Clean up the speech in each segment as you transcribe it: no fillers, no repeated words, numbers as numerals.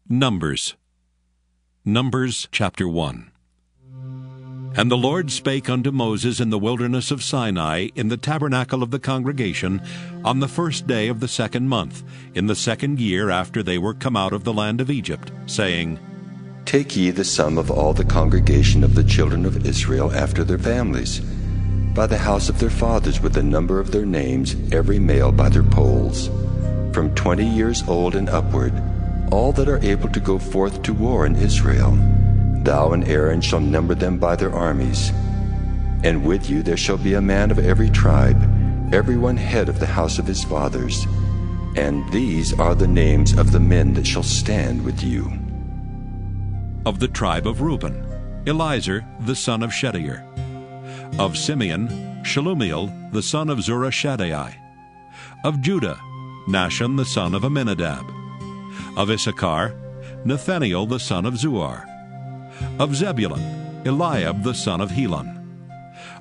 Numbers chapter 1. And the Lord spake unto Moses in the wilderness of Sinai, in the tabernacle of the congregation, on the first day of the 2nd month, in the 2nd year after they were come out of the land of Egypt, saying, Take ye the sum of all the congregation of the children of Israel after their families, by the house of their fathers with the number of their names, every male by their polls, from 20 years old and upward, all that are able to go forth to war in Israel. Thou and Aaron shall number them by their armies. And with you there shall be a man of every tribe, every one head of the house of his fathers. And these are the names of the men that shall stand with you. Of the tribe of Reuben, Elizur the son of Shedeur. Of Simeon, Shelumiel the son of Zurishaddai. Of Judah, Nahshon the son of Amminadab. Of Issachar, Nathaniel the son of Zuar. Of Zebulun, Eliab the son of Helon.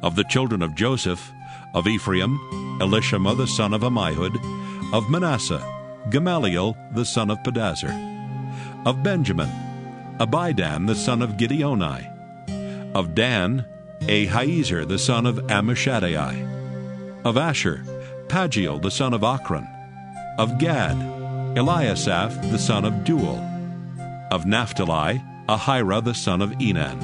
Of the children of Joseph, of Ephraim, Elishama the son of Ammihud. Of Manasseh, Gamaliel the son of Pedazur. Of Benjamin, Abidan the son of Gideoni. Of Dan, Ahiezer the son of Ammishaddai. Of Asher, Pagiel the son of Ochran. Of Gad, Eliasaph the son of Duel. Of Naphtali, Ahira the son of Enan.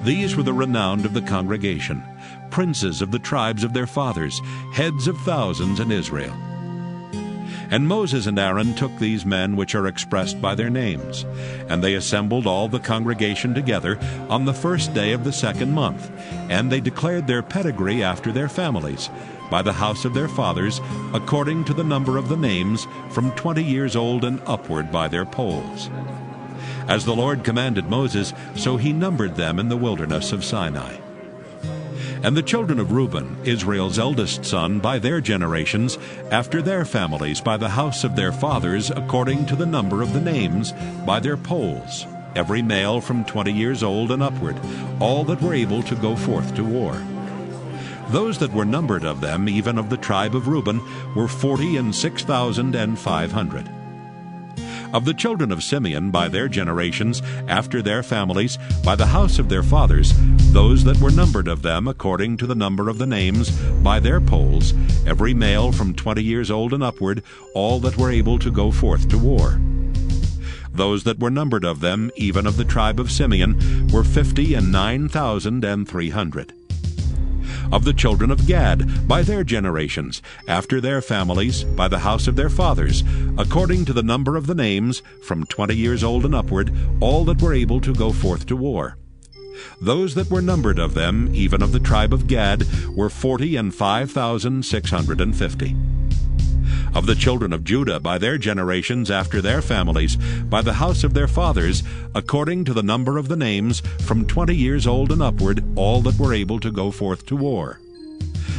These were the renowned of the congregation, princes of the tribes of their fathers, heads of thousands in Israel. And Moses and Aaron took these men which are expressed by their names, and they assembled all the congregation together on the first day of the 2nd month, and they declared their pedigree after their families, by the house of their fathers, according to the number of the names, from 20 years old and upward by their polls. As the Lord commanded Moses, so he numbered them in the wilderness of Sinai. And the children of Reuben, Israel's eldest son, by their generations, after their families, by the house of their fathers, according to the number of the names, by their polls, every male from 20 years old and upward, all that were able to go forth to war. Those that were numbered of them, even of the tribe of Reuben, were 46,500. Of the children of Simeon, by their generations, after their families, by the house of their fathers, those that were numbered of them, according to the number of the names, by their polls, every male from 20 years old and upward, all that were able to go forth to war. Those that were numbered of them, even of the tribe of Simeon, were 59,300. Of the children of Gad, by their generations, after their families, by the house of their fathers, according to the number of the names, from 20 years old and upward, all that were able to go forth to war. Those that were numbered of them, even of the tribe of Gad, were 45,650. Of the children of Judah, by their generations, after their families, by the house of their fathers, according to the number of the names, from 20 years old and upward, all that were able to go forth to war.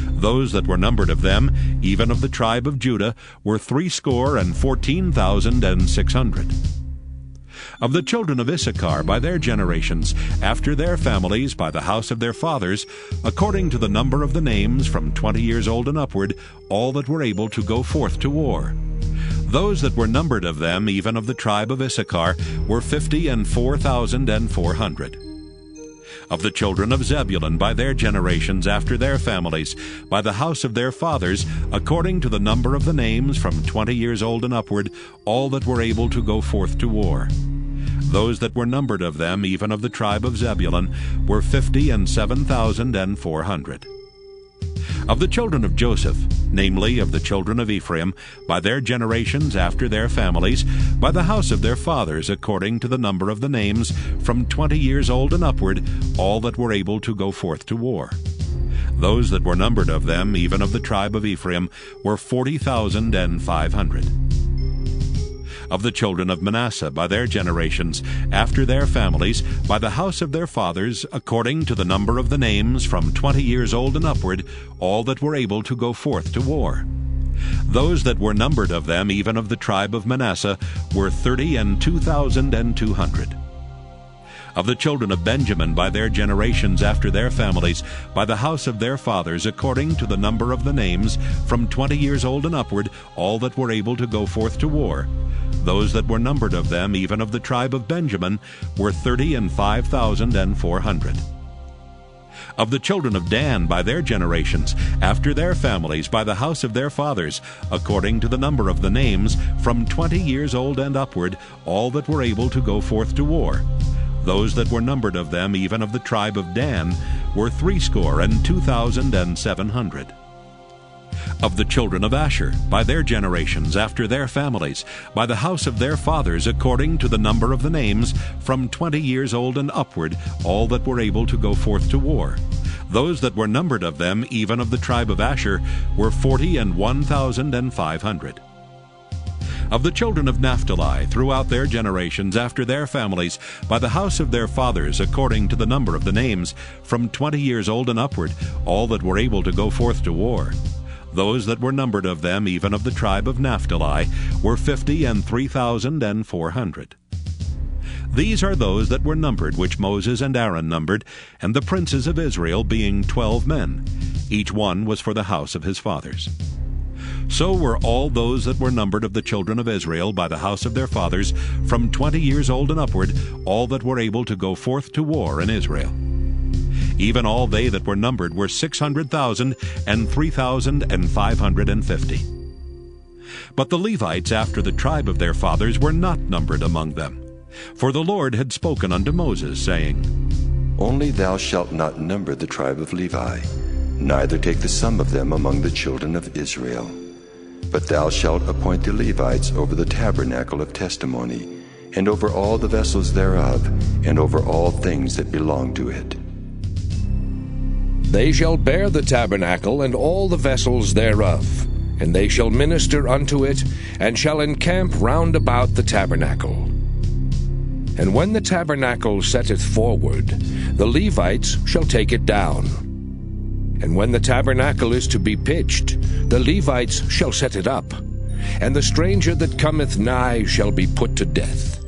Those that were numbered of them, even of the tribe of Judah, were 314,600. Of the children of Issachar, by their generations, after their families, by the house of their fathers, according to the number of the names, from 20 years old and upward, all that were able to go forth to war. Those that were numbered of them, even of the tribe of Issachar, were 54,400. Of the children of Zebulun, by their generations, after their families, by the house of their fathers, according to the number of the names, from 20 years old and upward, all that were able to go forth to war. Those that were numbered of them, even of the tribe of Zebulun, were 57,400. Of the children of Joseph, namely of the children of Ephraim, by their generations after their families, by the house of their fathers, according to the number of the names, from 20 years old and upward, all that were able to go forth to war. Those that were numbered of them, even of the tribe of Ephraim, were 40,500. Of the children of Manasseh, by their generations, after their families, by the house of their fathers, according to the number of the names, from 20 years old and upward, all that were able to go forth to war. Those that were numbered of them, even of the tribe of Manasseh, were 32,200. Of the children of Benjamin, by their generations after their families, by the house of their fathers, according to the number of the names, from 20 years old and upward, all that were able to go forth to war. Those that were numbered of them, even of the tribe of Benjamin, were 30,005,400. Of the children of Dan by their generations, after their families, by the house of their fathers, according to the number of the names, from 20 years old and upward, all that were able to go forth to war. Those that were numbered of them, even of the tribe of Dan, were 62,700. Of the children of Asher, by their generations, after their families, by the house of their fathers, according to the number of the names, from 20 years old and upward, all that were able to go forth to war. Those that were numbered of them, even of the tribe of Asher, were 41,500. Of the children of Naphtali, throughout their generations, after their families, by the house of their fathers, according to the number of the names, from 20 years old and upward, all that were able to go forth to war. Those that were numbered of them, even of the tribe of Naphtali, were 53,400. These are those that were numbered, which Moses and Aaron numbered, and the princes of Israel, being 12 men. Each one was for the house of his fathers. So were all those that were numbered of the children of Israel by the house of their fathers, from 20 years old and upward, all that were able to go forth to war in Israel. Even all they that were numbered were 600,000 and 3,550. But the Levites after the tribe of their fathers were not numbered among them. For the Lord had spoken unto Moses, saying, Only thou shalt not number the tribe of Levi, neither take the sum of them among the children of Israel. But thou shalt appoint the Levites over the tabernacle of testimony, and over all the vessels thereof, and over all things that belong to it. They shall bear the tabernacle and all the vessels thereof, and they shall minister unto it, and shall encamp round about the tabernacle. And when the tabernacle setteth forward, the Levites shall take it down. And when the tabernacle is to be pitched, the Levites shall set it up, and the stranger that cometh nigh shall be put to death.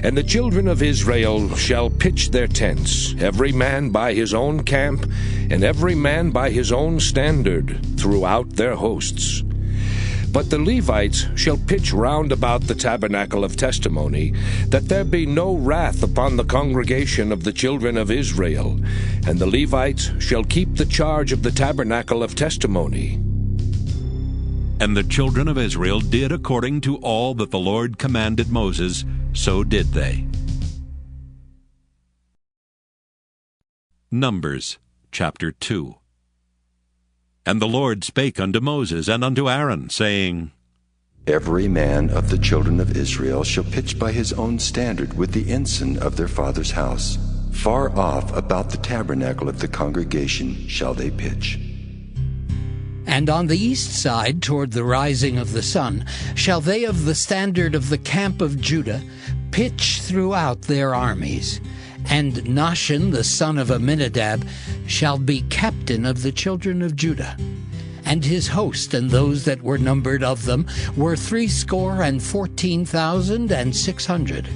And the children of Israel shall pitch their tents, every man by his own camp, and every man by his own standard, throughout their hosts. But the Levites shall pitch round about the tabernacle of testimony, that there be no wrath upon the congregation of the children of Israel. And the Levites shall keep the charge of the tabernacle of testimony. And the children of Israel did according to all that the Lord commanded Moses, so did they. Numbers chapter 2. And the Lord spake unto Moses and unto Aaron, saying, Every man of the children of Israel shall pitch by his own standard with the ensign of their father's house. Far off about the tabernacle of the congregation shall they pitch. And on the east side, toward the rising of the sun, shall they of the standard of the camp of Judah pitch throughout their armies. And Nahshon the son of Amminadab shall be captain of the children of Judah. And his host and those that were numbered of them were 314,600.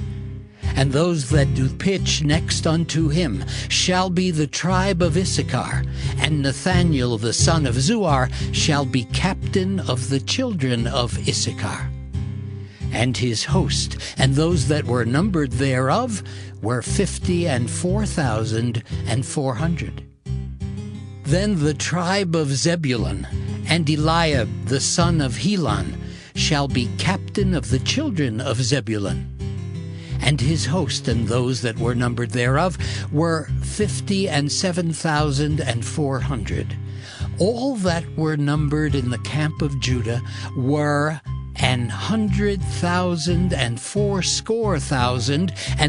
And those that do pitch next unto him shall be the tribe of Issachar, and Nathaniel the son of Zuar shall be captain of the children of Issachar. And his host, and those that were numbered thereof, were 54,400. Then the tribe of Zebulun, and Eliab the son of Helon, shall be captain of the children of Zebulun. And his host and those that were numbered thereof were 57,400. All that were numbered in the camp of Judah were 100,000 and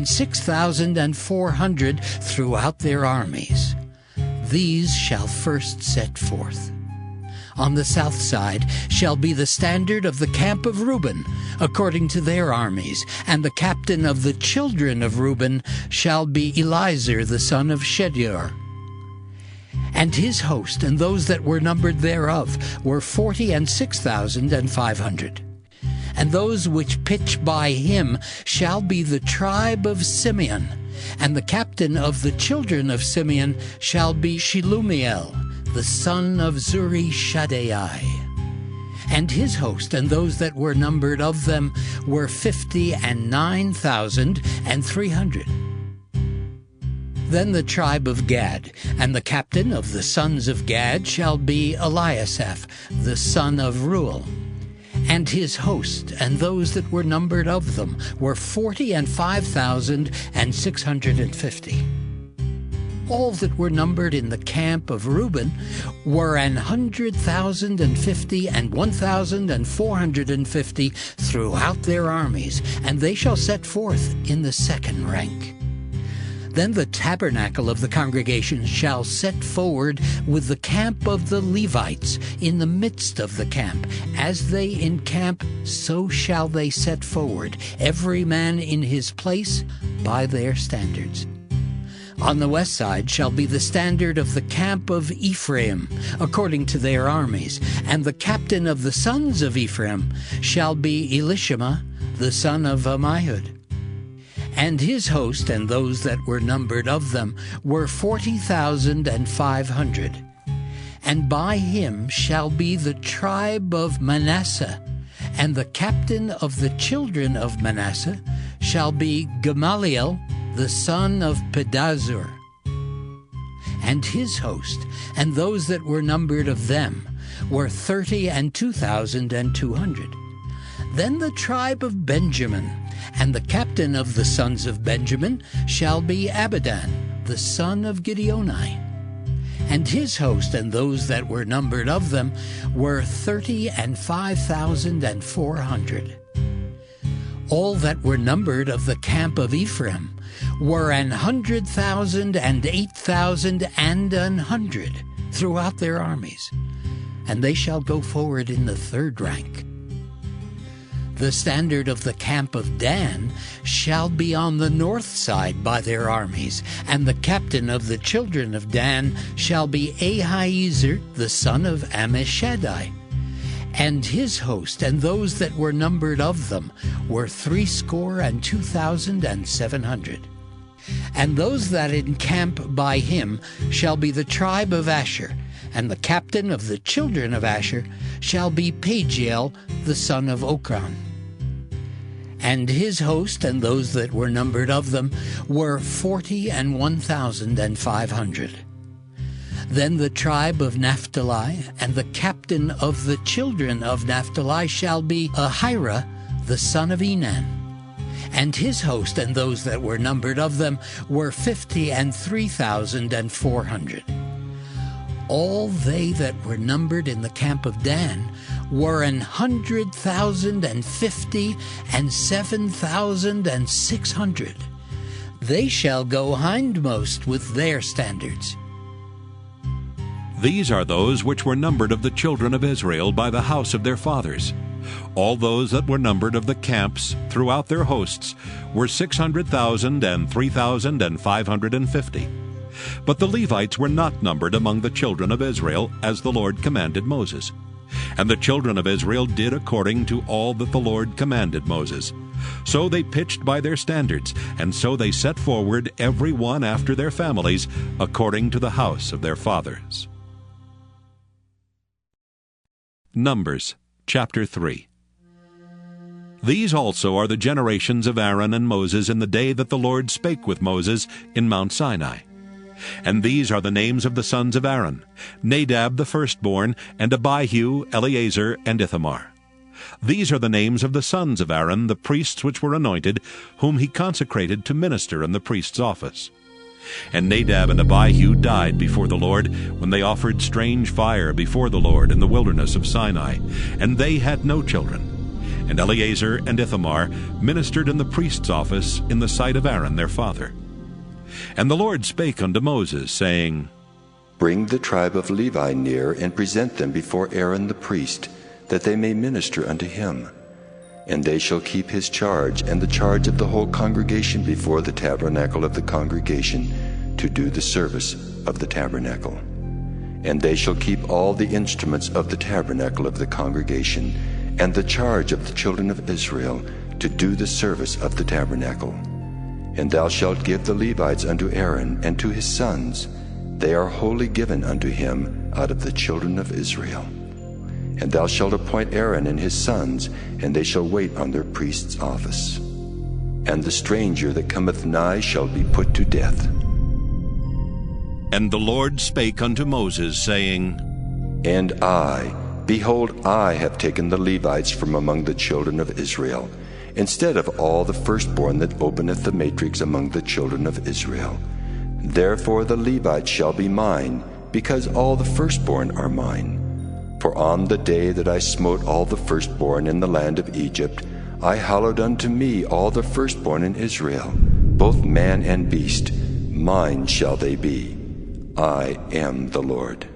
6,400 throughout their armies. These shall first set forth. On the south side shall be the standard of the camp of Reuben, according to their armies, and the captain of the children of Reuben shall be Eliezer the son of Shedeur. And his host and those that were numbered thereof were 46,500. And those which pitch by him shall be the tribe of Simeon, and the captain of the children of Simeon shall be Shelumiel, the son of Zurishaddai. And his host and those that were numbered of them were 59,300. Then the tribe of Gad, and the captain of the sons of Gad shall be Eliasaph, the son of Reuel. And his host, and those that were numbered of them, were 45,650. All that were numbered in the camp of Reuben were 100,050 and 1,450 throughout their armies, and they shall set forth in the second rank. Then the tabernacle of the congregation shall set forward with the camp of the Levites in the midst of the camp. As they encamp, so shall they set forward, every man in his place by their standards. On the west side shall be the standard of the camp of Ephraim, according to their armies, and the captain of the sons of Ephraim shall be Elishama, the son of Ammihud. And his host and those that were numbered of them were 40,500. And by him shall be the tribe of Manasseh, and the captain of the children of Manasseh shall be Gamaliel, the son of Pedazur. And his host and those that were numbered of them were 32,200. Then the tribe of Benjamin, and the captain of the sons of Benjamin shall be Abidan, the son of Gideoni. And his host and those that were numbered of them were 35,400. All that were numbered of the camp of Ephraim were 100,000 and 8,000 and 100 throughout their armies, and they shall go forward in the third rank. The standard of the camp of Dan shall be on the north side by their armies, and the captain of the children of Dan shall be Ahiezer, the son of Ammishaddai. And his host and those that were numbered of them were 62,700. And those that encamp by him shall be the tribe of Asher, and the captain of the children of Asher shall be Pagiel, the son of Okran. And his host and those that were numbered of them were 41,500. Then the tribe of Naphtali, and the captain of the children of Naphtali shall be Ahira, the son of Enan. And his host and those that were numbered of them were 53,400. All they that were numbered in the camp of Dan were 100,050 and 7,600. They shall go hindmost with their standards. These are those which were numbered of the children of Israel by the house of their fathers. All those that were numbered of the camps throughout their hosts were 600,000 and 3,550. But the Levites were not numbered among the children of Israel, as the Lord commanded Moses. And the children of Israel did according to all that the Lord commanded Moses. So they pitched by their standards, and so they set forward every one after their families, according to the house of their fathers. Numbers chapter 3. These also are the generations of Aaron and Moses in the day that the Lord spake with Moses in Mount Sinai. And these are the names of the sons of Aaron, Nadab the firstborn, and Abihu, Eleazar, and Ithamar. These are the names of the sons of Aaron, the priests which were anointed, whom he consecrated to minister in the priest's office. And Nadab and Abihu died before the Lord, when they offered strange fire before the Lord in the wilderness of Sinai, and they had no children. And Eleazar and Ithamar ministered in the priest's office in the sight of Aaron their father. And the Lord spake unto Moses, saying, Bring the tribe of Levi near, and present them before Aaron the priest, that they may minister unto him. And they shall keep his charge, and the charge of the whole congregation before the tabernacle of the congregation, to do the service of the tabernacle. And they shall keep all the instruments of the tabernacle of the congregation, and the charge of the children of Israel, to do the service of the tabernacle. And thou shalt give the Levites unto Aaron and to his sons. They are wholly given unto him out of the children of Israel. and thou shalt appoint Aaron and his sons, and they shall wait on their priest's office. And the stranger that cometh nigh shall be put to death. And the Lord spake unto Moses, saying, And I, behold, I have taken the Levites from among the children of Israel, instead of all the firstborn that openeth the matrix among the children of Israel. Therefore the Levites shall be mine, because all the firstborn are mine. For on the day that I smote all the firstborn in the land of Egypt, I hallowed unto me all the firstborn in Israel, both man and beast. Mine shall they be. I am the Lord.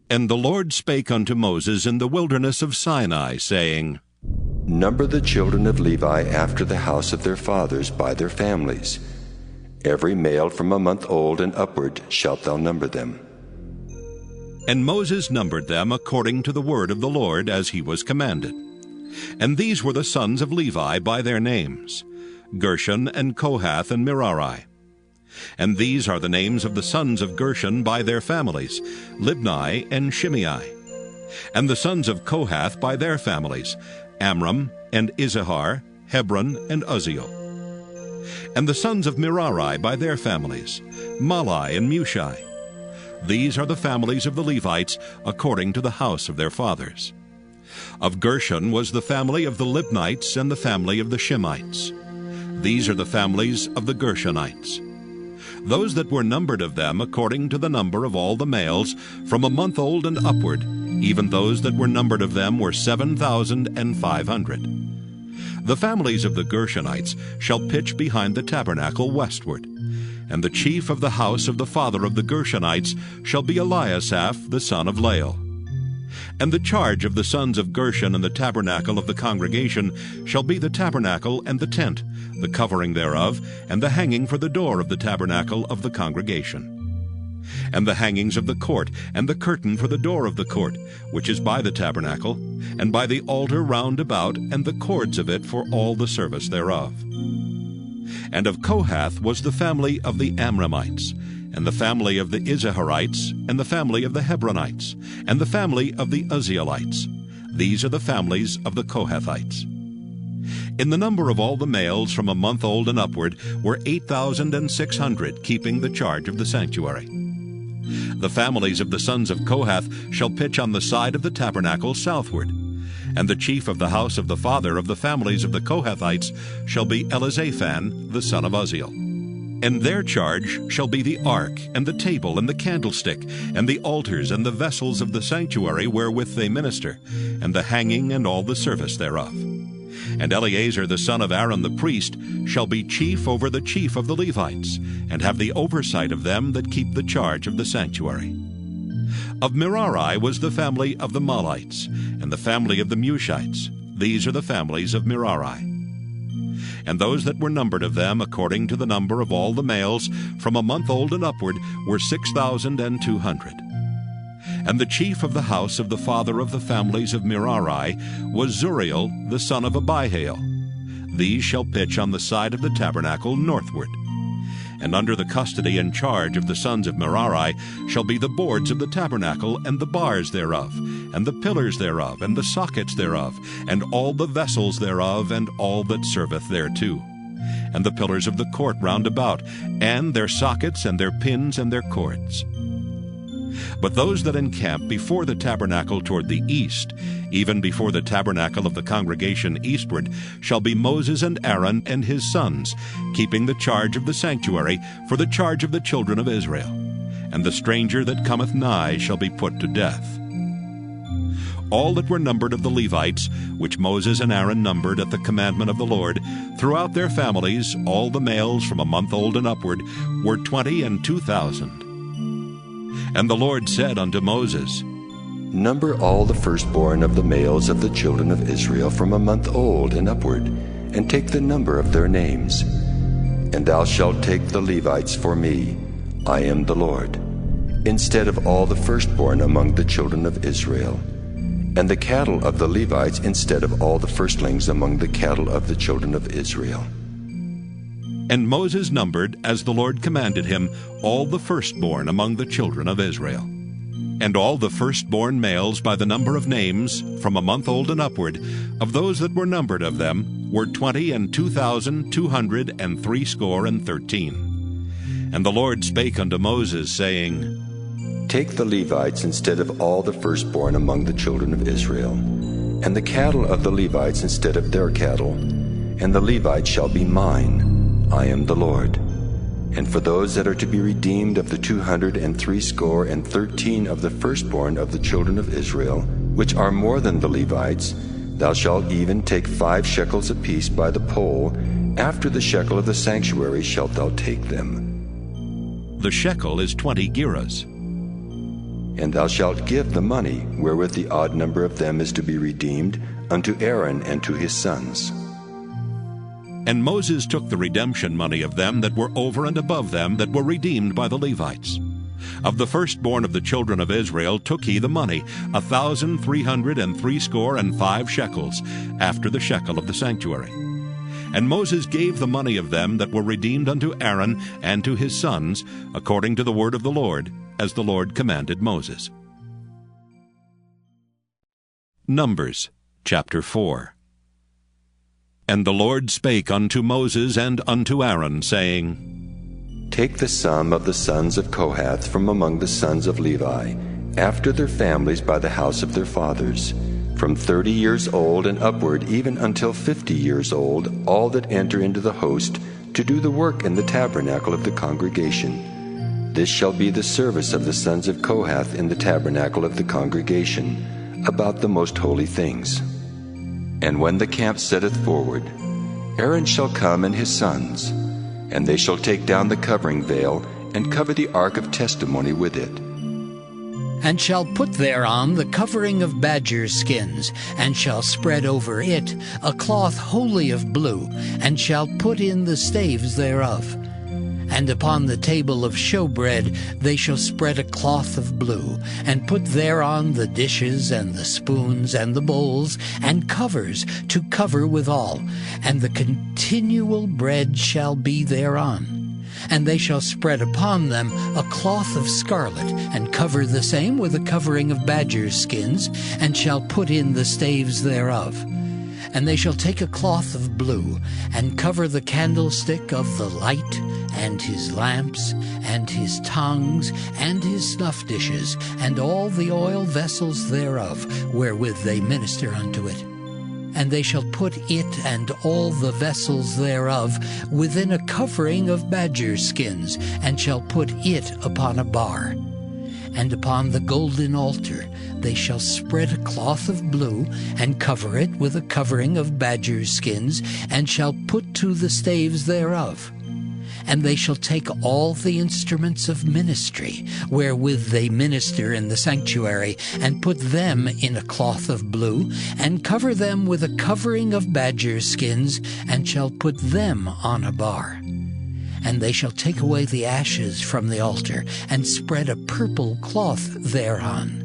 And the Lord spake unto Moses in the wilderness of Sinai, saying, Number the children of Levi after the house of their fathers by their families. Every male from a month old and upward shalt thou number them. And Moses numbered them according to the word of the Lord, as he was commanded. And these were the sons of Levi by their names, Gershon and Kohath and Merari. And these are the names of the sons of Gershon by their families, Libni and Shimei. And the sons of Kohath by their families, Amram and Izahar, Hebron and Uzziel. And the sons of Merari by their families, Mahli and Mushi. These are the families of the Levites according to the house of their fathers. Of Gershon was the family of the Libnites and the family of the Shimites. These are the families of the Gershonites. Those that were numbered of them according to the number of all the males, from a month old and upward, even those that were numbered of them were 7,500. The families of the Gershonites shall pitch behind the tabernacle westward. And the chief of the house of the father of the Gershonites shall be Eliasaph the son of Lael. And the charge of the sons of Gershon and the tabernacle of the congregation shall be the tabernacle and the tent, the covering thereof, and the hanging for the door of the tabernacle of the congregation. And the hangings of the court, and the curtain for the door of the court, which is by the tabernacle, and by the altar round about, and the cords of it for all the service thereof. And of Kohath was the family of the Amramites, and the family of the Izaharites, and the family of the Hebronites, and the family of the Uzzielites. These are the families of the Kohathites. In the number of all the males from a month old and upward were 8,600, keeping the charge of the sanctuary. The families of the sons of Kohath shall pitch on the side of the tabernacle southward. And the chief of the house of the father of the families of the Kohathites shall be Elizaphan the son of Uzziel. And their charge shall be the ark, and the table, and the candlestick, and the altars, and the vessels of the sanctuary wherewith they minister, and the hanging, and all the service thereof. And Eleazar the son of Aaron the priest shall be chief over the chief of the Levites, and have the oversight of them that keep the charge of the sanctuary. Of Merari was the family of the Mahlites, and the family of the Mushites. These are the families of Merari. And those that were numbered of them, according to the number of all the males, from a month old and upward, were 6,200. And the chief of the house of the father of the families of Merari was Zuriel the son of Abihail. These shall pitch on the side of the tabernacle northward. And under the custody and charge of the sons of Merari shall be the boards of the tabernacle, and the bars thereof, and the pillars thereof, and the sockets thereof, and all the vessels thereof, and all that serveth thereto, and the pillars of the court round about, and their sockets, and their pins, and their cords. But those that encamp before the tabernacle toward the east, even before the tabernacle of the congregation eastward, shall be Moses and Aaron and his sons, keeping the charge of the sanctuary for the charge of the children of Israel. And the stranger that cometh nigh shall be put to death. All that were numbered of the Levites, which Moses and Aaron numbered at the commandment of the Lord, throughout their families, all the males from a month old and upward, were 22,000. And the Lord said unto Moses, Number all the firstborn of the males of the children of Israel from a month old and upward, and take the number of their names. And thou shalt take the Levites for me, I am the Lord, instead of all the firstborn among the children of Israel, and the cattle of the Levites instead of all the firstlings among the cattle of the children of Israel. And Moses numbered, as the Lord commanded him, all the firstborn among the children of Israel. And all the firstborn males by the number of names, from a month old and upward, of those that were numbered of them, were 20,263. And the Lord spake unto Moses, saying, Take the Levites instead of all the firstborn among the children of Israel, and the cattle of the Levites instead of their cattle, and the Levites shall be mine. I am the Lord. And for those that are to be redeemed of the 213 of the firstborn of the children of Israel, which are more than the Levites, thou shalt even take 5 shekels apiece by the poll. After the shekel of the sanctuary shalt thou take them. The shekel is 20 gerahs. And thou shalt give the money, wherewith the odd number of them is to be redeemed, unto Aaron and to his sons. And Moses took the redemption money of them that were over and above them that were redeemed by the Levites. Of the firstborn of the children of Israel took he the money, 1,365 shekels, after the shekel of the sanctuary. And Moses gave the money of them that were redeemed unto Aaron and to his sons, according to the word of the Lord, as the Lord commanded Moses. Numbers chapter 4. And the Lord spake unto Moses and unto Aaron, saying, Take the sum of the sons of Kohath from among the sons of Levi, after their families by the house of their fathers, from 30 years old and upward, even until 50 years old, all that enter into the host, to do the work in the tabernacle of the congregation. This shall be the service of the sons of Kohath in the tabernacle of the congregation, about the most holy things. And when the camp setteth forward, Aaron shall come and his sons, and they shall take down the covering veil, and cover the ark of testimony with it. And shall put thereon the covering of badger skins, and shall spread over it a cloth wholly of blue, and shall put in the staves thereof. And upon the table of showbread they shall spread a cloth of blue, and put thereon the dishes, and the spoons, and the bowls, and covers to cover withal, and the continual bread shall be thereon. And they shall spread upon them a cloth of scarlet, and cover the same with a covering of badger skins, and shall put in the staves thereof. And they shall take a cloth of blue, and cover the candlestick of the light, and his lamps, and his tongues, and his snuff dishes, and all the oil vessels thereof, wherewith they minister unto it. And they shall put it and all the vessels thereof within a covering of badger skins, and shall put it upon a bar. And upon the golden altar they shall spread a cloth of blue, and cover it with a covering of badger skins, and shall put to the staves thereof. And they shall take all the instruments of ministry, wherewith they minister in the sanctuary, and put them in a cloth of blue, and cover them with a covering of badger skins, and shall put them on a bar. And they shall take away the ashes from the altar, and spread a purple cloth thereon.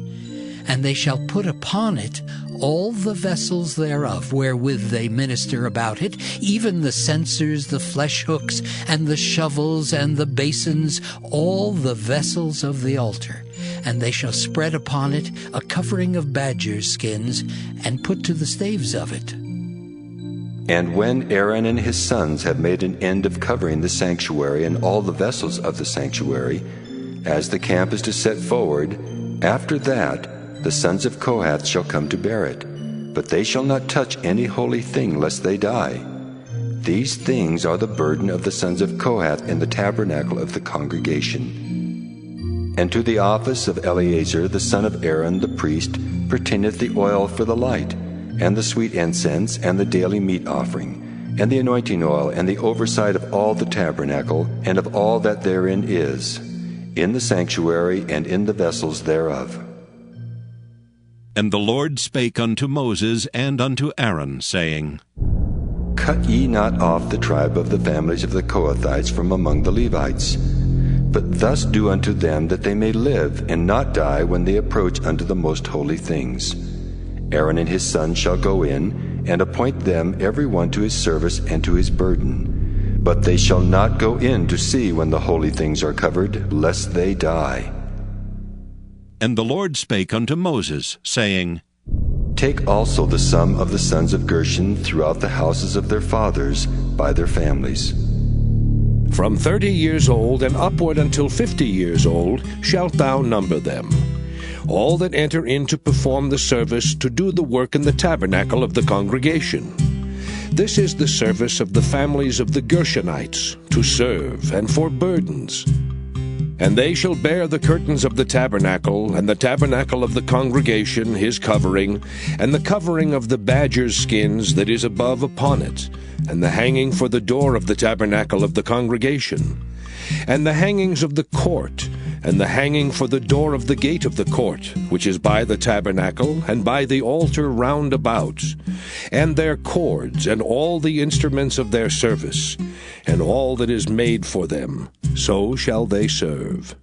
And they shall put upon it all the vessels thereof, wherewith they minister about it, even the censers, the flesh hooks, and the shovels, and the basins, all the vessels of the altar. And they shall spread upon it a covering of badger skins, and put to the staves of it. And when Aaron and his sons have made an end of covering the sanctuary and all the vessels of the sanctuary, as the camp is to set forward, after that the sons of Kohath shall come to bear it, but they shall not touch any holy thing, lest they die. These things are the burden of the sons of Kohath in the tabernacle of the congregation. And to the office of Eleazar the son of Aaron the priest pertaineth the oil for the light, and the sweet incense, and the daily meat offering, and the anointing oil, and the oversight of all the tabernacle, and of all that therein is, in the sanctuary, and in the vessels thereof. And the Lord spake unto Moses and unto Aaron, saying, Cut ye not off the tribe of the families of the Kohathites from among the Levites, but thus do unto them that they may live, and not die when they approach unto the most holy things. Aaron and his sons shall go in, and appoint them every one to his service and to his burden. But they shall not go in to see when the holy things are covered, lest they die. And the Lord spake unto Moses, saying, Take also the sum of the sons of Gershon throughout the houses of their fathers by their families. From 30 years old and upward until 50 years old shalt thou number them. All that enter in to perform the service to do the work in the tabernacle of the congregation. This is the service of the families of the Gershonites, to serve and for burdens. And they shall bear the curtains of the tabernacle, and the tabernacle of the congregation his covering, and the covering of the badger's skins that is above upon it, and the hanging for the door of the tabernacle of the congregation, and the hangings of the court, and the hanging for the door of the gate of the court, which is by the tabernacle, and by the altar round about, and their cords, and all the instruments of their service, and all that is made for them, so shall they serve.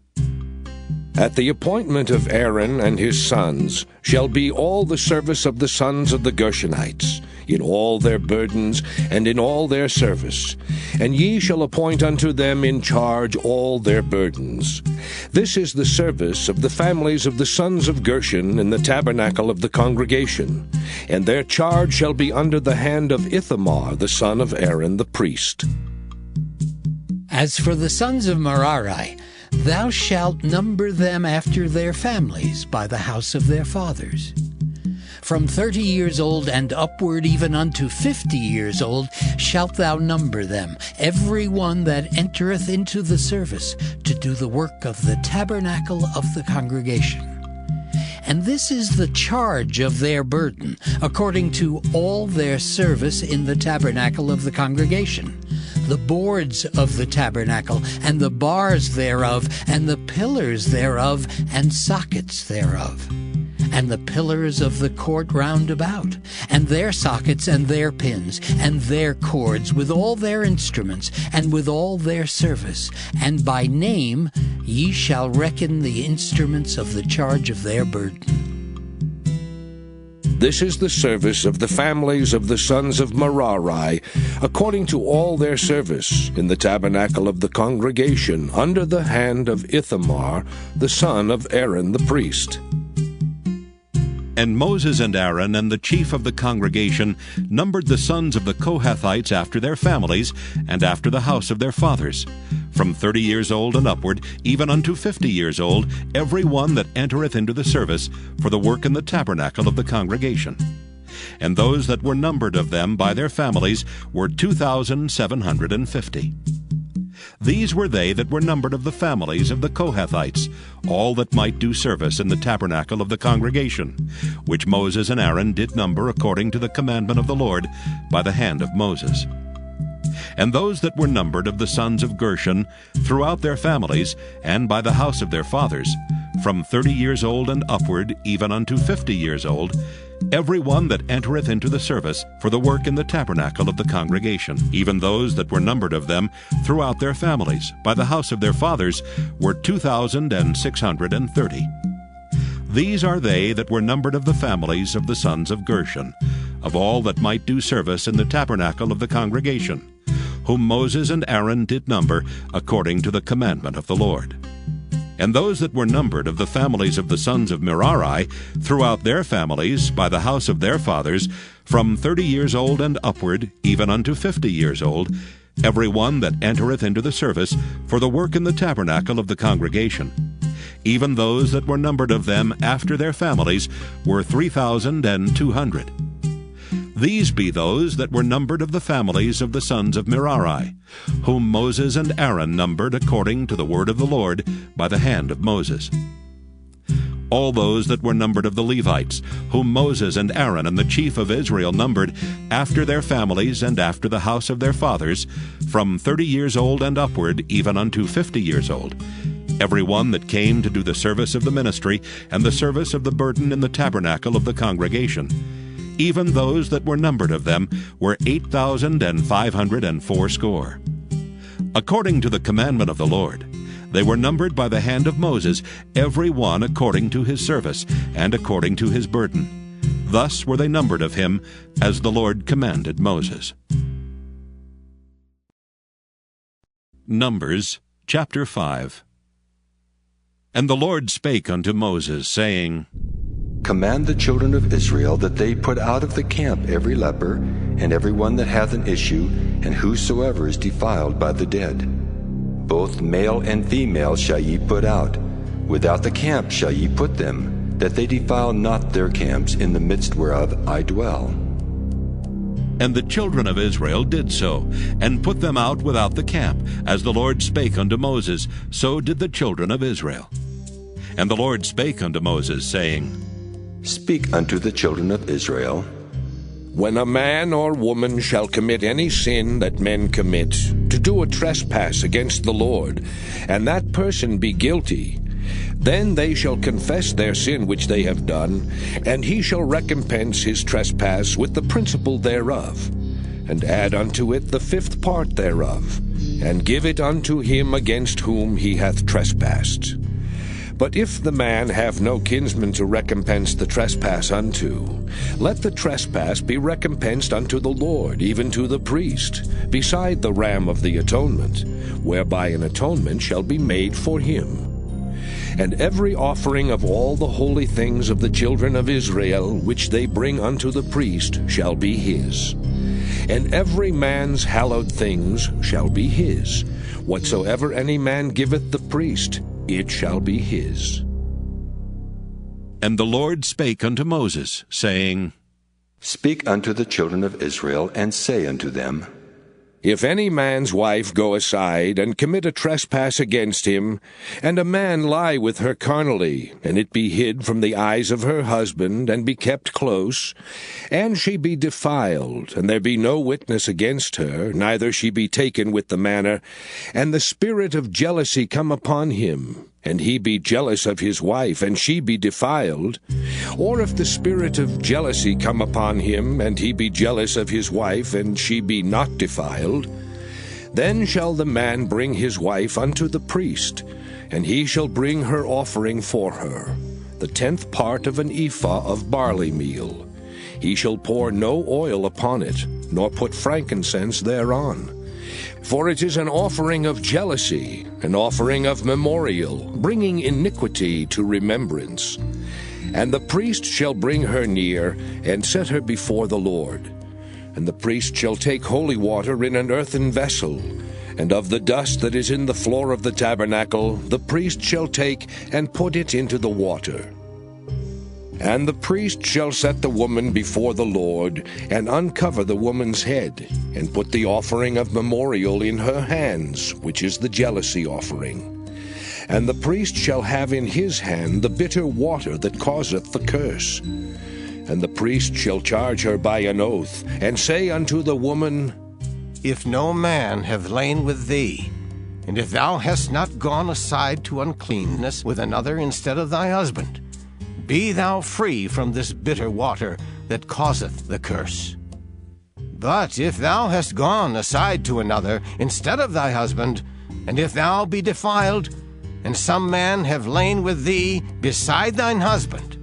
At the appointment of Aaron and his sons shall be all the service of the sons of the Gershonites, in all their burdens and in all their service, and ye shall appoint unto them in charge all their burdens. This is the service of the families of the sons of Gershon in the tabernacle of the congregation, and their charge shall be under the hand of Ithamar the son of Aaron the priest. As for the sons of Merari, thou shalt number them after their families by the house of their fathers. From 30 years old and upward even unto 50 years old shalt thou number them, every one that entereth into the service to do the work of the tabernacle of the congregation. And this is the charge of their burden, according to all their service in the tabernacle of the congregation, the boards of the tabernacle, and the bars thereof, and the pillars thereof, and sockets thereof, and the pillars of the court round about, and their sockets, and their pins, and their cords, with all their instruments, and with all their service. And by name ye shall reckon the instruments of the charge of their burden. This is the service of the families of the sons of Merari, according to all their service, in the tabernacle of the congregation, under the hand of Ithamar, the son of Aaron the priest. And Moses and Aaron and the chief of the congregation numbered the sons of the Kohathites after their families, and after the house of their fathers, from 30 years old and upward, even unto 50 years old, every one that entereth into the service for the work in the tabernacle of the congregation. And those that were numbered of them by their families were 2,750. These were they that were numbered of the families of the Kohathites, all that might do service in the tabernacle of the congregation, which Moses and Aaron did number according to the commandment of the Lord by the hand of Moses. And those that were numbered of the sons of Gershon throughout their families, and by the house of their fathers, from 30 years old and upward, even unto 50 years old, every one that entereth into the service for the work in the tabernacle of the congregation, even those that were numbered of them throughout their families, by the house of their fathers, were 2,630. These are they that were numbered of the families of the sons of Gershon, of all that might do service in the tabernacle of the congregation, whom Moses and Aaron did number according to the commandment of the Lord. And those that were numbered of the families of the sons of Merari throughout their families by the house of their fathers, from 30 years old and upward, even unto 50 years old, every one that entereth into the service for the work in the tabernacle of the congregation. Even those that were numbered of them after their families were 3,200. These be those that were numbered of the families of the sons of Merari, whom Moses and Aaron numbered according to the word of the Lord by the hand of Moses. All those that were numbered of the Levites, whom Moses and Aaron and the chief of Israel numbered after their families and after the house of their fathers, from 30 years old and upward, even unto 50 years old, every one that came to do the service of the ministry and the service of the burden in the tabernacle of the congregation. Even those that were numbered of them were 8,580. According to the commandment of the Lord, they were numbered by the hand of Moses, every one according to his service, and according to his burden. Thus were they numbered of him, as the Lord commanded Moses. Numbers chapter 5. And the Lord spake unto Moses, saying, Command the children of Israel that they put out of the camp every leper, and every one that hath an issue, and whosoever is defiled by the dead. Both male and female shall ye put out. Without the camp shall ye put them, that they defile not their camps, in the midst whereof I dwell. And the children of Israel did so, and put them out without the camp. As the Lord spake unto Moses, so did the children of Israel. And the Lord spake unto Moses, saying, Speak unto the children of Israel. When a man or woman shall commit any sin that men commit, to do a trespass against the Lord, and that person be guilty, then they shall confess their sin which they have done, and he shall recompense his trespass with the principal thereof, and add unto it the fifth part thereof, and give it unto him against whom he hath trespassed. But if the man have no kinsman to recompense the trespass unto, let the trespass be recompensed unto the Lord, even to the priest, beside the ram of the atonement, whereby an atonement shall be made for him. And every offering of all the holy things of the children of Israel, which they bring unto the priest, shall be his. And every man's hallowed things shall be his. Whatsoever any man giveth the priest, it shall be his. And the Lord spake unto Moses, saying, Speak unto the children of Israel, and say unto them, If any man's wife go aside, and commit a trespass against him, and a man lie with her carnally, and it be hid from the eyes of her husband, and be kept close, and she be defiled, and there be no witness against her, neither she be taken with the manner, and the spirit of jealousy come upon him, and he be jealous of his wife, and she be defiled, or if the spirit of jealousy come upon him, and he be jealous of his wife, and she be not defiled, then shall the man bring his wife unto the priest, and he shall bring her offering for her, the 10th part of an ephah of barley meal. He shall pour no oil upon it, nor put frankincense thereon. For it is an offering of jealousy, an offering of memorial, bringing iniquity to remembrance. And the priest shall bring her near, and set her before the Lord. And the priest shall take holy water in an earthen vessel, and of the dust that is in the floor of the tabernacle the priest shall take, and put it into the water. And the priest shall set the woman before the Lord, and uncover the woman's head, and put the offering of memorial in her hands, which is the jealousy offering. And the priest shall have in his hand the bitter water that causeth the curse. And the priest shall charge her by an oath, and say unto the woman, If no man have lain with thee, and if thou hast not gone aside to uncleanness with another instead of thy husband, be thou free from this bitter water that causeth the curse. But if thou hast gone aside to another instead of thy husband, and if thou be defiled, and some man have lain with thee beside thine husband,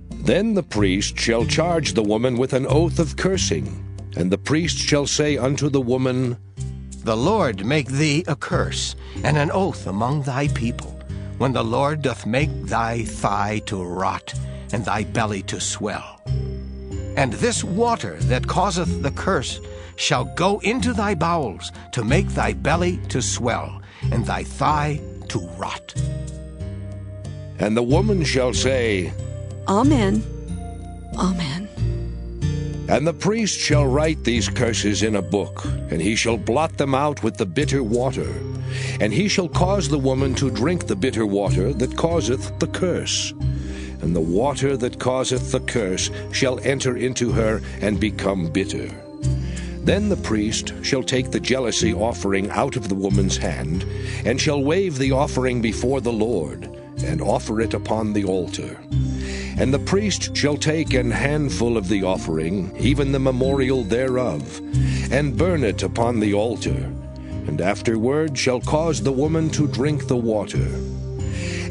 then the priest shall charge the woman with an oath of cursing, and the priest shall say unto the woman, The Lord make thee a curse and an oath among thy people, when the Lord doth make thy thigh to rot, and thy belly to swell. And this water that causeth the curse shall go into thy bowels, to make thy belly to swell, and thy thigh to rot. And the woman shall say, Amen. Amen. And the priest shall write these curses in a book, and he shall blot them out with the bitter water. And he shall cause the woman to drink the bitter water that causeth the curse. And the water that causeth the curse shall enter into her and become bitter. Then the priest shall take the jealousy offering out of the woman's hand, and shall wave the offering before the Lord, and offer it upon the altar. And the priest shall take an handful of the offering, even the memorial thereof, and burn it upon the altar, and afterward shall cause the woman to drink the water.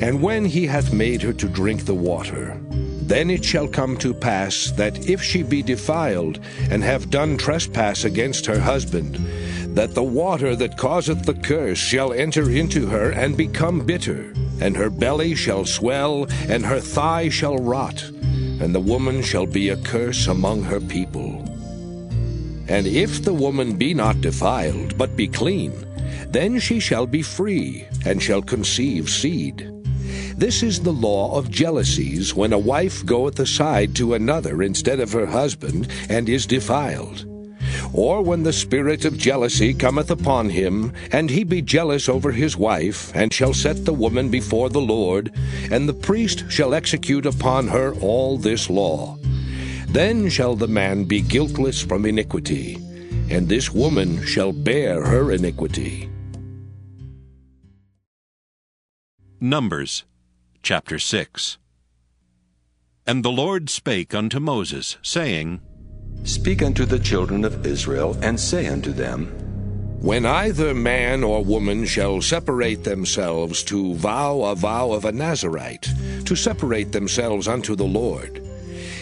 And when he hath made her to drink the water, then it shall come to pass that if she be defiled, and have done trespass against her husband, that the water that causeth the curse shall enter into her and become bitter. and her belly shall swell, and her thigh shall rot, and the woman shall be a curse among her people. And if the woman be not defiled, but be clean, then she shall be free, and shall conceive seed. This is the law of jealousies, when a wife goeth aside to another instead of her husband, and is defiled. Or when the spirit of jealousy cometh upon him, and he be jealous over his wife, and shall set the woman before the Lord, and the priest shall execute upon her all this law. Then shall the man be guiltless from iniquity, and this woman shall bear her iniquity. Numbers chapter 6. And the Lord spake unto Moses, saying, Speak unto the children of Israel, and say unto them, When either man or woman shall separate themselves to vow a vow of a Nazarite, to separate themselves unto the Lord,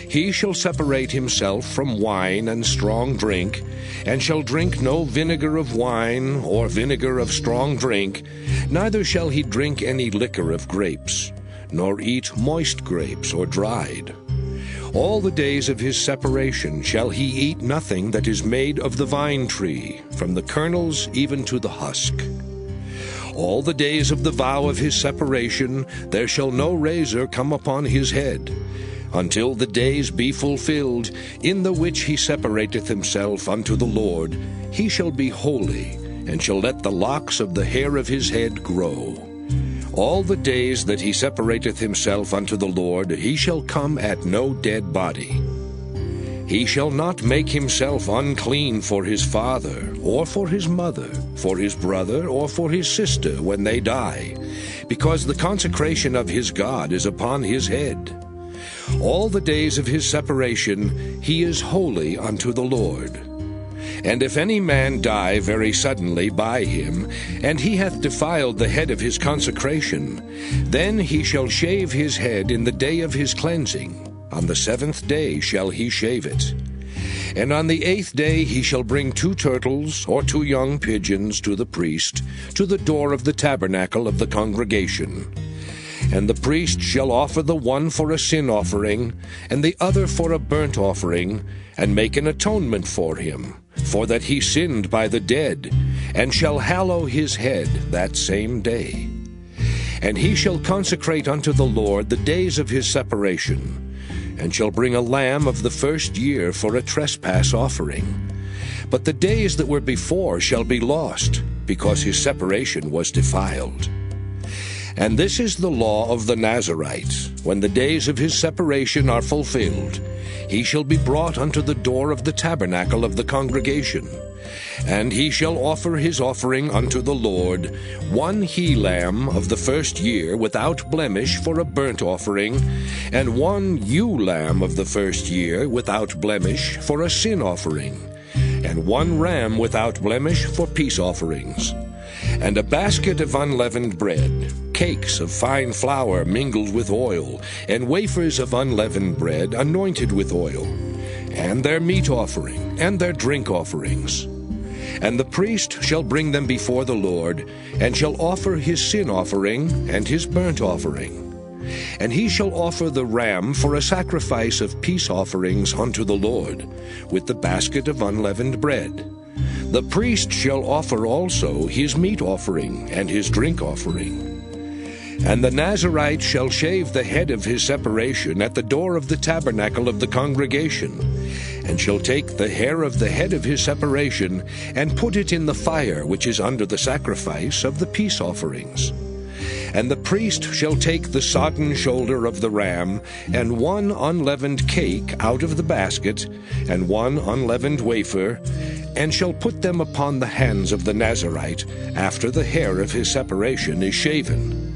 he shall separate himself from wine and strong drink, and shall drink no vinegar of wine or vinegar of strong drink, neither shall he drink any liquor of grapes, nor eat moist grapes or dried. All the days of his separation shall he eat nothing that is made of the vine tree, from the kernels even to the husk. All the days of the vow of his separation there shall no razor come upon his head, until the days be fulfilled, in the which he separateth himself unto the Lord. He shall be holy, and shall let the locks of the hair of his head grow. All the days that he separateth himself unto the Lord, he shall come at no dead body. He shall not make himself unclean for his father, or for his mother, for his brother, or for his sister when they die, because the consecration of his God is upon his head. All the days of his separation he is holy unto the Lord. And if any man die very suddenly by him, and he hath defiled the head of his consecration, then he shall shave his head in the day of his cleansing. On the 7th day shall he shave it. And on the 8th day he shall bring 2 turtles or 2 young pigeons to the priest, to the door of the tabernacle of the congregation. And the priest shall offer the one for a sin offering, and the other for a burnt offering, and make an atonement for him, for that he sinned by the dead, and shall hallow his head that same day. And he shall consecrate unto the Lord the days of his separation, and shall bring a lamb of the first year for a trespass offering. But the days that were before shall be lost, because his separation was defiled. And this is the law of the Nazarite. When the days of his separation are fulfilled, he shall be brought unto the door of the tabernacle of the congregation. And he shall offer his offering unto the Lord, 1 he-lamb of the first year without blemish for a burnt offering, and 1 ewe-lamb of the first year without blemish for a sin offering, and 1 ram without blemish for peace offerings, and a basket of unleavened bread, cakes of fine flour mingled with oil, and wafers of unleavened bread anointed with oil, and their meat offering, and their drink offerings. And the priest shall bring them before the Lord, and shall offer his sin offering and his burnt offering. And he shall offer the ram for a sacrifice of peace offerings unto the Lord, with the basket of unleavened bread. The priest shall offer also his meat offering and his drink offering. And the Nazarite shall shave the head of his separation at the door of the tabernacle of the congregation, and shall take the hair of the head of his separation, and put it in the fire which is under the sacrifice of the peace offerings. And the priest shall take the sodden shoulder of the ram, and 1 unleavened cake out of the basket, and 1 unleavened wafer, and shall put them upon the hands of the Nazarite, after the hair of his separation is shaven.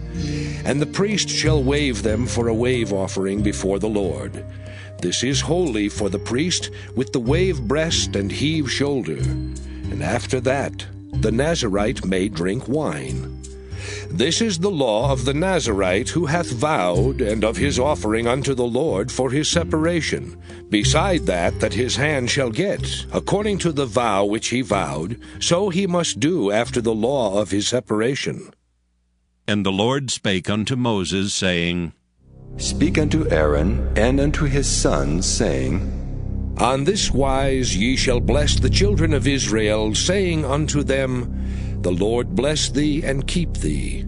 And the priest shall wave them for a wave offering before the Lord. This is holy for the priest, with the wave breast and heave shoulder. And after that, the Nazarite may drink wine. This is the law of the Nazarite who hath vowed, and of his offering unto the Lord for his separation, beside that his hand shall get, according to the vow which he vowed, so he must do after the law of his separation. And the Lord spake unto Moses, saying, Speak unto Aaron and unto his sons, saying, On this wise ye shall bless the children of Israel, saying unto them, The Lord bless thee and keep thee.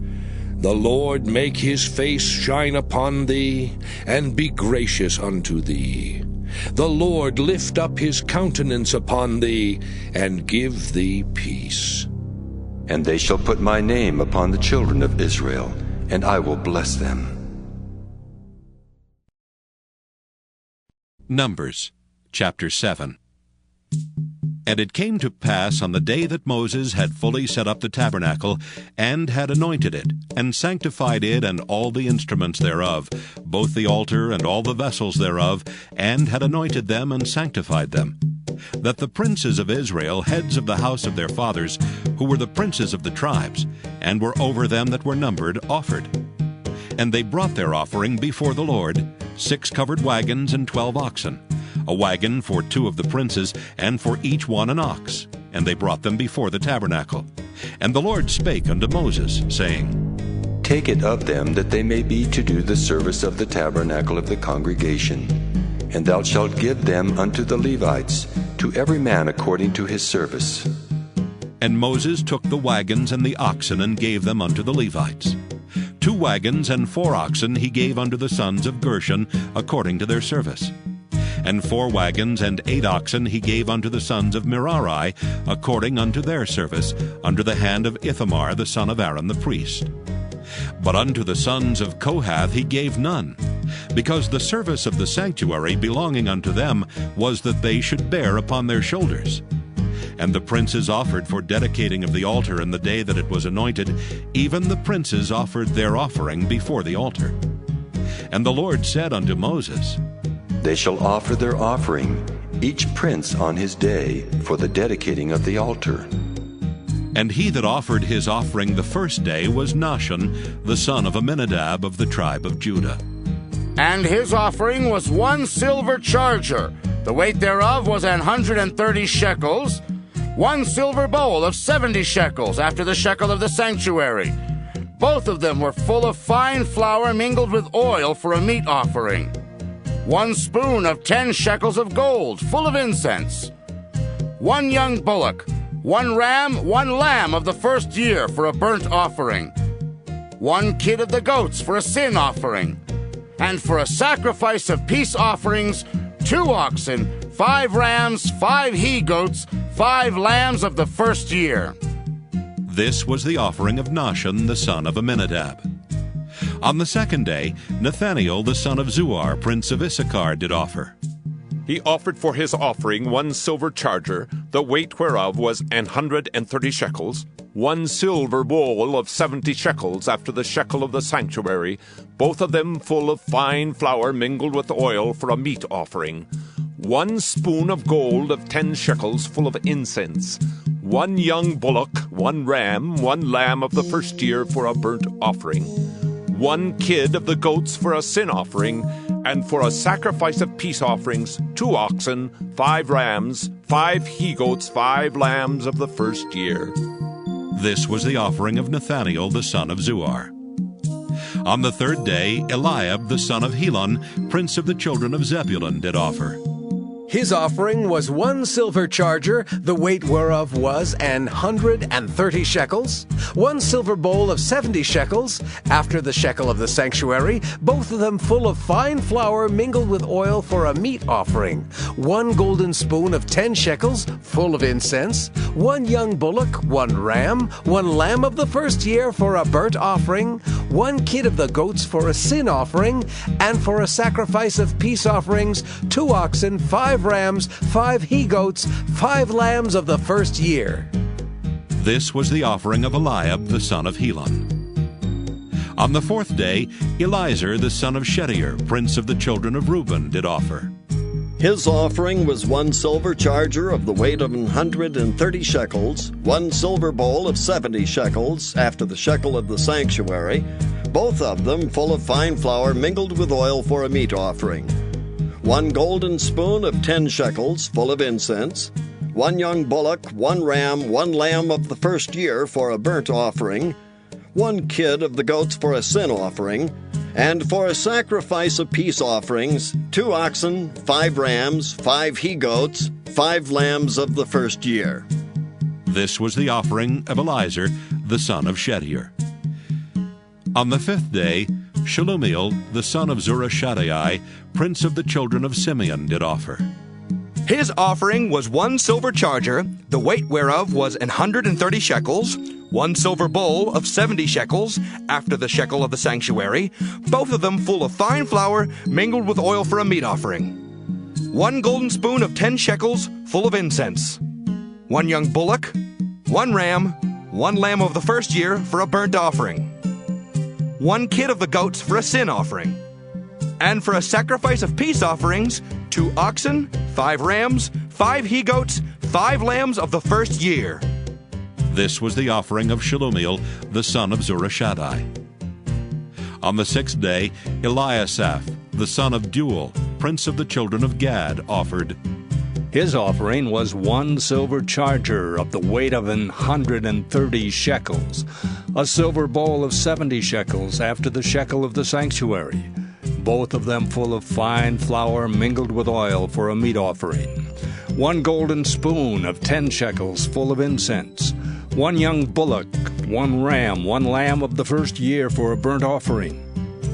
The Lord make his face shine upon thee, and be gracious unto thee. The Lord lift up his countenance upon thee, and give thee peace. And they shall put my name upon the children of Israel, and I will bless them. Numbers chapter 7. And it came to pass on the day that Moses had fully set up the tabernacle, and had anointed it, and sanctified it and all the instruments thereof, both the altar and all the vessels thereof, and had anointed them and sanctified them, that the princes of Israel, heads of the house of their fathers, who were the princes of the tribes, and were over them that were numbered, offered. And they brought their offering before the Lord, 6 covered wagons and 12 oxen, a wagon for 2 of the princes, and for each one an ox. And they brought them before the tabernacle. And the Lord spake unto Moses, saying, Take it of them, that they may be to do the service of the tabernacle of the congregation. And thou shalt give them unto the Levites, to every man according to his service. And Moses took the wagons and the oxen, and gave them unto the Levites. 2 wagons and 4 oxen he gave unto the sons of Gershon, according to their service. And 4 wagons and 8 oxen he gave unto the sons of Merari, according unto their service, under the hand of Ithamar the son of Aaron the priest. But unto the sons of Kohath he gave none, because the service of the sanctuary belonging unto them was that they should bear upon their shoulders. And the princes offered for dedicating of the altar in the day that it was anointed, even the princes offered their offering before the altar. And the Lord said unto Moses, They shall offer their offering, each prince on his day, for the dedicating of the altar. And he that offered his offering the first day was Nahshon, the son of Amminadab of the tribe of Judah. And his offering was 1 silver charger, the weight thereof was 130 shekels, 1 silver bowl of 70 shekels, after the shekel of the sanctuary. Both of them were full of fine flour mingled with oil for a meat offering. 1 spoon of 10 shekels of gold, full of incense. 1 young bullock, 1 ram, 1 lamb of the first year for a burnt offering. 1 kid of the goats for a sin offering. And for a sacrifice of peace offerings, 2 oxen, 5 rams, 5 he-goats, 5 lambs of the first year. This was the offering of Nahshon the son of Amminadab. On the second day, Nathanael the son of Zuar, prince of Issachar, did offer. He offered for his offering 1 silver charger, the weight whereof was 130 shekels, 1 silver bowl of 70 shekels after the shekel of the sanctuary, both of them full of fine flour mingled with oil for a meat offering, 1 spoon of gold of 10 shekels full of incense, 1 young bullock, 1 ram, 1 lamb of the first year for a burnt offering, 1 kid of the goats for a sin offering, and for a sacrifice of peace offerings, 2 oxen, 5 rams, 5 he-goats, 5 lambs of the first year. This was the offering of Nathanael the son of Zuar. On the third day, Eliab the son of Helon, prince of the children of Zebulun, did offer. His offering was 1 silver charger, the weight whereof was 130 shekels, 1 silver bowl of 70 shekels, after the shekel of the sanctuary, both of them full of fine flour mingled with oil for a meat offering, 1 golden spoon of 10 shekels, full of incense, 1 young bullock, 1 ram, 1 lamb of the first year for a burnt offering, 1 kid of the goats for a sin offering, and for a sacrifice of peace offerings, 2 oxen, 5 rams, 5 he-goats, 5 lambs of the first year. This was the offering of Eliab the son of Helon. On the fourth day, Eliezer the son of Shedeur, prince of the children of Reuben, did offer. His offering was 1 silver charger of the weight of 130 shekels, 1 silver bowl of 70 shekels, after the shekel of the sanctuary, both of them full of fine flour mingled with oil for a meat offering, 1 golden spoon of 10 shekels, full of incense, 1 young bullock, 1 ram, 1 lamb of the first year for a burnt offering, 1 kid of the goats for a sin offering, and for a sacrifice of peace offerings, 2 oxen, 5 rams, 5 he-goats, 5 lambs of the first year. This was the offering of Eliezer, the son of Shedeur. On the 5th day, Shelumiel, the son of Zurishaddai, prince of the children of Simeon, did offer. His offering was 1 silver charger, the weight whereof was 130 shekels, 1 silver bowl of 70 shekels, after the shekel of the sanctuary, both of them full of fine flour, mingled with oil for a meat offering. 1 golden spoon of 10 shekels, full of incense. 1 young bullock, 1 ram, 1 lamb of the first year for a burnt offering. 1 kid of the goats for a sin offering. And for a sacrifice of peace offerings, 2 oxen, 5 rams, 5 he-goats, 5 lambs of the first year. This was the offering of Shelumiel, the son of Zurishaddai. On the 6th day, Eliasaph, the son of Deuel, prince of the children of Gad, offered. His offering was 1 silver charger of the weight of 130 shekels, a silver bowl of 70 shekels after the shekel of the sanctuary, both of them full of fine flour mingled with oil for a meat offering. 1 golden spoon of 10 shekels full of incense. 1 young bullock, 1 ram, 1 lamb of the first year for a burnt offering.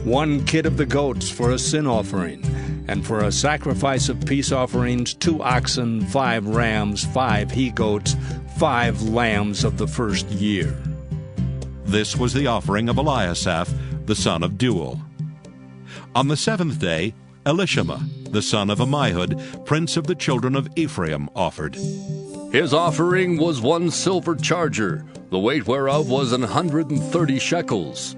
1 kid of the goats for a sin offering. And for a sacrifice of peace offerings, 2 oxen, 5 rams, 5 he-goats, 5 lambs of the first year. This was the offering of Eliasaph, the son of Deuel. On the 7th day, Elishama, the son of Ammihud, prince of the children of Ephraim, offered. His offering was 1 silver charger, the weight whereof was 130 shekels.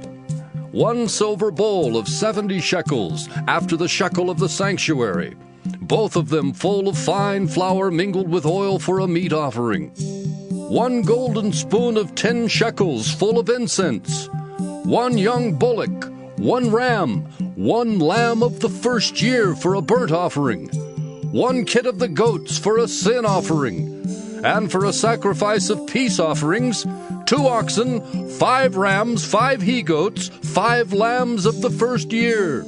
1 silver bowl of 70 shekels, after the shekel of the sanctuary, both of them full of fine flour mingled with oil for a meat offering. 1 golden spoon of 10 shekels full of incense. 1 young bullock, 1 ram, 1 lamb of the first year for a burnt offering. 1 kid of the goats for a sin offering. And for a sacrifice of peace offerings, 2 oxen, 5 rams, 5 he-goats, 5 lambs of the first year.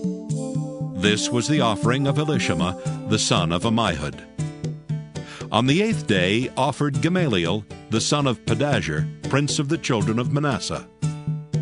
This was the offering of Elishama, the son of Ammihud. On the 8th day offered Gamaliel, the son of Pedahzur, prince of the children of Manasseh.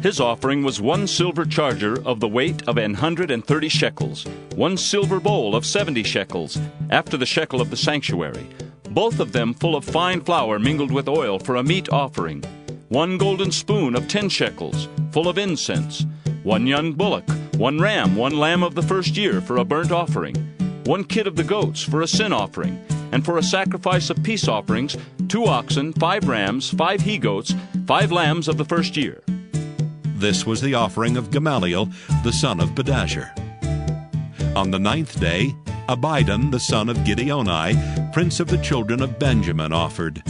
His offering was 1 silver charger of the weight of 130 shekels, 1 silver bowl of 70 shekels, after the shekel of the sanctuary, both of them full of fine flour mingled with oil for a meat offering. 1 golden spoon of 10 shekels, full of incense. 1 young bullock, 1 ram, 1 lamb of the first year for a burnt offering. 1 kid of the goats for a sin offering. And for a sacrifice of peace offerings, 2 oxen, 5 rams, 5 he-goats, 5 lambs of the first year. This was the offering of Gamaliel, the son of Pedahzur. On the 9th day, Abidan, the son of Gideoni, prince of the children of Benjamin, offered.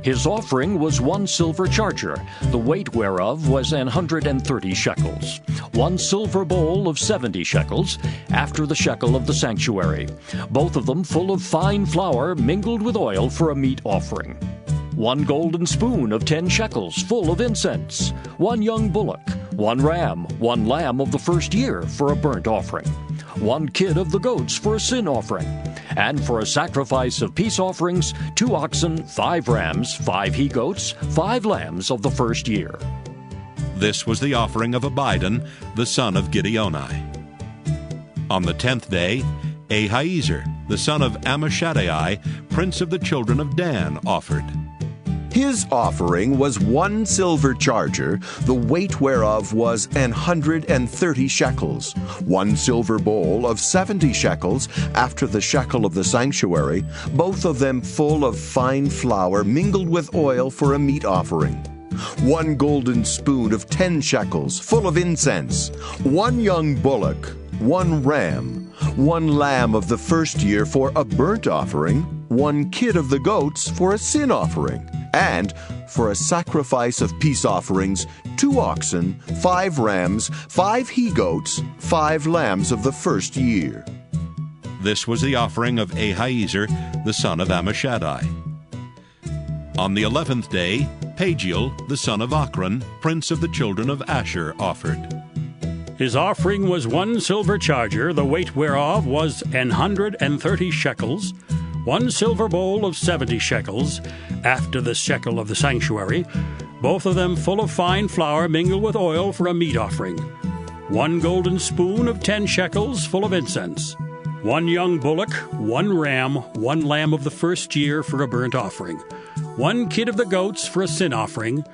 His offering was 1 silver charger, the weight whereof was 130 shekels, 1 silver bowl of 70 shekels, after the shekel of the sanctuary, both of them full of fine flour mingled with oil for a meat offering. 1 golden spoon of 10 shekels full of incense, 1 young bullock, 1 ram, 1 lamb of the first year for a burnt offering, 1 kid of the goats for a sin offering, and for a sacrifice of peace offerings, 2 oxen, 5 rams, 5 he-goats, 5 lambs of the first year. This was the offering of Abidan, the son of Gideoni. On the 10th day, Ahiezer, the son of Ammishaddai, prince of the children of Dan, offered. His offering was 1 silver charger, the weight whereof was 130 shekels, 1 silver bowl of 70 shekels, after the shekel of the sanctuary, both of them full of fine flour mingled with oil for a meat offering. 1 golden spoon of 10 shekels, full of incense. 1 young bullock, 1 ram, 1 lamb of the first year for a burnt offering, 1 kid of the goats for a sin offering. And for a sacrifice of peace offerings, 2 oxen, 5 rams, 5 he-goats, 5 lambs of the first year. This was the offering of Ahiezer, the son of Ammishaddai. On the 11th day, Pagiel, the son of Ochran, prince of the children of Asher, offered. His offering was 1 silver charger, the weight whereof was 130 shekels, 1 silver bowl of 70 shekels, after the shekel of the sanctuary, both of them full of fine flour mingled with oil for a meat offering, 1 golden spoon of 10 shekels full of incense, 1 young bullock, 1 ram, 1 lamb of the first year for a burnt offering, 1 kid of the goats for a sin offering,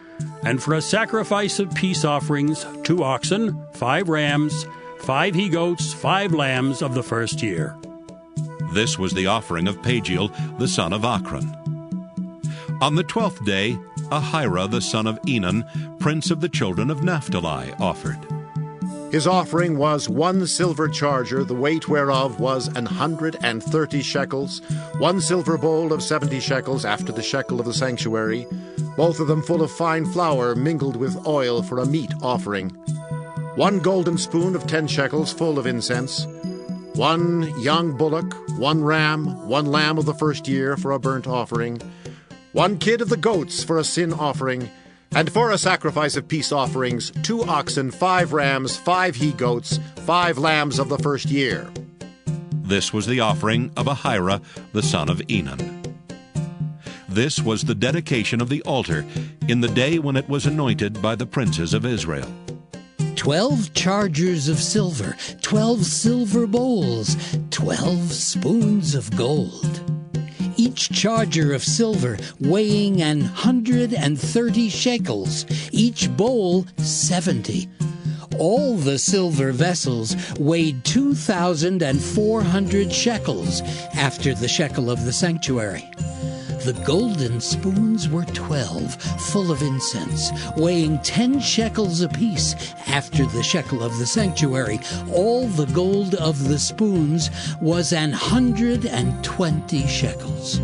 and for a sacrifice of peace offerings, 2 oxen, 5 rams, 5 he-goats, 5 lambs of the first year. This was the offering of Pagiel, the son of Ochran. On the 12th day, Ahira, the son of Enan, prince of the children of Naphtali, offered. His offering was 1 silver charger, the weight whereof was 130 shekels, 1 silver bowl of 70 shekels after the shekel of the sanctuary, both of them full of fine flour mingled with oil for a meat offering, 1 golden spoon of 10 shekels full of incense, 1 young bullock, 1 ram, 1 lamb of the first year for a burnt offering, 1 kid of the goats for a sin offering, and for a sacrifice of peace offerings, 2 oxen, 5 rams, 5 he-goats, 5 lambs of the first year. This was the offering of Ahira, the son of Enan. This was the dedication of the altar in the day when it was anointed by the princes of Israel. 12 chargers of silver, 12 silver bowls, 12 spoons of gold. Each charger of silver weighing 130 shekels, each bowl 70. All the silver vessels weighed 2,400 shekels after the shekel of the sanctuary. The golden spoons were 12, full of incense, weighing 10 shekels apiece after the shekel of the sanctuary. All the gold of the spoons was 120 shekels.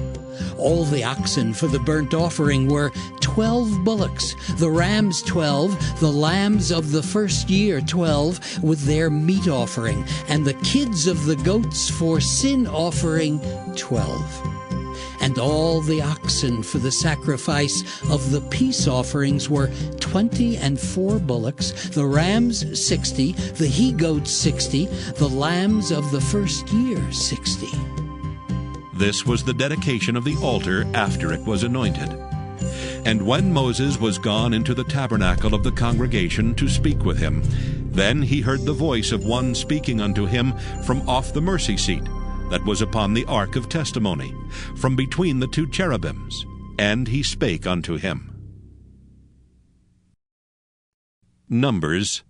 All the oxen for the burnt offering were 12 bullocks, the rams 12, the lambs of the first year 12, with their meat offering, and the kids of the goats for sin offering 12. And all the oxen for the sacrifice of the peace offerings were 24 bullocks, the rams 60, the he-goats 60, the lambs of the first year 60. This was the dedication of the altar after it was anointed. And when Moses was gone into the tabernacle of the congregation to speak with him, then he heard the voice of one speaking unto him from off the mercy seat that was upon the ark of testimony, from between the 2 cherubims, and he spake unto him. Numbers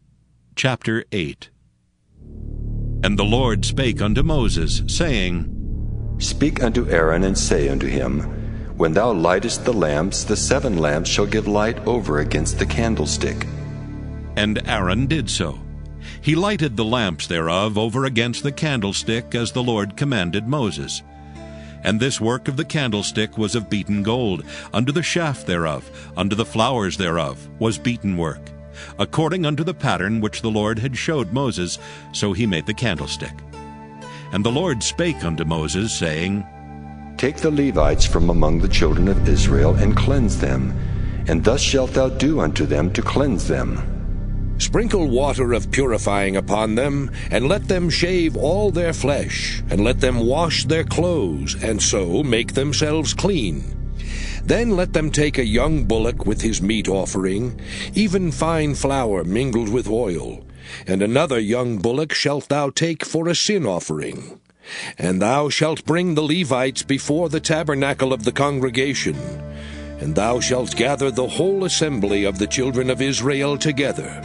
chapter 8. And the Lord spake unto Moses, saying, Speak unto Aaron, and say unto him, When thou lightest the lamps, the 7 lamps shall give light over against the candlestick. And Aaron did so. He lighted the lamps thereof over against the candlestick, as the Lord commanded Moses. And this work of the candlestick was of beaten gold. Unto the shaft thereof, unto the flowers thereof, was beaten work. According unto the pattern which the Lord had showed Moses, so he made the candlestick. And the Lord spake unto Moses, saying, Take the Levites from among the children of Israel, and cleanse them, and thus shalt thou do unto them to cleanse them. Sprinkle water of purifying upon them, and let them shave all their flesh, and let them wash their clothes, and so make themselves clean. Then let them take a young bullock with his meat offering, even fine flour mingled with oil, and another young bullock shalt thou take for a sin offering. And thou shalt bring the Levites before the tabernacle of the congregation, and thou shalt gather the whole assembly of the children of Israel together.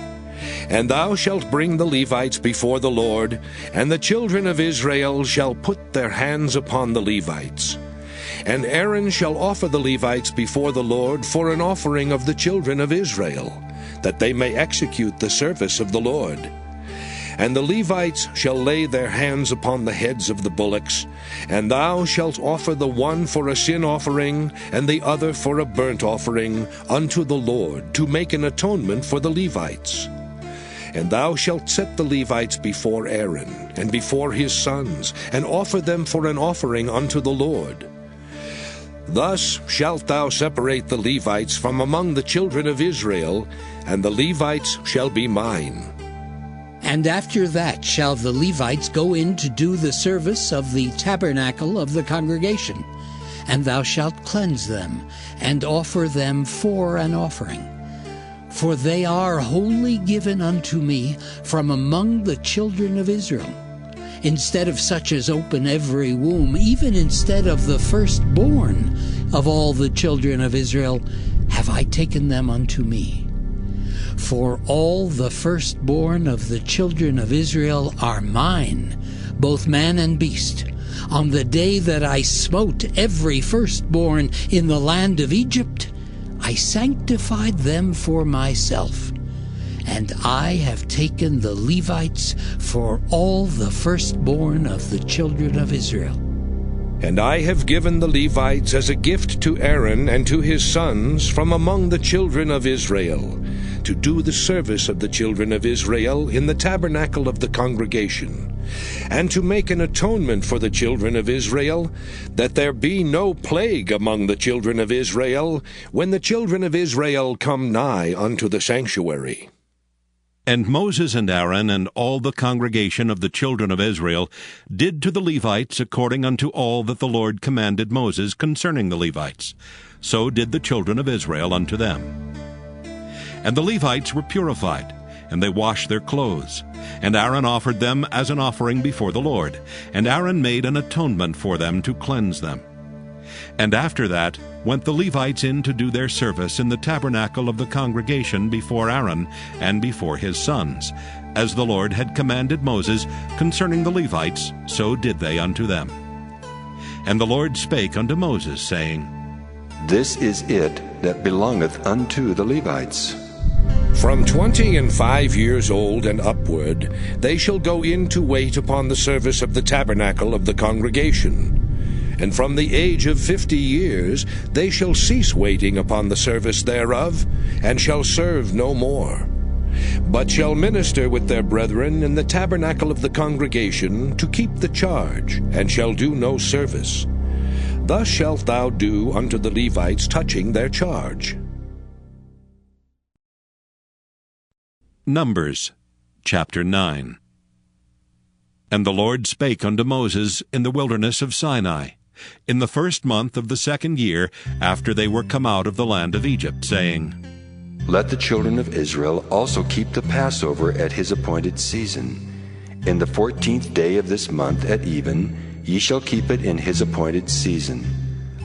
And thou shalt bring the Levites before the Lord, and the children of Israel shall put their hands upon the Levites. And Aaron shall offer the Levites before the Lord for an offering of the children of Israel, that they may execute the service of the Lord. And the Levites shall lay their hands upon the heads of the bullocks, and thou shalt offer the one for a sin offering, and the other for a burnt offering, unto the Lord, to make an atonement for the Levites. And thou shalt set the Levites before Aaron, and before his sons, and offer them for an offering unto the Lord. Thus shalt thou separate the Levites from among the children of Israel, and the Levites shall be mine. And after that shall the Levites go in to do the service of the tabernacle of the congregation, and thou shalt cleanse them, and offer them for an offering. For they are wholly given unto me from among the children of Israel. Instead of such as open every womb, even instead of the firstborn of all the children of Israel, have I taken them unto me. For all the firstborn of the children of Israel are mine, both man and beast. On the day that I smote every firstborn in the land of Egypt, I sanctified them for myself. And I have taken the Levites for all the firstborn of the children of Israel. And I have given the Levites as a gift to Aaron and to his sons from among the children of Israel, to do the service of the children of Israel in the tabernacle of the congregation, and to make an atonement for the children of Israel, that there be no plague among the children of Israel, when the children of Israel come nigh unto the sanctuary. And Moses and Aaron and all the congregation of the children of Israel did to the Levites according unto all that the Lord commanded Moses concerning the Levites. So did the children of Israel unto them. And the Levites were purified, and they washed their clothes. And Aaron offered them as an offering before the Lord. And Aaron made an atonement for them to cleanse them. And after that went the Levites in to do their service in the tabernacle of the congregation before Aaron and before his sons. As the Lord had commanded Moses concerning the Levites, so did they unto them. And the Lord spake unto Moses, saying, This is it that belongeth unto the Levites. From 25 years old and upward, they shall go in to wait upon the service of the tabernacle of the congregation. And from the age of 50 years they shall cease waiting upon the service thereof, and shall serve no more, but shall minister with their brethren in the tabernacle of the congregation to keep the charge, and shall do no service. Thus shalt thou do unto the Levites touching their charge. Numbers chapter 9. And the Lord spake unto Moses in the wilderness of Sinai, in the 1st month of the 2nd year after they were come out of the land of Egypt, saying, Let the children of Israel also keep the Passover at his appointed season. In the 14th day of this month at even, ye shall keep it in his appointed season.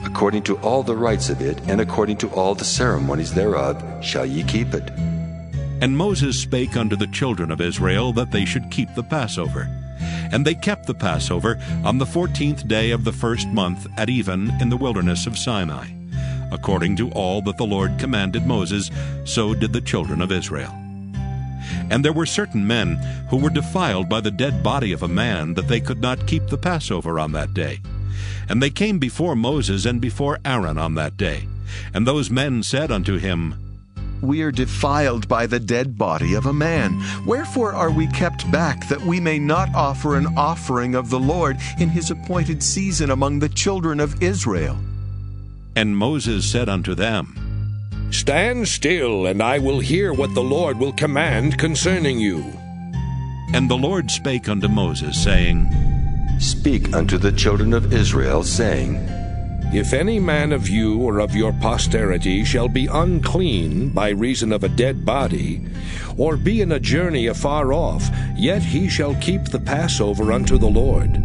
According to all the rites of it, and according to all the ceremonies thereof, shall ye keep it. And Moses spake unto the children of Israel that they should keep the Passover. And they kept the Passover on the 14th day of the 1st month at even in the wilderness of Sinai. According to all that the Lord commanded Moses, so did the children of Israel. And there were certain men who were defiled by the dead body of a man, that they could not keep the Passover on that day. And they came before Moses and before Aaron on that day. And those men said unto him, We are defiled by the dead body of a man. Wherefore are we kept back, that we may not offer an offering of the Lord in his appointed season among the children of Israel? And Moses said unto them, Stand still, and I will hear what the Lord will command concerning you. And the Lord spake unto Moses, saying, Speak unto the children of Israel, saying, If any man of you or of your posterity shall be unclean by reason of a dead body, or be in a journey afar off, yet he shall keep the Passover unto the Lord.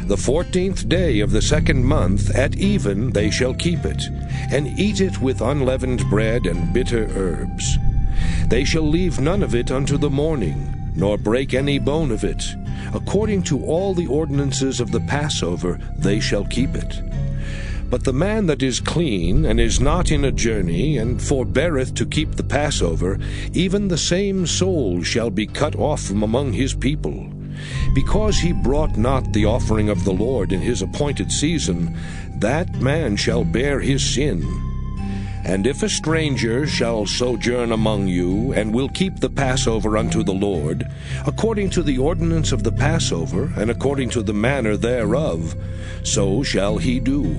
The 14th day of the 2nd month at even they shall keep it, and eat it with unleavened bread and bitter herbs. They shall leave none of it unto the morning, nor break any bone of it. According to all the ordinances of the Passover they shall keep it. But the man that is clean, and is not in a journey, and forbeareth to keep the Passover, even the same soul shall be cut off from among his people. Because he brought not the offering of the Lord in his appointed season, that man shall bear his sin. And if a stranger shall sojourn among you, and will keep the Passover unto the Lord, according to the ordinance of the Passover, and according to the manner thereof, so shall he do.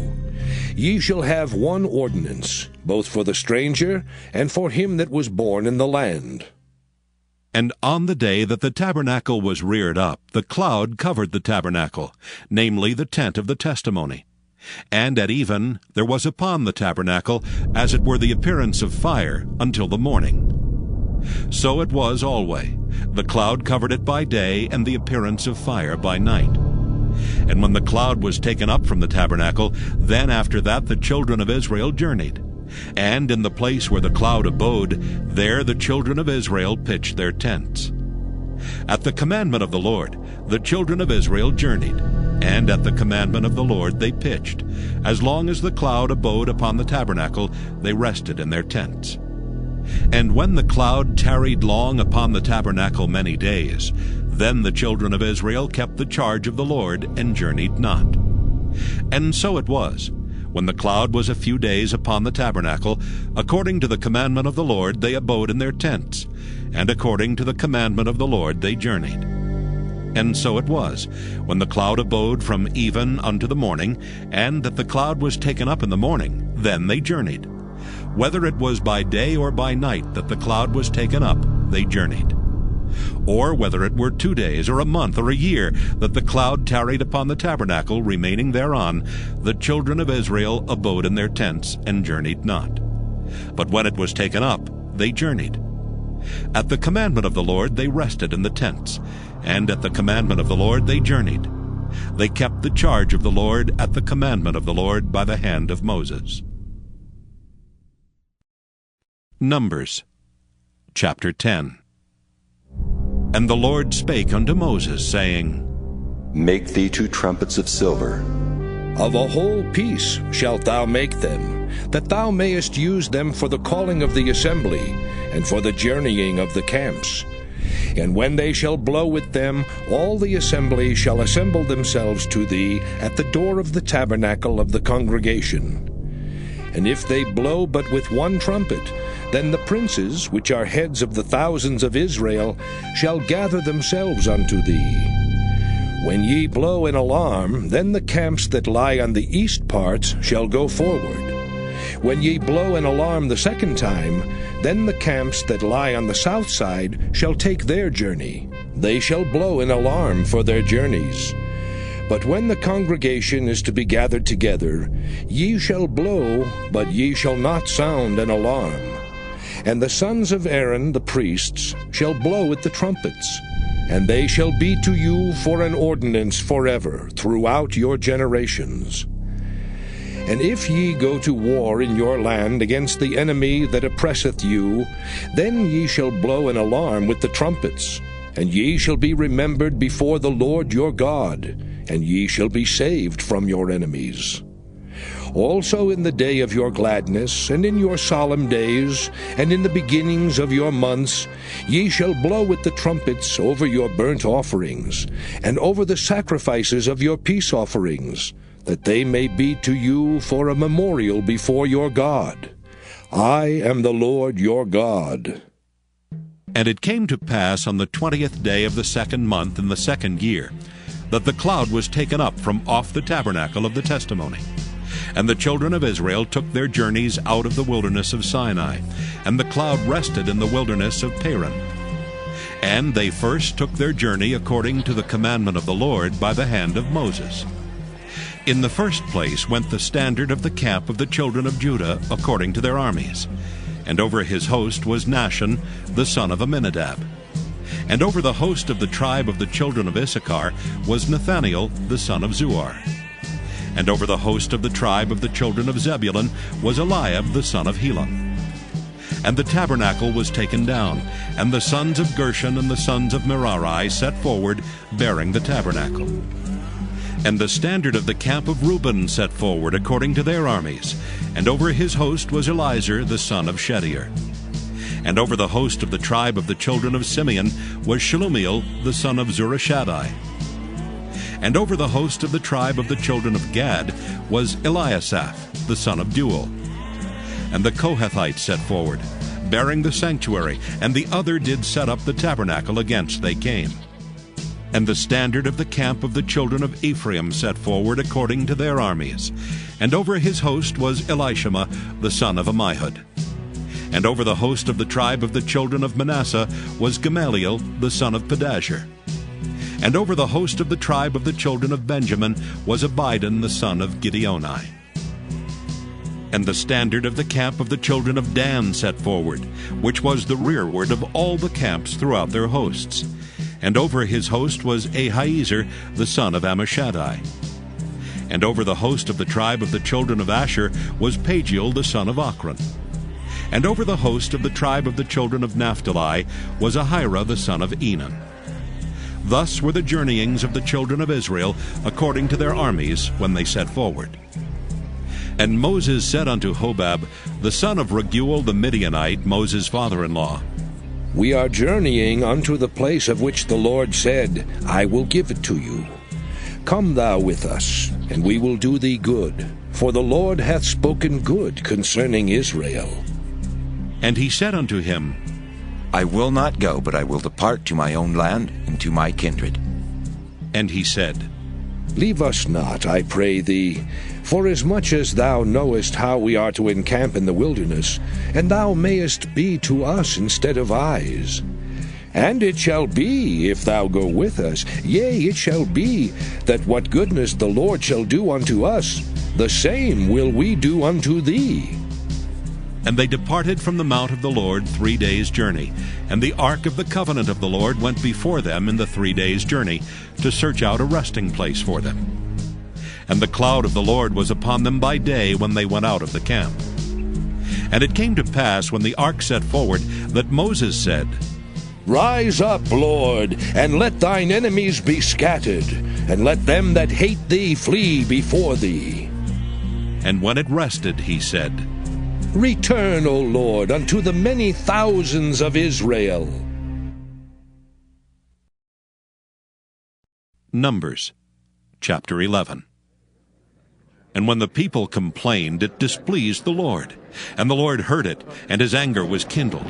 Ye shall have one ordinance, both for the stranger and for him that was born in the land. And on the day that the tabernacle was reared up, the cloud covered the tabernacle, namely the tent of the testimony. And at even there was upon the tabernacle as it were the appearance of fire until the morning. So it was alway. The cloud covered it by day, and the appearance of fire by night. And when the cloud was taken up from the tabernacle, then after that the children of Israel journeyed. And in the place where the cloud abode, there the children of Israel pitched their tents. At the commandment of the Lord, the children of Israel journeyed, and at the commandment of the Lord they pitched. As long as the cloud abode upon the tabernacle, they rested in their tents. And when the cloud tarried long upon the tabernacle many days, then the children of Israel kept the charge of the Lord, and journeyed not. And so it was, when the cloud was a few days upon the tabernacle, according to the commandment of the Lord they abode in their tents, and according to the commandment of the Lord they journeyed. And so it was, when the cloud abode from even unto the morning, and that the cloud was taken up in the morning, then they journeyed. Whether it was by day or by night that the cloud was taken up, they journeyed. Or whether it were 2 days, or a month, or a year, that the cloud tarried upon the tabernacle, remaining thereon, the children of Israel abode in their tents, and journeyed not. But when it was taken up, they journeyed. At the commandment of the Lord they rested in the tents, and at the commandment of the Lord they journeyed. They kept the charge of the Lord at the commandment of the Lord by the hand of Moses. Numbers chapter 10. And the Lord spake unto Moses, saying, Make thee 2 trumpets of silver. Of a whole piece shalt thou make them, that thou mayest use them for the calling of the assembly, and for the journeying of the camps. And when they shall blow with them, all the assembly shall assemble themselves to thee at the door of the tabernacle of the congregation. And if they blow but with 1 trumpet, then the princes, which are heads of the thousands of Israel, shall gather themselves unto thee. When ye blow an alarm, then the camps that lie on the east parts shall go forward. When ye blow an alarm the 2nd time, then the camps that lie on the south side shall take their journey. They shall blow an alarm for their journeys. But when the congregation is to be gathered together, ye shall blow, but ye shall not sound an alarm. And the sons of Aaron the priests shall blow at the trumpets, and they shall be to you for an ordinance forever throughout your generations. And if ye go to war in your land against the enemy that oppresseth you, then ye shall blow an alarm with the trumpets, and ye shall be remembered before the Lord your God, and ye shall be saved from your enemies. Also in the day of your gladness, and in your solemn days, and in the beginnings of your months, ye shall blow with the trumpets over your burnt offerings, and over the sacrifices of your peace offerings, that they may be to you for a memorial before your God. I am the Lord your God. And it came to pass on the 20th day of the 2nd month in the 2nd year, that the cloud was taken up from off the tabernacle of the testimony. And the children of Israel took their journeys out of the wilderness of Sinai, and the cloud rested in the wilderness of Paran. And they first took their journey according to the commandment of the Lord by the hand of Moses. In the first place went the standard of the camp of the children of Judah according to their armies. And over his host was Nahshon, the son of Amminadab. And over the host of the tribe of the children of Issachar was Nathaniel, the son of Zuar. And over the host of the tribe of the children of Zebulun was Eliab, the son of Helon. And the tabernacle was taken down, and the sons of Gershon and the sons of Merari set forward, bearing the tabernacle. And the standard of the camp of Reuben set forward according to their armies, and over his host was Elizur, the son of Shedeur. And over the host of the tribe of the children of Simeon was Shelumiel, the son of Zurishaddai. And over the host of the tribe of the children of Gad was Eliasaph, the son of Deuel. And the Kohathites set forward, bearing the sanctuary, and the other did set up the tabernacle against they came. And the standard of the camp of the children of Ephraim set forward according to their armies. And over his host was Elishama the son of Ammihud. And over the host of the tribe of the children of Manasseh was Gamaliel the son of Pedashur. And over the host of the tribe of the children of Benjamin was Abidan the son of Gideoni. And the standard of the camp of the children of Dan set forward, which was the rearward of all the camps throughout their hosts. And over his host was Ahiezer the son of Ammishaddai. And over the host of the tribe of the children of Asher was Pagiel the son of Ochran. And over the host of the tribe of the children of Naphtali was Ahira the son of Enan. Thus were the journeyings of the children of Israel according to their armies when they set forward. And Moses said unto Hobab, the son of Raguel the Midianite, Moses' father-in-law, We are journeying unto the place of which the Lord said, I will give it to you. Come thou with us, and we will do thee good, for the Lord hath spoken good concerning Israel. And he said unto him, I will not go, but I will depart to my own land and to my kindred. And he said, Leave us not, I pray thee, forasmuch as thou knowest how we are to encamp in the wilderness, and thou mayest be to us instead of eyes. And it shall be, if thou go with us, yea, it shall be, that what goodness the Lord shall do unto us, the same will we do unto thee. And they departed from the mount of the Lord 3 days' journey, and the ark of the covenant of the Lord went before them in the 3 days' journey, to search out a resting place for them. And the cloud of the Lord was upon them by day when they went out of the camp. And it came to pass, when the ark set forward, that Moses said, Rise up, Lord, and let thine enemies be scattered, and let them that hate thee flee before thee. And when it rested, he said, Return, O Lord, unto the many thousands of Israel. Numbers, chapter 11. And when the people complained, it displeased the Lord. And the Lord heard it, and his anger was kindled.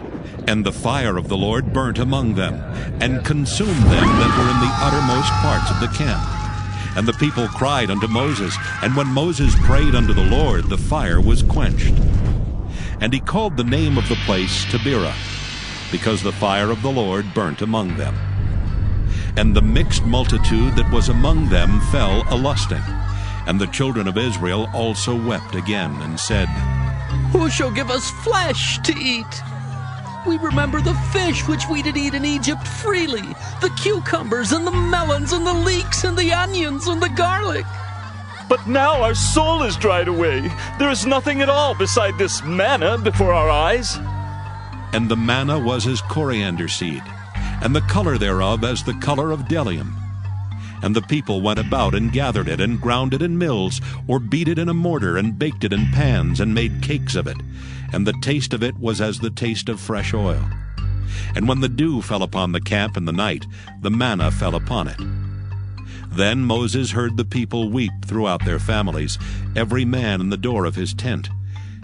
And the fire of the Lord burnt among them, and consumed them that were in the uttermost parts of the camp. And the people cried unto Moses, and when Moses prayed unto the Lord, the fire was quenched. And he called the name of the place Taberah, because the fire of the Lord burnt among them. And the mixed multitude that was among them fell a-lusting. And the children of Israel also wept again, and said, Who shall give us flesh to eat? We remember the fish which we did eat in Egypt freely, the cucumbers and the melons and the leeks and the onions and the garlic. But now our soul is dried away. There is nothing at all beside this manna before our eyes. And the manna was as coriander seed, and the color thereof as the color of bdellium. And the people went about and gathered it, and ground it in mills, or beat it in a mortar, and baked it in pans, and made cakes of it. And the taste of it was as the taste of fresh oil. And when the dew fell upon the camp in the night, the manna fell upon it. Then Moses heard the people weep throughout their families, every man in the door of his tent.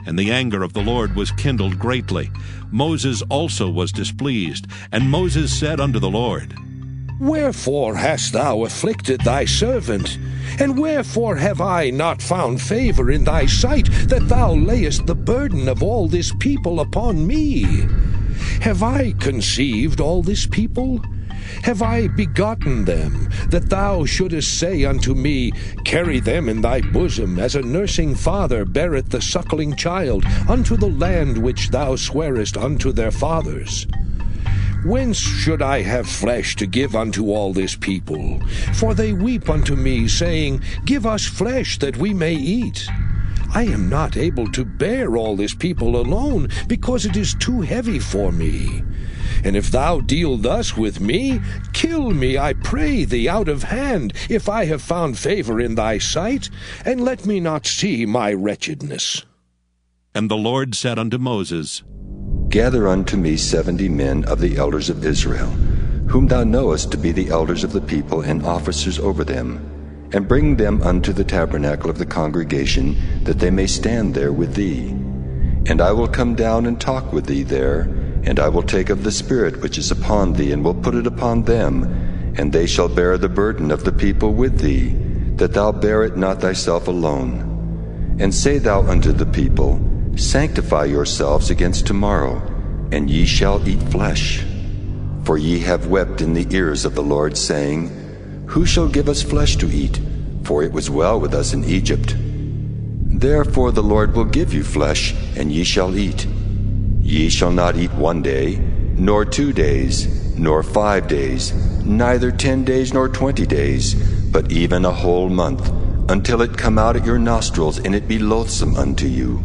And the anger of the Lord was kindled greatly. Moses also was displeased. And Moses said unto the Lord, Wherefore hast thou afflicted thy servant? And wherefore have I not found favor in thy sight, that thou layest the burden of all this people upon me? Have I conceived all this people? Have I begotten them, that thou shouldest say unto me, Carry them in thy bosom, as a nursing father beareth the suckling child, unto the land which thou swarest unto their fathers? Whence should I have flesh to give unto all this people? For they weep unto me, saying, Give us flesh that we may eat. I am not able to bear all this people alone, because it is too heavy for me. And if thou deal thus with me, kill me, I pray thee, out of hand, if I have found favor in thy sight, and let me not see my wretchedness. And the Lord said unto Moses, Gather unto me 70 men of the elders of Israel, whom thou knowest to be the elders of the people and officers over them, and bring them unto the tabernacle of the congregation, that they may stand there with thee. And I will come down and talk with thee there, and I will take of the Spirit which is upon thee, and will put it upon them, and they shall bear the burden of the people with thee, that thou bear it not thyself alone. And say thou unto the people, Sanctify yourselves against tomorrow, and ye shall eat flesh. For ye have wept in the ears of the Lord, saying, Who shall give us flesh to eat? For it was well with us in Egypt. Therefore the Lord will give you flesh, and ye shall eat. Ye shall not eat 1 day, nor 2 days, nor 5 days, neither 10 days nor 20 days, but even a whole month, until it come out at your nostrils, and it be loathsome unto you.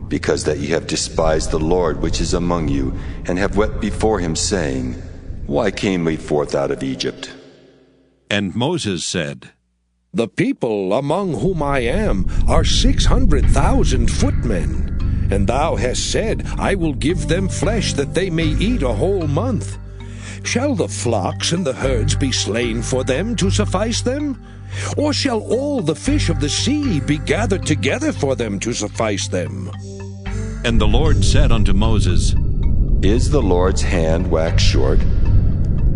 Because that ye have despised the Lord which is among you, and have wept before him, saying, Why came we forth out of Egypt? And Moses said, The people among whom I am are 600,000 footmen. And thou hast said, I will give them flesh that they may eat a whole month. Shall the flocks and the herds be slain for them to suffice them? Or shall all the fish of the sea be gathered together for them to suffice them? And the Lord said unto Moses, Is the Lord's hand waxed short?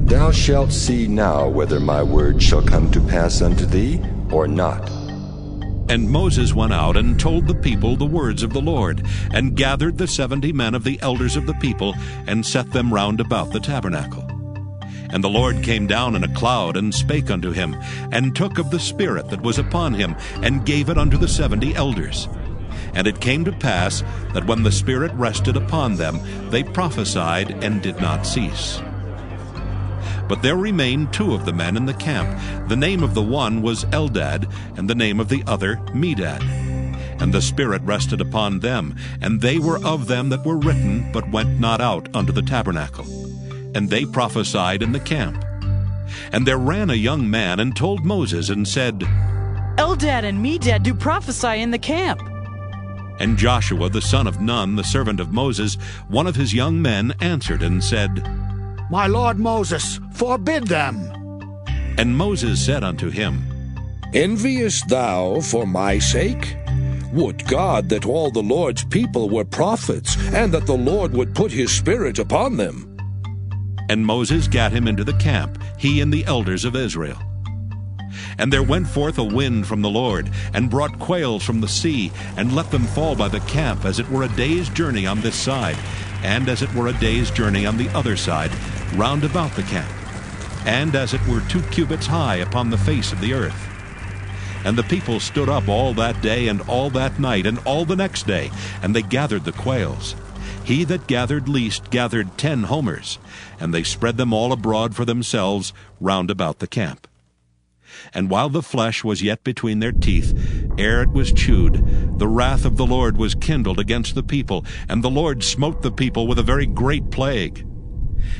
Thou shalt see now whether my word shall come to pass unto thee, or not. And Moses went out and told the people the words of the Lord, and gathered the 70 men of the elders of the people, and set them round about the tabernacle. And the Lord came down in a cloud, and spake unto him, and took of the Spirit that was upon him, and gave it unto the 70 elders. And it came to pass, that when the Spirit rested upon them, they prophesied, and did not cease. But there remained 2 of the men in the camp. The name of the one was Eldad, and the name of the other Medad. And the Spirit rested upon them, and they were of them that were written, but went not out unto the tabernacle. And they prophesied in the camp. And there ran a young man, and told Moses, and said, Eldad and Medad do prophesy in the camp. And Joshua the son of Nun, the servant of Moses, one of his young men, answered and said, My lord Moses, forbid them. And Moses said unto him, Enviest thou for my sake? Would God that all the Lord's people were prophets, and that the Lord would put his Spirit upon them. And Moses gat him into the camp, he and the elders of Israel. And there went forth a wind from the Lord, and brought quails from the sea, and let them fall by the camp, as it were a day's journey on this side, and as it were a day's journey on the other side, round about the camp, and as it were 2 cubits high upon the face of the earth. And the people stood up all that day, and all that night, and all the next day, and they gathered the quails. He that gathered least gathered 10 homers, and they spread them all abroad for themselves round about the camp. And while the flesh was yet between their teeth, ere it was chewed, the wrath of the Lord was kindled against the people, and the Lord smote the people with a very great plague.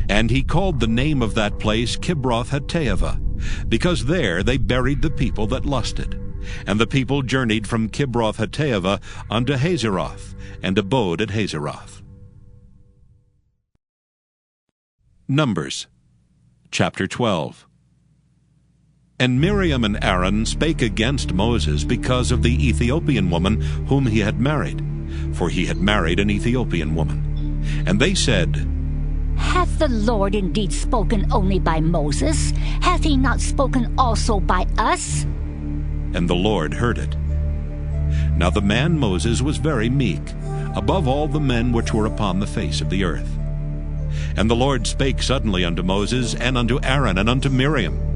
And he called the name of that place Kibroth-Hattaavah, because there they buried the people that lusted. And the people journeyed from Kibroth-Hattaavah unto Hazeroth, and abode at Hazeroth. Numbers chapter 12. And Miriam and Aaron spake against Moses because of the Ethiopian woman whom he had married, for he had married an Ethiopian woman. And they said, Hath the Lord indeed spoken only by Moses? Hath he not spoken also by us? And the Lord heard it. Now the man Moses was very meek, above all the men which were upon the face of the earth. And the Lord spake suddenly unto Moses, and unto Aaron, and unto Miriam.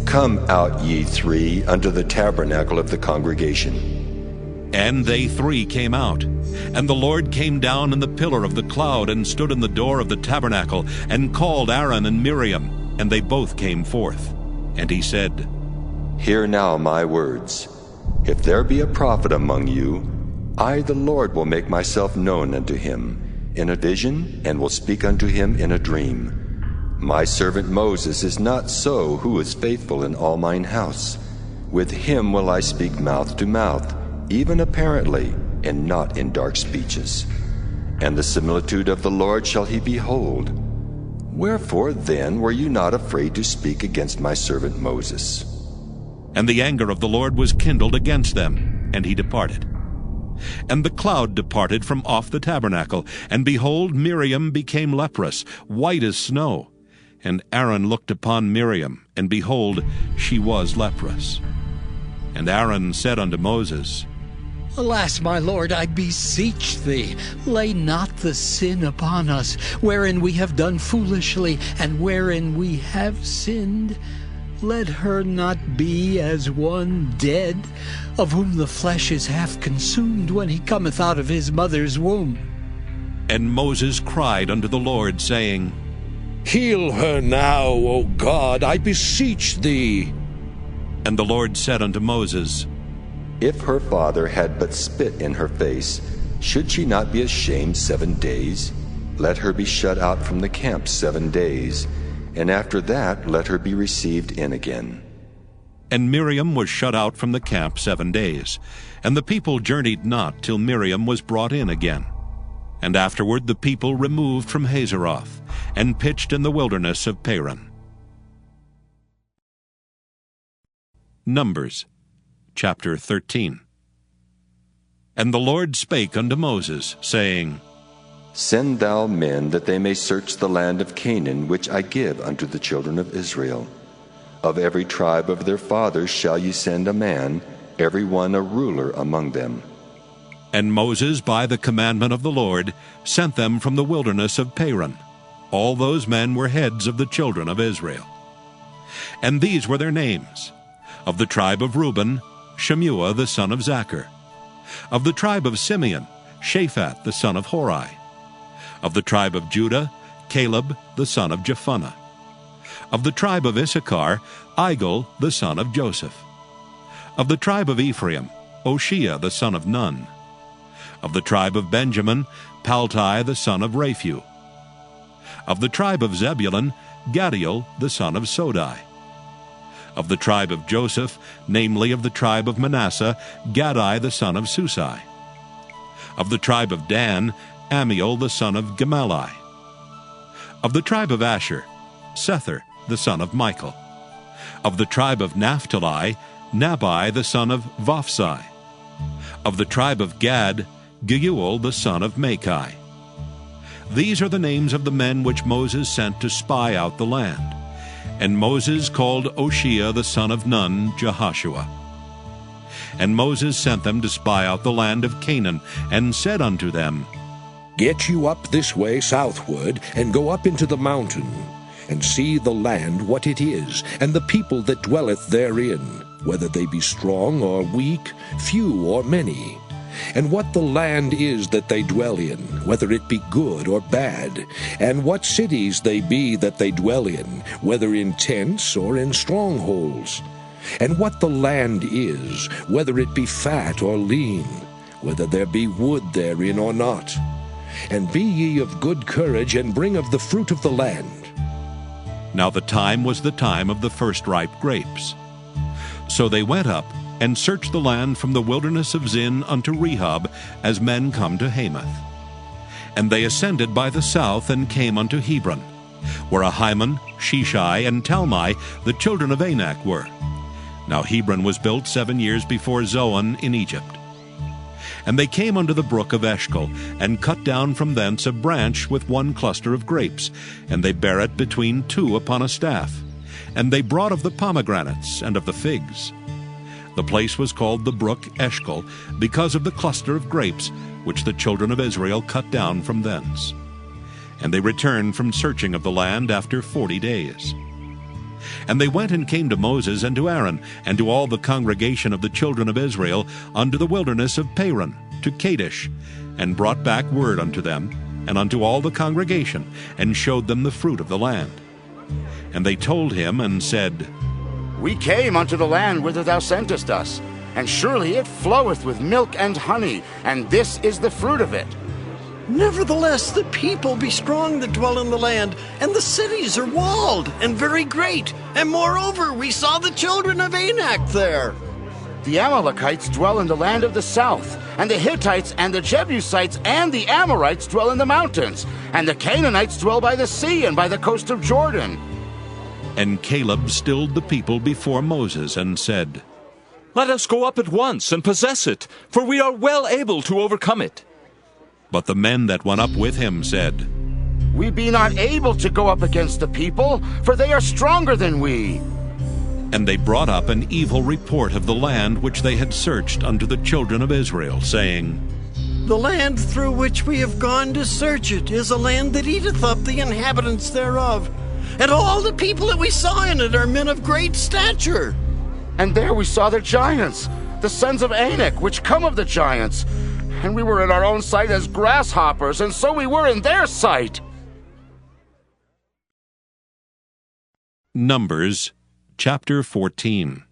Come out, ye 3, unto the tabernacle of the congregation. And they 3 came out. And the Lord came down in the pillar of the cloud, and stood in the door of the tabernacle, and called Aaron and Miriam, and they both came forth. And he said, Hear now my words. If there be a prophet among you, I the Lord will make myself known unto him in a vision, and will speak unto him in a dream. My servant Moses is not so, who is faithful in all mine house. With him will I speak mouth to mouth, even apparently, and not in dark speeches. And the similitude of the Lord shall he behold. Wherefore then were you not afraid to speak against my servant Moses? And the anger of the Lord was kindled against them, and he departed. And the cloud departed from off the tabernacle, and behold, Miriam became leprous, white as snow. And Aaron looked upon Miriam, and behold, she was leprous. And Aaron said unto Moses, Alas, my lord, I beseech thee, lay not the sin upon us, wherein we have done foolishly, and wherein we have sinned. Let her not be as one dead, of whom the flesh is half consumed when he cometh out of his mother's womb. And Moses cried unto the Lord, saying, Heal her now, O God, I beseech thee. And the Lord said unto Moses, If her father had but spit in her face, should she not be ashamed 7 days? Let her be shut out from the camp 7 days, and after that let her be received in again. And Miriam was shut out from the camp 7 days, and the people journeyed not till Miriam was brought in again. And afterward the people removed from Hazeroth, and pitched in the wilderness of Paran. Numbers chapter 13. And the Lord spake unto Moses, saying, Send thou men, that they may search the land of Canaan, which I give unto the children of Israel. Of every tribe of their fathers shall ye send a man, every one a ruler among them. And Moses, by the commandment of the Lord, sent them from the wilderness of Paran. All those men were heads of the children of Israel. And these were their names: of the tribe of Reuben, Shemuah the son of Zachar. Of the tribe of Simeon, Shaphat the son of Hori. Of the tribe of Judah, Caleb the son of Jephunneh. Of the tribe of Issachar, Igal the son of Joseph. Of the tribe of Ephraim, Oshea the son of Nun. Of the tribe of Benjamin, Paltai the son of Raphu. Of the tribe of Zebulun, Gadiel the son of Sodai. Of the tribe of Joseph, namely of the tribe of Manasseh, Gadai the son of Susai. Of the tribe of Dan, Amiel the son of Gemalli. Of the tribe of Asher, Sethur the son of Michael. Of the tribe of Naphtali, Nabai the son of Vophsi. Of the tribe of Gad, Geuel the son of Machi. These are the names of the men which Moses sent to spy out the land. And Moses called Oshea the son of Nun Jehoshua. And Moses sent them to spy out the land of Canaan, and said unto them, Get you up this way southward, and go up into the mountain, and see the land what it is, and the people that dwelleth therein, whether they be strong or weak, few or many, and what the land is that they dwell in, whether it be good or bad, and what cities they be that they dwell in, whether in tents or in strongholds, and what the land is, whether it be fat or lean, whether there be wood therein or not. And be ye of good courage, and bring of the fruit of the land. Now the time was the time of the first ripe grapes. So they went up, and searched the land from the wilderness of Zin unto Rehob, as men come to Hamath. And they ascended by the south, and came unto Hebron, where Ahiman, Sheshai, and Talmai, the children of Anak, were. Now Hebron was built 7 years before Zoan in Egypt. And they came unto the brook of Eshcol, and cut down from thence a branch with one cluster of grapes, and they bare it between two upon a staff. And they brought of the pomegranates and of the figs. The place was called the brook Eshcol, because of the cluster of grapes which the children of Israel cut down from thence. And they returned from searching of the land after 40 days. And they went and came to Moses and to Aaron, and to all the congregation of the children of Israel, unto the wilderness of Paran, to Kadesh, and brought back word unto them, and unto all the congregation, and showed them the fruit of the land. And they told him, and said, We came unto the land whither thou sentest us, and surely it floweth with milk and honey, and this is the fruit of it. Nevertheless, the people be strong that dwell in the land, and the cities are walled and very great. And moreover, we saw the children of Anak there. The Amalekites dwell in the land of the south, and the Hittites and the Jebusites and the Amorites dwell in the mountains, and the Canaanites dwell by the sea and by the coast of Jordan. And Caleb stilled the people before Moses, and said, Let us go up at once and possess it, for we are well able to overcome it. But the men that went up with him said, We be not able to go up against the people, for they are stronger than we. And they brought up an evil report of the land which they had searched unto the children of Israel, saying, The land through which we have gone to search it is a land that eateth up the inhabitants thereof, and all the people that we saw in it are men of great stature. And there we saw the giants, the sons of Anak, which come of the giants. And we were in our own sight as grasshoppers, and so we were in their sight. Numbers chapter 14.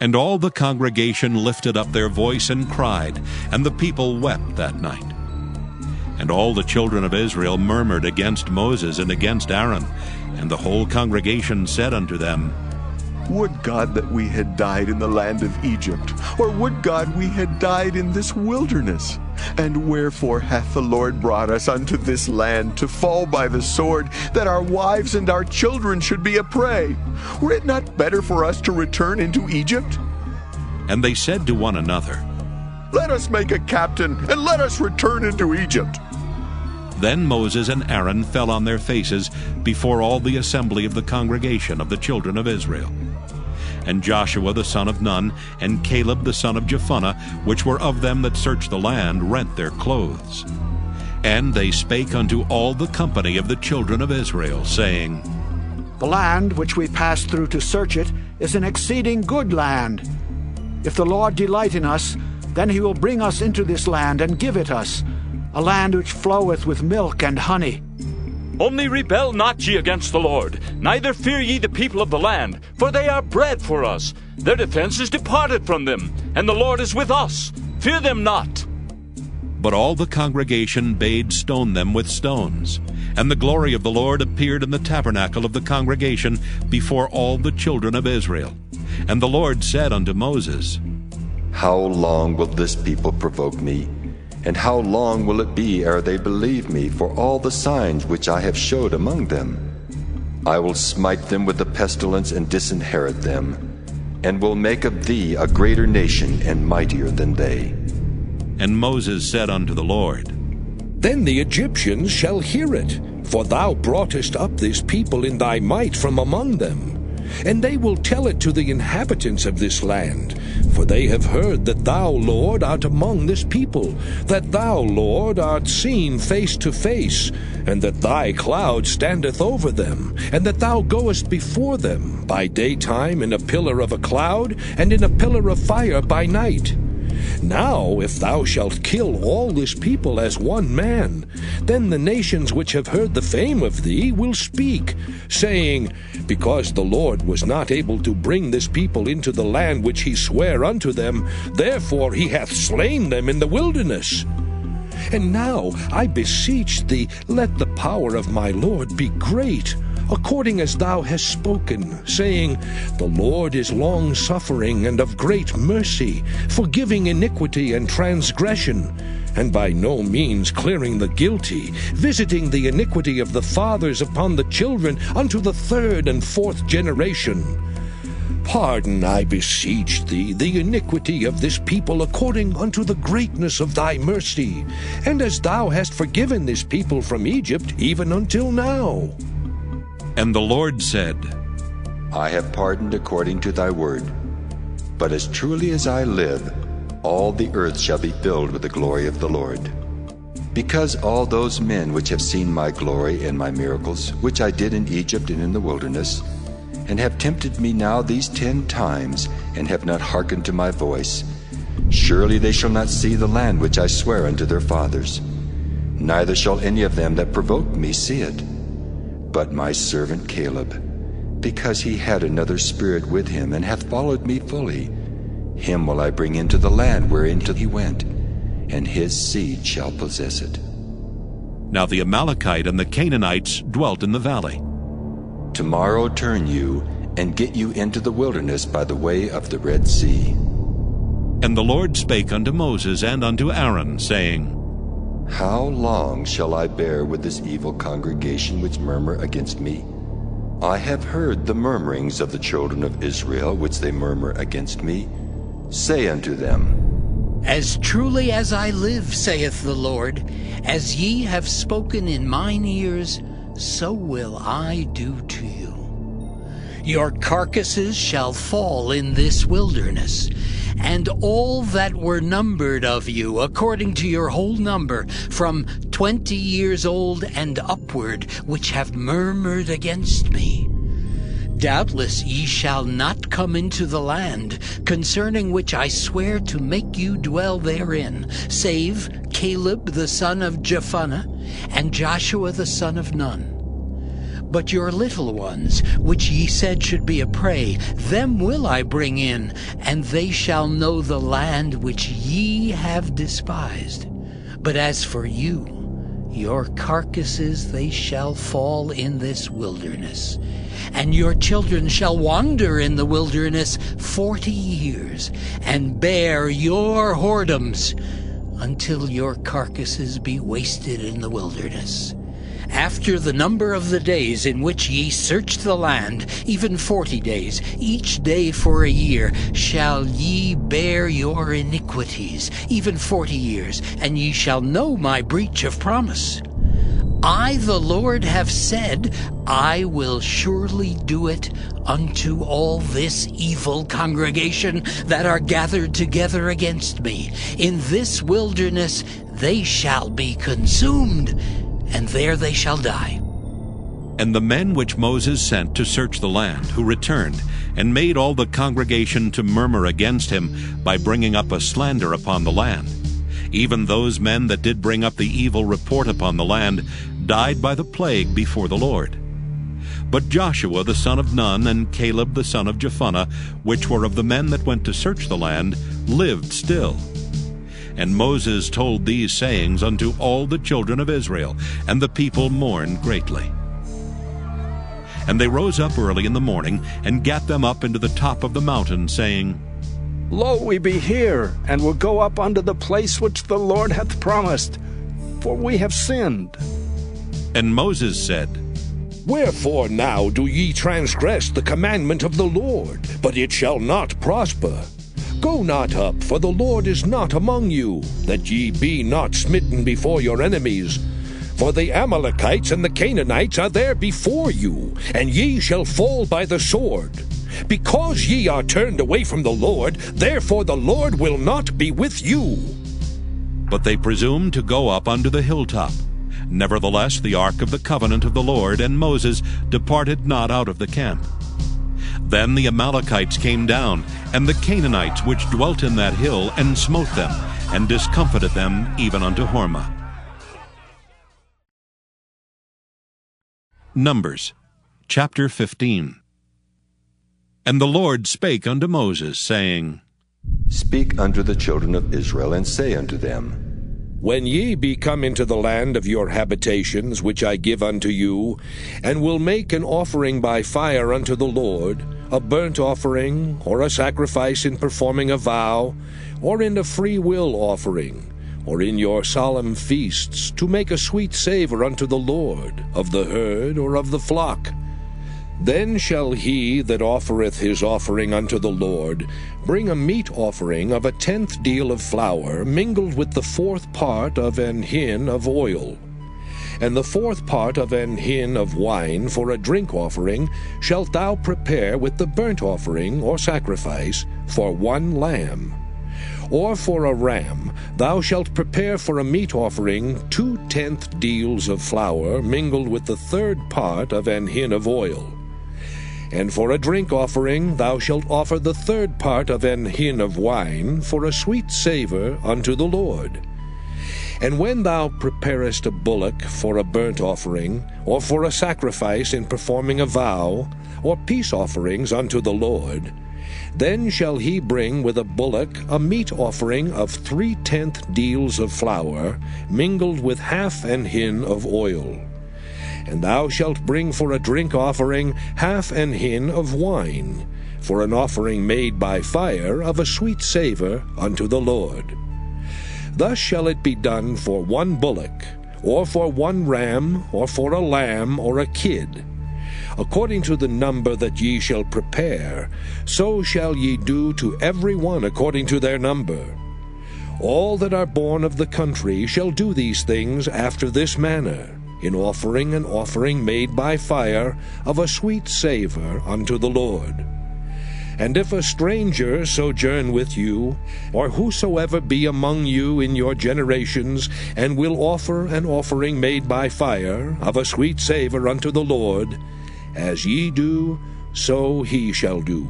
And all the congregation lifted up their voice and cried, and the people wept that night. And all the children of Israel murmured against Moses and against Aaron. And the whole congregation said unto them, Would God that we had died in the land of Egypt, or would God we had died in this wilderness? And wherefore hath the Lord brought us unto this land, to fall by the sword, that our wives and our children should be a prey? Were it not better for us to return into Egypt? And they said to one another, Let us make a captain, and let us return into Egypt. Then Moses and Aaron fell on their faces before all the assembly of the congregation of the children of Israel. And Joshua the son of Nun, and Caleb the son of Jephunneh, which were of them that searched the land, rent their clothes. And they spake unto all the company of the children of Israel, saying, The land which we passed through to search it is an exceeding good land. If the Lord delight in us, then he will bring us into this land and give it us, a land which floweth with milk and honey. Only rebel not ye against the Lord, neither fear ye the people of the land, for they are bread for us. Their defense is departed from them, and the Lord is with us. Fear them not. But all the congregation bade stone them with stones. And the glory of the Lord appeared in the tabernacle of the congregation before all the children of Israel. And the Lord said unto Moses, How long will this people provoke me? And how long will it be ere they believe me for all the signs which I have showed among them? I will smite them with the pestilence and disinherit them, and will make of thee a greater nation and mightier than they. And Moses said unto the Lord, Then the Egyptians shall hear it, for thou broughtest up this people in thy might from among them. And they will tell it to the inhabitants of this land, for they have heard that thou, Lord, art among this people, that thou, Lord, art seen face to face, and that thy cloud standeth over them, and that thou goest before them by daytime in a pillar of a cloud, and in a pillar of fire by night. Now, if thou shalt kill all this people as one man, then the nations which have heard the fame of thee will speak, saying, Because the Lord was not able to bring this people into the land which he sware unto them, therefore he hath slain them in the wilderness. And now, I beseech thee, let the power of my Lord be great, according as thou hast spoken, saying, The Lord is long-suffering and of great mercy, forgiving iniquity and transgression, and by no means clearing the guilty, visiting the iniquity of the fathers upon the children unto the third and fourth generation. Pardon, I beseech thee, the iniquity of this people according unto the greatness of thy mercy, and as thou hast forgiven this people from Egypt even until now. And the Lord said, I have pardoned according to thy word. But as truly as I live, all the earth shall be filled with the glory of the Lord. Because all those men which have seen my glory and my miracles, which I did in Egypt and in the wilderness, and have tempted me now these 10 times, and have not hearkened to my voice, surely they shall not see the land which I swear unto their fathers, neither shall any of them that provoked me see it. But my servant Caleb, because he had another spirit with him, and hath followed me fully, him will I bring into the land whereinto he went, and his seed shall possess it. Now the Amalekite and the Canaanites dwelt in the valley. Tomorrow turn you, and get you into the wilderness by the way of the Red Sea. And the Lord spake unto Moses and unto Aaron, saying, How long shall I bear with this evil congregation which murmur against me? I have heard the murmurings of the children of Israel which they murmur against me. Say unto them, As truly as I live, saith the Lord, as ye have spoken in mine ears, so will I do to you. Your carcasses shall fall in this wilderness, and all that were numbered of you, according to your whole number, from 20 years old and upward, which have murmured against me. Doubtless ye shall not come into the land, concerning which I swear to make you dwell therein, save Caleb the son of Jephunneh, and Joshua the son of Nun. But your little ones, which ye said should be a prey, them will I bring in, and they shall know the land which ye have despised. But as for you, your carcasses they shall fall in this wilderness, and your children shall wander in the wilderness 40 years, and bear your whoredoms, until your carcasses be wasted in the wilderness. After the number of the days in which ye searched the land, even 40 days, each day for a year, shall ye bear your iniquities, even 40 years, and ye shall know my breach of promise. I, the Lord, have said, I will surely do it unto all this evil congregation that are gathered together against me. In this wilderness they shall be consumed, and there they shall die. And the men which Moses sent to search the land, who returned, and made all the congregation to murmur against him by bringing up a slander upon the land, even those men that did bring up the evil report upon the land, died by the plague before the Lord. But Joshua the son of Nun and Caleb the son of Jephunneh, which were of the men that went to search the land, lived still. And Moses told these sayings unto all the children of Israel, and the people mourned greatly. And they rose up early in the morning, and gat them up into the top of the mountain, saying, Lo, we be here, and will go up unto the place which the Lord hath promised, for we have sinned. And Moses said, Wherefore now do ye transgress the commandment of the Lord? But it shall not prosper. Go not up, for the Lord is not among you, that ye be not smitten before your enemies. For the Amalekites and the Canaanites are there before you, and ye shall fall by the sword. Because ye are turned away from the Lord, therefore the Lord will not be with you. But they presumed to go up unto the hilltop. Nevertheless the ark of the covenant of the Lord and Moses departed not out of the camp. Then the Amalekites came down, and the Canaanites which dwelt in that hill, and smote them, and discomfited them even unto Hormah. Numbers chapter 15. And the Lord spake unto Moses, saying, Speak unto the children of Israel, and say unto them, When ye be come into the land of your habitations, which I give unto you, and will make an offering by fire unto the Lord, a burnt offering, or a sacrifice in performing a vow, or in a free will offering, or in your solemn feasts, to make a sweet savour unto the Lord, of the herd or of the flock, then shall he that offereth his offering unto the Lord bring a meat offering of 1/10 deal of flour, mingled with the 4th part of an hin of oil. And the 4th part of an hin of wine for a drink offering shalt thou prepare with the burnt offering or sacrifice for 1 lamb. Or for a ram thou shalt prepare for a meat offering 2/10 deals of flour, mingled with the 3rd part of an hin of oil. And for a drink offering thou shalt offer the 3rd part of an hin of wine, for a sweet savour unto the Lord. And when thou preparest a bullock for a burnt offering, or for a sacrifice in performing a vow, or peace offerings unto the Lord, then shall he bring with a bullock a meat offering of 3/10 deals of flour, mingled with half an hin of oil. And thou shalt bring for a drink offering half an hin of wine, for an offering made by fire of a sweet savour unto the Lord. Thus shall it be done for 1 bullock, or for 1 ram, or for a lamb, or a kid. According to the number that ye shall prepare, so shall ye do to every one according to their number. All that are born of the country shall do these things after this manner. in offering an offering made by fire of a sweet savour unto the Lord. And if a stranger sojourn with you, or whosoever be among you in your generations, and will offer an offering made by fire of a sweet savour unto the Lord, as ye do, so he shall do.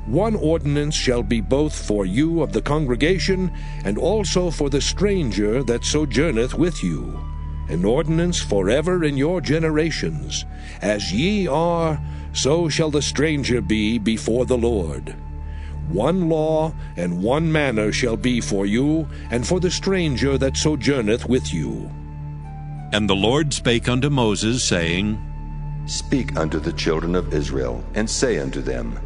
One ordinance shall be both for you of the congregation, and also for the stranger that sojourneth with you, an ordinance forever in your generations. As ye are, so shall the stranger be before the Lord. One law and one manner shall be for you, and for the stranger that sojourneth with you. And the Lord spake unto Moses, saying, Speak unto the children of Israel, and say unto them,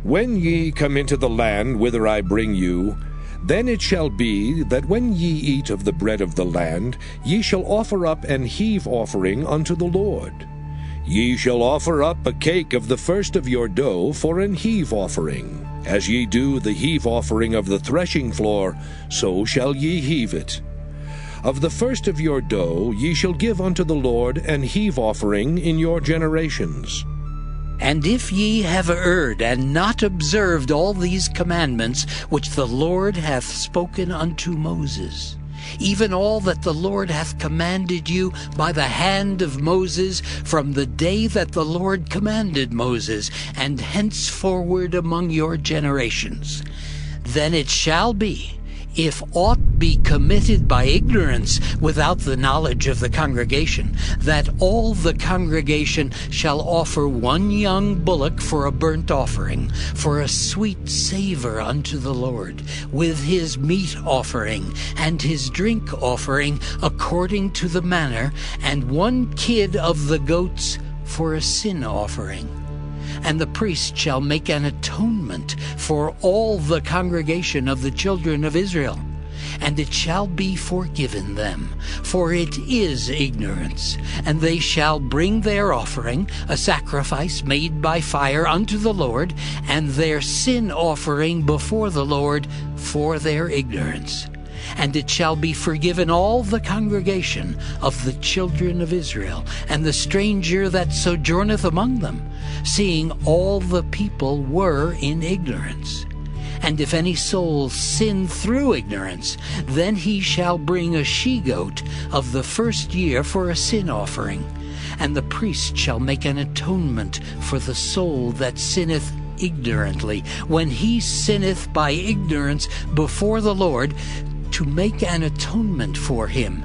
When ye come into the land whither I bring you, then it shall be that when ye eat of the bread of the land, ye shall offer up an heave offering unto the Lord. Ye shall offer up a cake of the first of your dough for an heave offering. As ye do the heave offering of the threshing floor, so shall ye heave it. Of the first of your dough ye shall give unto the Lord an heave offering in your generations. And if ye have erred, and not observed all these commandments which the Lord hath spoken unto Moses, even all that the Lord hath commanded you by the hand of Moses, from the day that the Lord commanded Moses, and henceforward among your generations, then it shall be, if aught be committed by ignorance without the knowledge of the congregation, that all the congregation shall offer one young bullock for a burnt offering, for a sweet savour unto the Lord, with his meat offering and his drink offering according to the manner, and one kid of the goats for a sin offering. And the priest shall make an atonement for all the congregation of the children of Israel, and it shall be forgiven them, for it is ignorance. And they shall bring their offering, a sacrifice made by fire unto the Lord, and their sin offering before the Lord for their ignorance. And it shall be forgiven all the congregation of the children of Israel, and the stranger that sojourneth among them, seeing all the people were in ignorance. And if any soul sin through ignorance, then he shall bring a she-goat of the first year for a sin offering. And the priest shall make an atonement for the soul that sinneth ignorantly, when he sinneth by ignorance before the Lord, to make an atonement for him,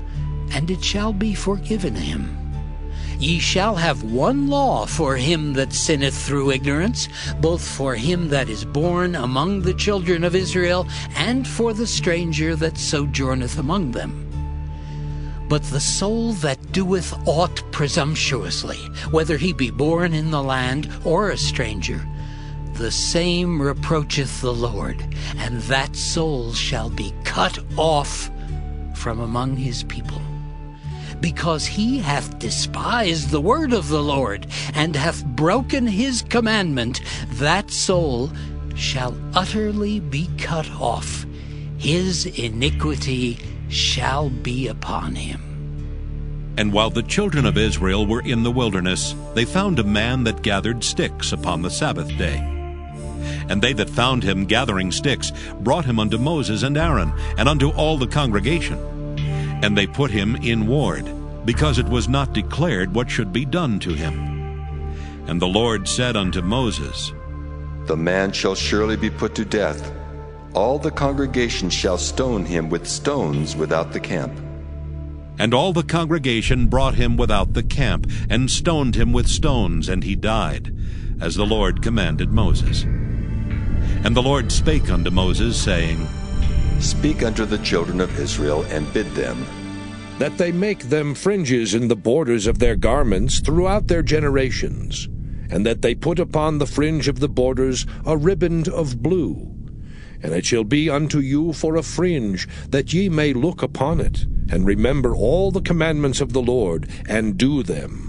and it shall be forgiven him. Ye shall have one law for him that sinneth through ignorance, both for him that is born among the children of Israel, and for the stranger that sojourneth among them. But the soul that doeth aught presumptuously, whether he be born in the land or a stranger, the same reproacheth the Lord, and that soul shall be cut off from among his people. Because he hath despised the word of the Lord, and hath broken his commandment, that soul shall utterly be cut off. His iniquity shall be upon him. And while the children of Israel were in the wilderness, they found a man that gathered sticks upon the Sabbath day. And they that found him gathering sticks brought him unto Moses and Aaron, and unto all the congregation. And they put him in ward, because it was not declared what should be done to him. And the Lord said unto Moses, The man shall surely be put to death. All the congregation shall stone him with stones without the camp. And all the congregation brought him without the camp, and stoned him with stones, and he died, as the Lord commanded Moses. And the Lord spake unto Moses, saying, Speak unto the children of Israel, and bid them, that they make them fringes in the borders of their garments throughout their generations, and that they put upon the fringe of the borders a riband of blue. And it shall be unto you for a fringe, that ye may look upon it, and remember all the commandments of the Lord, and do them.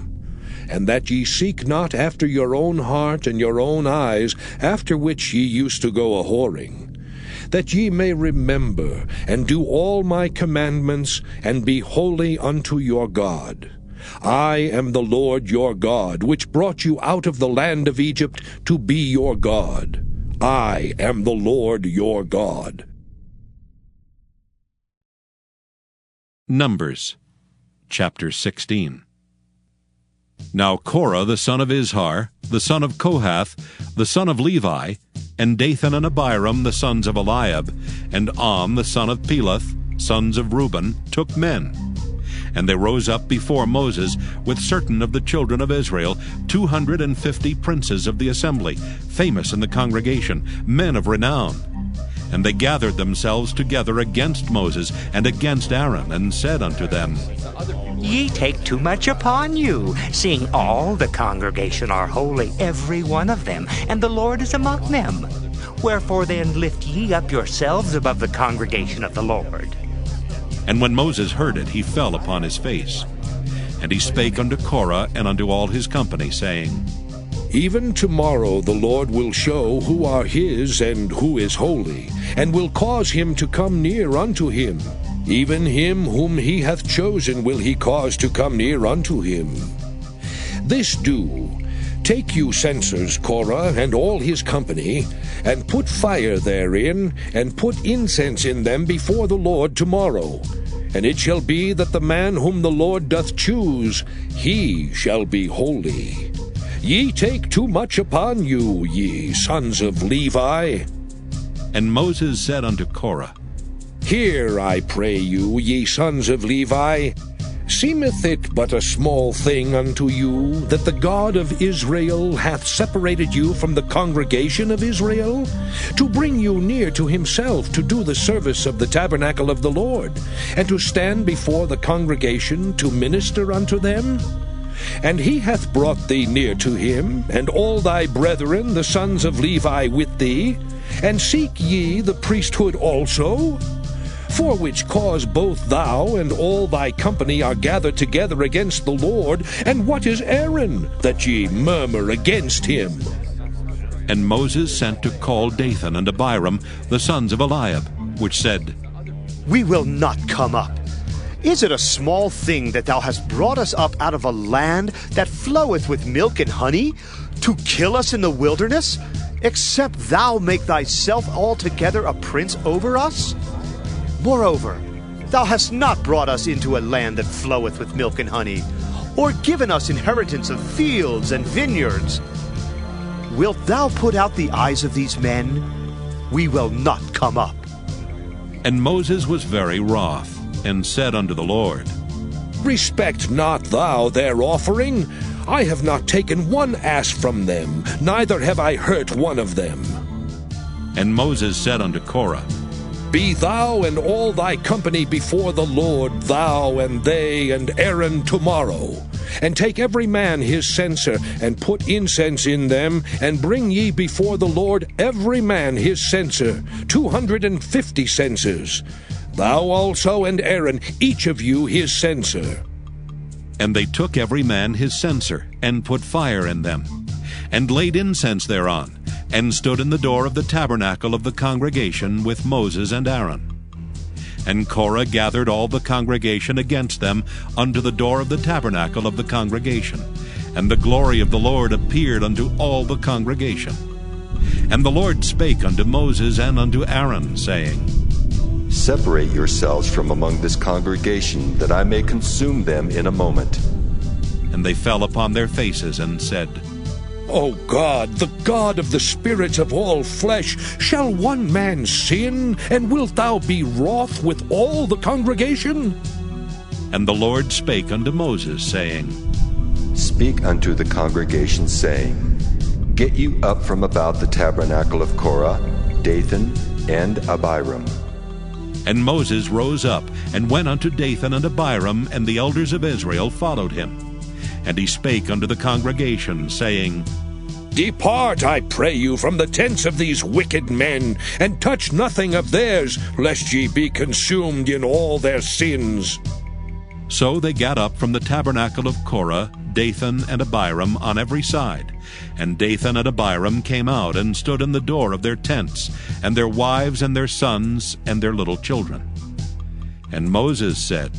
And that ye seek not after your own heart and your own eyes, after which ye used to go a-whoring, that ye may remember and do all my commandments, and be holy unto your God. I am the Lord your God, which brought you out of the land of Egypt to be your God. I am the Lord your God. Numbers, chapter 16. Now Korah the son of Izhar, the son of Kohath, the son of Levi, and Dathan and Abiram the sons of Eliab, and the son of Peleth, sons of Reuben, took men. And they rose up before Moses with certain of the children of Israel, 250 princes of the assembly, famous in the congregation, men of renown. And they gathered themselves together against Moses and against Aaron, and said unto them, Ye take too much upon you, seeing all the congregation are holy, every one of them, and the Lord is among them. Wherefore then lift ye up yourselves above the congregation of the Lord. And when Moses heard it, he fell upon his face. And he spake unto Korah and unto all his company, saying, Even tomorrow the Lord will show who are his and who is holy, and will cause him to come near unto him. Even him whom he hath chosen will he cause to come near unto him. This do, take you censers, Korah, and all his company, and put fire therein, and put incense in them before the Lord tomorrow. And it shall be that the man whom the Lord doth choose, he shall be holy. Ye take too much upon you, ye sons of Levi. And Moses said unto Korah, Hear, I pray you, ye sons of Levi, seemeth it but a small thing unto you that the God of Israel hath separated you from the congregation of Israel, to bring you near to himself to do the service of the tabernacle of the Lord, and to stand before the congregation to minister unto them? And he hath brought thee near to him, and all thy brethren the sons of Levi with thee, and seek ye the priesthood also? For which cause both thou and all thy company are gathered together against the Lord. And what is Aaron, that ye murmur against him? And Moses sent to call Dathan and Abiram, the sons of Eliab, which said, We will not come up. Is it a small thing that thou hast brought us up out of a land that floweth with milk and honey, to kill us in the wilderness, except thou make thyself altogether a prince over us? Moreover, thou hast not brought us into a land that floweth with milk and honey, or given us inheritance of fields and vineyards. Wilt thou put out the eyes of these men? We will not come up. And Moses was very wroth, and said unto the Lord, Respect not thou their offering. I have not taken one ass from them, neither have I hurt one of them. And Moses said unto Korah, Be thou and all thy company before the Lord, thou and they and Aaron tomorrow. And take every man his censer, and put incense in them, and bring ye before the Lord every man his censer, 250 censers. Thou also and Aaron, each of you his censer. And they took every man his censer, and put fire in them, and laid incense thereon, and stood in the door of the tabernacle of the congregation with Moses and Aaron. And Korah gathered all the congregation against them unto the door of the tabernacle of the congregation. And the glory of the Lord appeared unto all the congregation. And the Lord spake unto Moses and unto Aaron, saying, Separate yourselves from among this congregation, that I may consume them in a moment. And they fell upon their faces, and said, O God, the God of the spirits of all flesh, shall one man sin, and wilt thou be wroth with all the congregation? And the Lord spake unto Moses, saying, Speak unto the congregation, saying, Get you up from about the tabernacle of Korah, Dathan, and Abiram. And Moses rose up, and went unto Dathan and Abiram, and the elders of Israel followed him. And he spake unto the congregation, saying, Depart, I pray you, from the tents of these wicked men, and touch nothing of theirs, lest ye be consumed in all their sins. So they gat up from the tabernacle of Korah, Dathan and Abiram on every side. And Dathan and Abiram came out, and stood in the door of their tents, and their wives and their sons and their little children. And Moses said,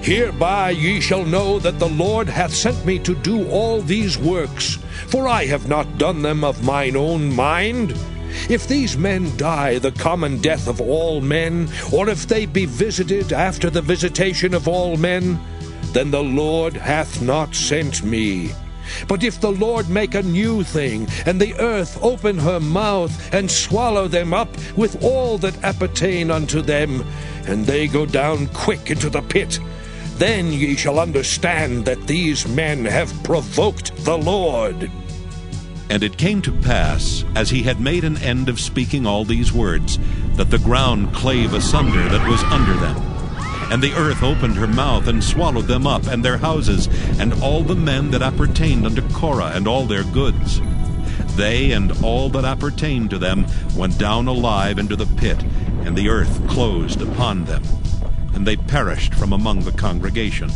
Hereby ye shall know that the Lord hath sent me to do all these works, for I have not done them of mine own mind. If these men die the common death of all men, or if they be visited after the visitation of all men, then the Lord hath not sent me. But if the Lord make a new thing, and the earth open her mouth, and swallow them up with all that appertain unto them, and they go down quick into the pit, then ye shall understand that these men have provoked the Lord. And it came to pass, as he had made an end of speaking all these words, that the ground clave asunder that was under them. And the earth opened her mouth, and swallowed them up, and their houses, and all the men that appertained unto Korah, and all their goods. They and all that appertained to them went down alive into the pit, and the earth closed upon them, and they perished from among the congregation.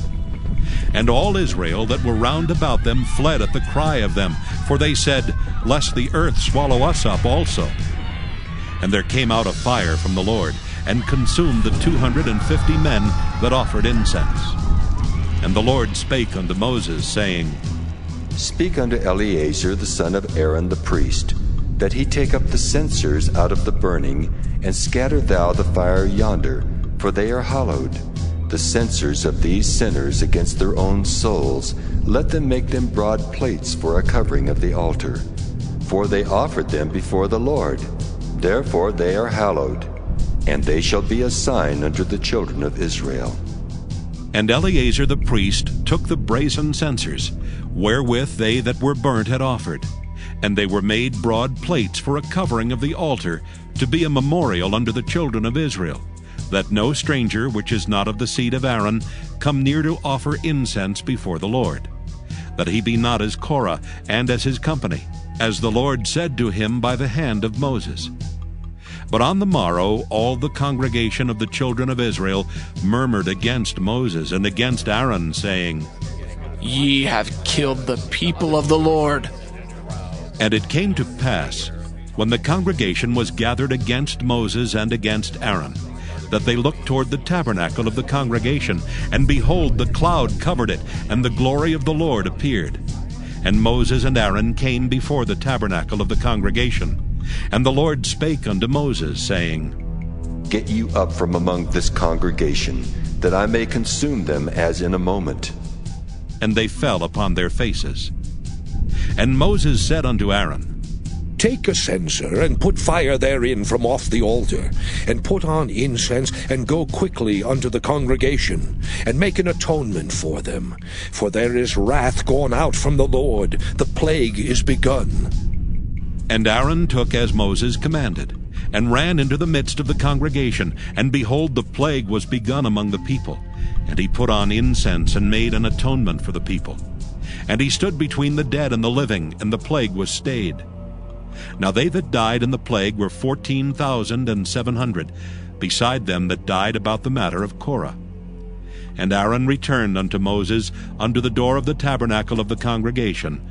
And all Israel that were round about them fled at the cry of them, for they said, Lest the earth swallow us up also. And there came out a fire from the Lord, and consumed the 250 men that offered incense. And the Lord spake unto Moses, saying, Speak unto Eleazar the son of Aaron the priest, that he take up the censers out of the burning, and scatter thou the fire yonder, for they are hallowed. The censers of these sinners against their own souls, let them make them broad plates for a covering of the altar. For they offered them before the Lord, therefore they are hallowed, and they shall be a sign unto the children of Israel. And Eleazar the priest took the brazen censers, wherewith they that were burnt had offered, and they were made broad plates for a covering of the altar, to be a memorial unto the children of Israel, that no stranger which is not of the seed of Aaron come near to offer incense before the Lord, that he be not as Korah and as his company, as the Lord said to him by the hand of Moses. But on the morrow all the congregation of the children of Israel murmured against Moses and against Aaron, saying, Ye have killed the people of the Lord. And it came to pass, when the congregation was gathered against Moses and against Aaron, that they looked toward the tabernacle of the congregation, and behold, the cloud covered it, and the glory of the Lord appeared. And Moses and Aaron came before the tabernacle of the congregation. And the Lord spake unto Moses, saying, Get you up from among this congregation, that I may consume them as in a moment. And they fell upon their faces. And Moses said unto Aaron, Take a censer, and put fire therein from off the altar, and put on incense, and go quickly unto the congregation, and make an atonement for them. For there is wrath gone out from the Lord, the plague is begun. And Aaron took as Moses commanded, and ran into the midst of the congregation, and behold, the plague was begun among the people. And he put on incense, and made an atonement for the people. And he stood between the dead and the living, and the plague was stayed. Now they that died in the plague were 14,700, beside them that died about the matter of Korah. And Aaron returned unto Moses unto the door of the tabernacle of the congregation,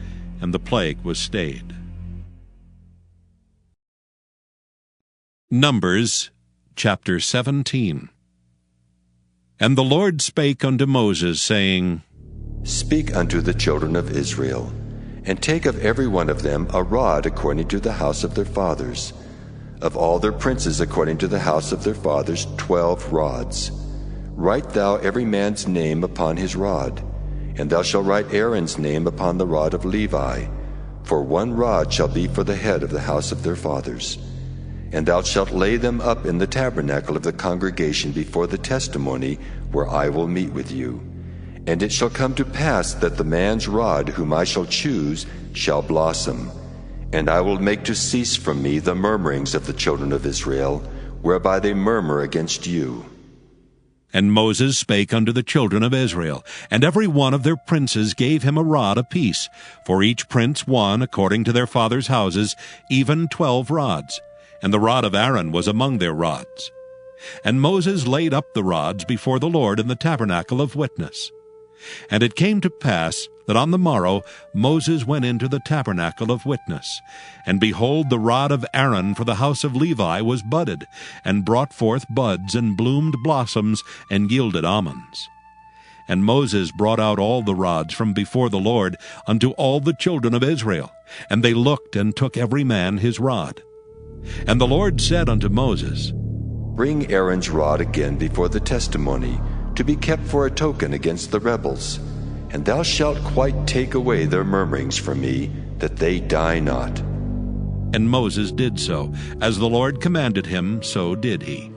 and the plague was stayed. Numbers chapter 17. And the Lord spake unto Moses, saying, Speak unto the children of Israel, and take of every one of them a rod according to the house of their fathers, of all their princes according to the house of their fathers 12 rods. Write thou every man's name upon his rod, and thou shalt write Aaron's name upon the rod of Levi, for one rod shall be for the head of the house of their fathers. And thou shalt lay them up in the tabernacle of the congregation before the testimony, where I will meet with you. And it shall come to pass that the man's rod whom I shall choose shall blossom, and I will make to cease from me the murmurings of the children of Israel, whereby they murmur against you. And Moses spake unto the children of Israel, and every one of their princes gave him a rod apiece, for each prince one according to their fathers' houses, even 12 rods. And the rod of Aaron was among their rods. And Moses laid up the rods before the Lord in the tabernacle of witness. And it came to pass that on the morrow Moses went into the tabernacle of witness, and behold, the rod of Aaron for the house of Levi was budded, and brought forth buds, and bloomed blossoms, and yielded almonds. And Moses brought out all the rods from before the Lord unto all the children of Israel. And they looked and took every man his rod. And the Lord said unto Moses, Bring Aaron's rod again before the testimony, to be kept for a token against the rebels. And thou shalt quite take away their murmurings from me, that they die not. And Moses did so. As the Lord commanded him, so did he.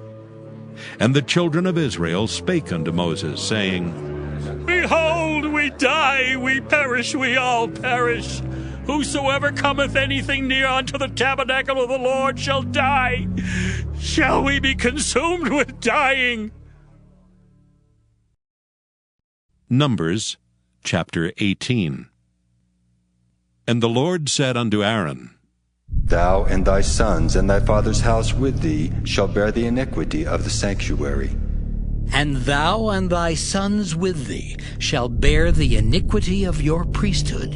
And the children of Israel spake unto Moses, saying, Behold, we die, we perish, we all perish. Whosoever cometh anything near unto the tabernacle of the Lord shall die. Shall we be consumed with dying? Numbers chapter 18. And the Lord said unto Aaron, Thou and thy sons and thy father's house with thee shall bear the iniquity of the sanctuary. And thou and thy sons with thee shall bear the iniquity of your priesthood.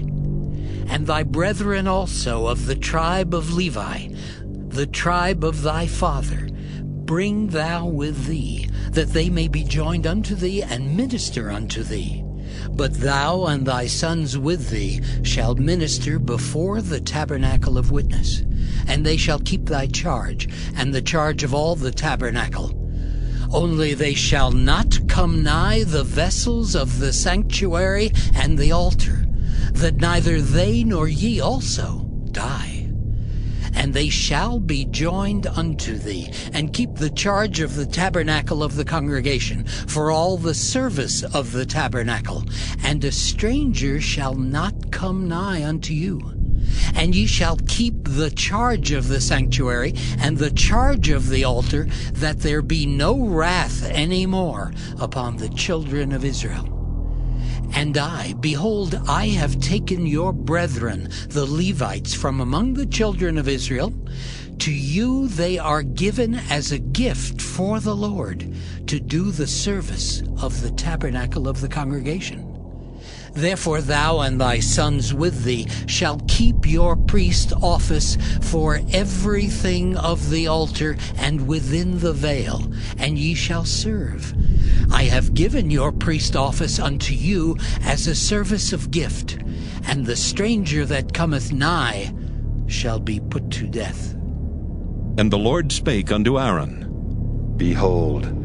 And thy brethren also of the tribe of Levi, the tribe of thy father, bring thou with thee, that they may be joined unto thee and minister unto thee. But thou and thy sons with thee shall minister before the tabernacle of witness, and they shall keep thy charge, and the charge of all the tabernacle. Only they shall not come nigh the vessels of the sanctuary and the altar, that neither they nor ye also die. And they shall be joined unto thee, and keep the charge of the tabernacle of the congregation, for all the service of the tabernacle. And a stranger shall not come nigh unto you. And ye shall keep the charge of the sanctuary, and the charge of the altar, that there be no wrath any more upon the children of Israel. And I, behold, I have taken your brethren, the Levites, from among the children of Israel. To you they are given as a gift for the Lord, to do the service of the tabernacle of the congregation. Therefore thou and thy sons with thee shall keep your priest office for everything of the altar and within the veil, and ye shall serve. I have given your priest office unto you as a service of gift, and the stranger that cometh nigh shall be put to death. And the Lord spake unto Aaron, Behold,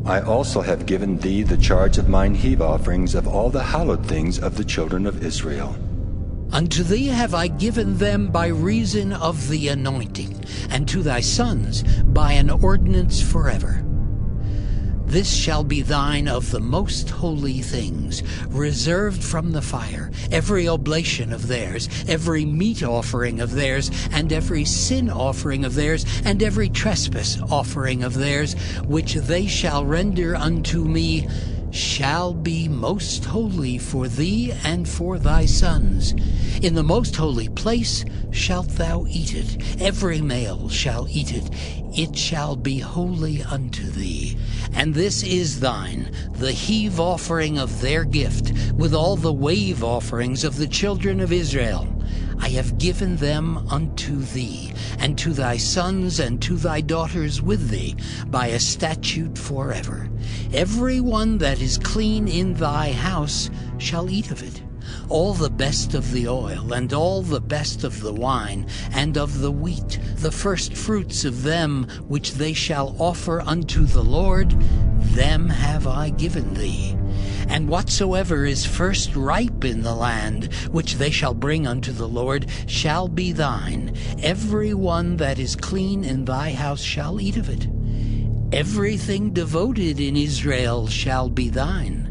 I also have given thee the charge of mine heave offerings of all the hallowed things of the children of Israel. Unto thee have I given them by reason of the anointing, and to thy sons by an ordinance forever. This shall be thine of the most holy things, reserved from the fire, every oblation of theirs, every meat offering of theirs, and every sin offering of theirs, and every trespass offering of theirs, which they shall render unto me, shall be most holy for thee and for thy sons. In the most holy place shalt thou eat it. Every male shall eat it. It shall be holy unto thee. And this is thine, the heave offering of their gift, with all the wave offerings of the children of Israel. I have given them unto thee, and to thy sons and to thy daughters with thee, by a statute forever. Every one that is clean in thy house shall eat of it. All the best of the oil, and all the best of the wine, and of the wheat, the first fruits of them which they shall offer unto the Lord, them have I given thee. And whatsoever is first ripe in the land, which they shall bring unto the Lord, shall be thine. Every one that is clean in thy house shall eat of it. Everything devoted in Israel shall be thine.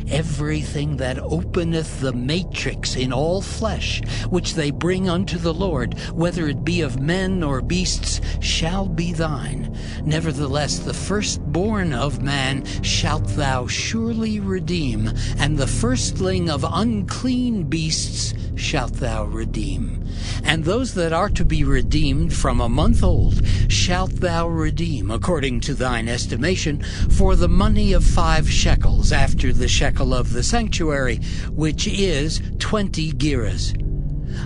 Everything that openeth the matrix in all flesh, which they bring unto the Lord, whether it be of men or beasts, shall be thine. Nevertheless, the firstborn of man shalt thou surely redeem, and the firstling of unclean beasts shalt thou redeem. And those that are to be redeemed from a month old shalt thou redeem, according to thine estimation, for the money of 5 shekels, after the shekel of the sanctuary, which is 20 gerahs.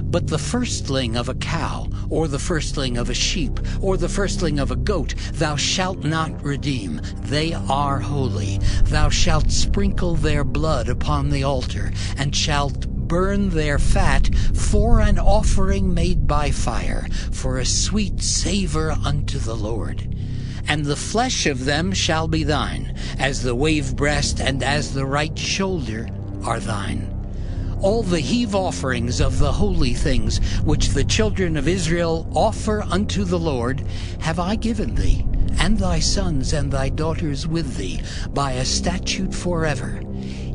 But the firstling of a cow, or the firstling of a sheep, or the firstling of a goat, thou shalt not redeem. They are holy. Thou shalt sprinkle their blood upon the altar, and shalt burn their fat for an offering made by fire, for a sweet savour unto the Lord. And the flesh of them shall be thine, as the wave breast and as the right shoulder are thine. All the heave offerings of the holy things which the children of Israel offer unto the Lord have I given thee, and thy sons and thy daughters with thee, by a statute forever.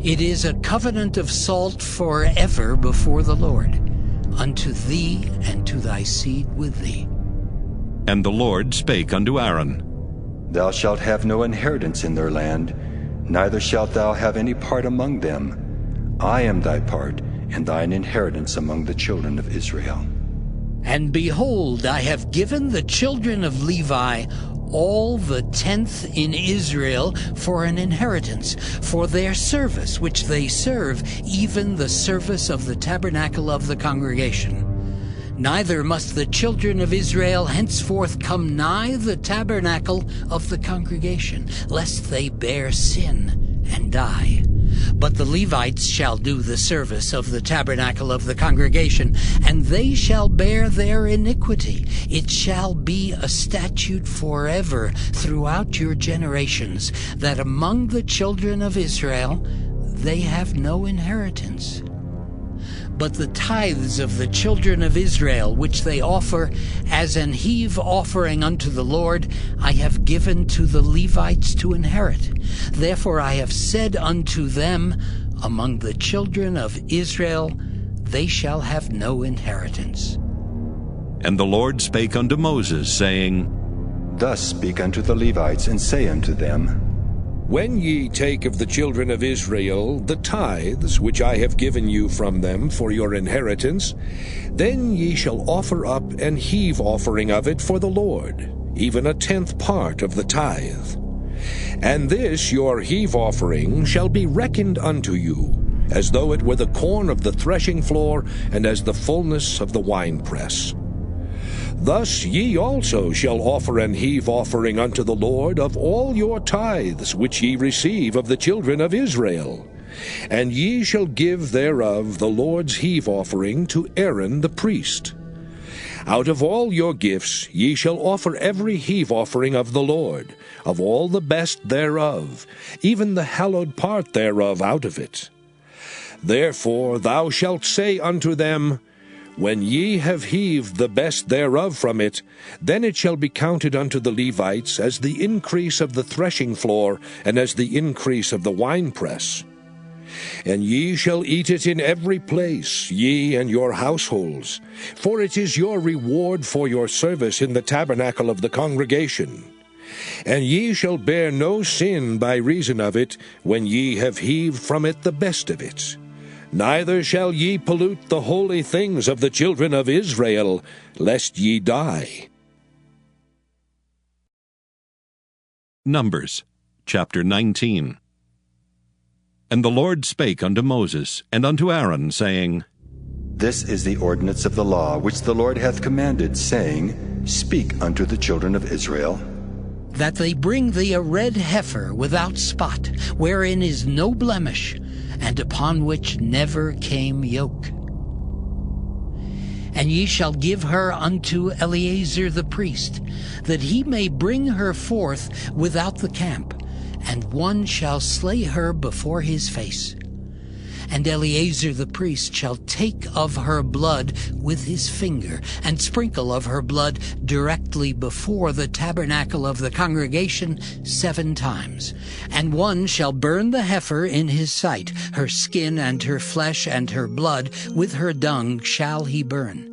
It is a covenant of salt forever before the Lord, unto thee and to thy seed with thee. And the Lord spake unto Aaron, Thou shalt have no inheritance in their land, neither shalt thou have any part among them. I am thy part, and thine inheritance among the children of Israel. And behold, I have given the children of Levi all the 10th in Israel for an inheritance, for their service which they serve, even the service of the tabernacle of the congregation. Neither must the children of Israel henceforth come nigh the tabernacle of the congregation, lest they bear sin and die. But the Levites shall do the service of the tabernacle of the congregation, and they shall bear their iniquity. It shall be a statute forever throughout your generations, that among the children of Israel they have no inheritance. But the tithes of the children of Israel, which they offer as an heave offering unto the Lord, I have given to the Levites to inherit. Therefore I have said unto them, among the children of Israel they shall have no inheritance. And the Lord spake unto Moses, saying, Thus speak unto the Levites, and say unto them, When ye take of the children of Israel the tithes which I have given you from them for your inheritance, then ye shall offer up an heave offering of it for the Lord, even a 10th part of the tithe. And this your heave offering shall be reckoned unto you, as though it were the corn of the threshing floor, and as the fullness of the winepress. Thus ye also shall offer an heave offering unto the Lord of all your tithes which ye receive of the children of Israel. And ye shall give thereof the Lord's heave offering to Aaron the priest. Out of all your gifts ye shall offer every heave offering of the Lord, of all the best thereof, even the hallowed part thereof out of it. Therefore thou shalt say unto them, When ye have heaved the best thereof from it, then it shall be counted unto the Levites as the increase of the threshing floor, and as the increase of the winepress. And ye shall eat it in every place, ye and your households, for it is your reward for your service in the tabernacle of the congregation. And ye shall bear no sin by reason of it, when ye have heaved from it the best of it. Neither shall ye pollute the holy things of the children of Israel, lest ye die. Numbers, chapter 19. And the Lord spake unto Moses and unto Aaron, saying, This is the ordinance of the law which the Lord hath commanded, saying, Speak unto the children of Israel, that they bring thee a red heifer without spot, wherein is no blemish, and upon which never came yoke. And ye shall give her unto Eleazar the priest, that he may bring her forth without the camp, and one shall slay her before his face. And Eleazar the priest shall take of her blood with his finger, and sprinkle of her blood directly before the tabernacle of the congregation 7 times. And one shall burn the heifer in his sight, her skin and her flesh and her blood with her dung shall he burn.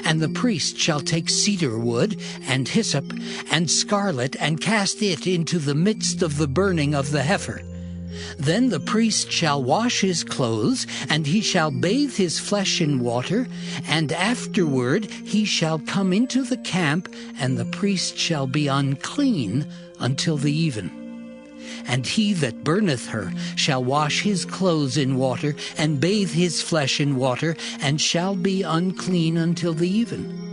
And the priest shall take cedar wood, and hyssop, and scarlet, and cast it into the midst of the burning of the heifer. Then the priest shall wash his clothes, and he shall bathe his flesh in water, and afterward he shall come into the camp, and the priest shall be unclean until the even. And he that burneth her shall wash his clothes in water, and bathe his flesh in water, and shall be unclean until the even.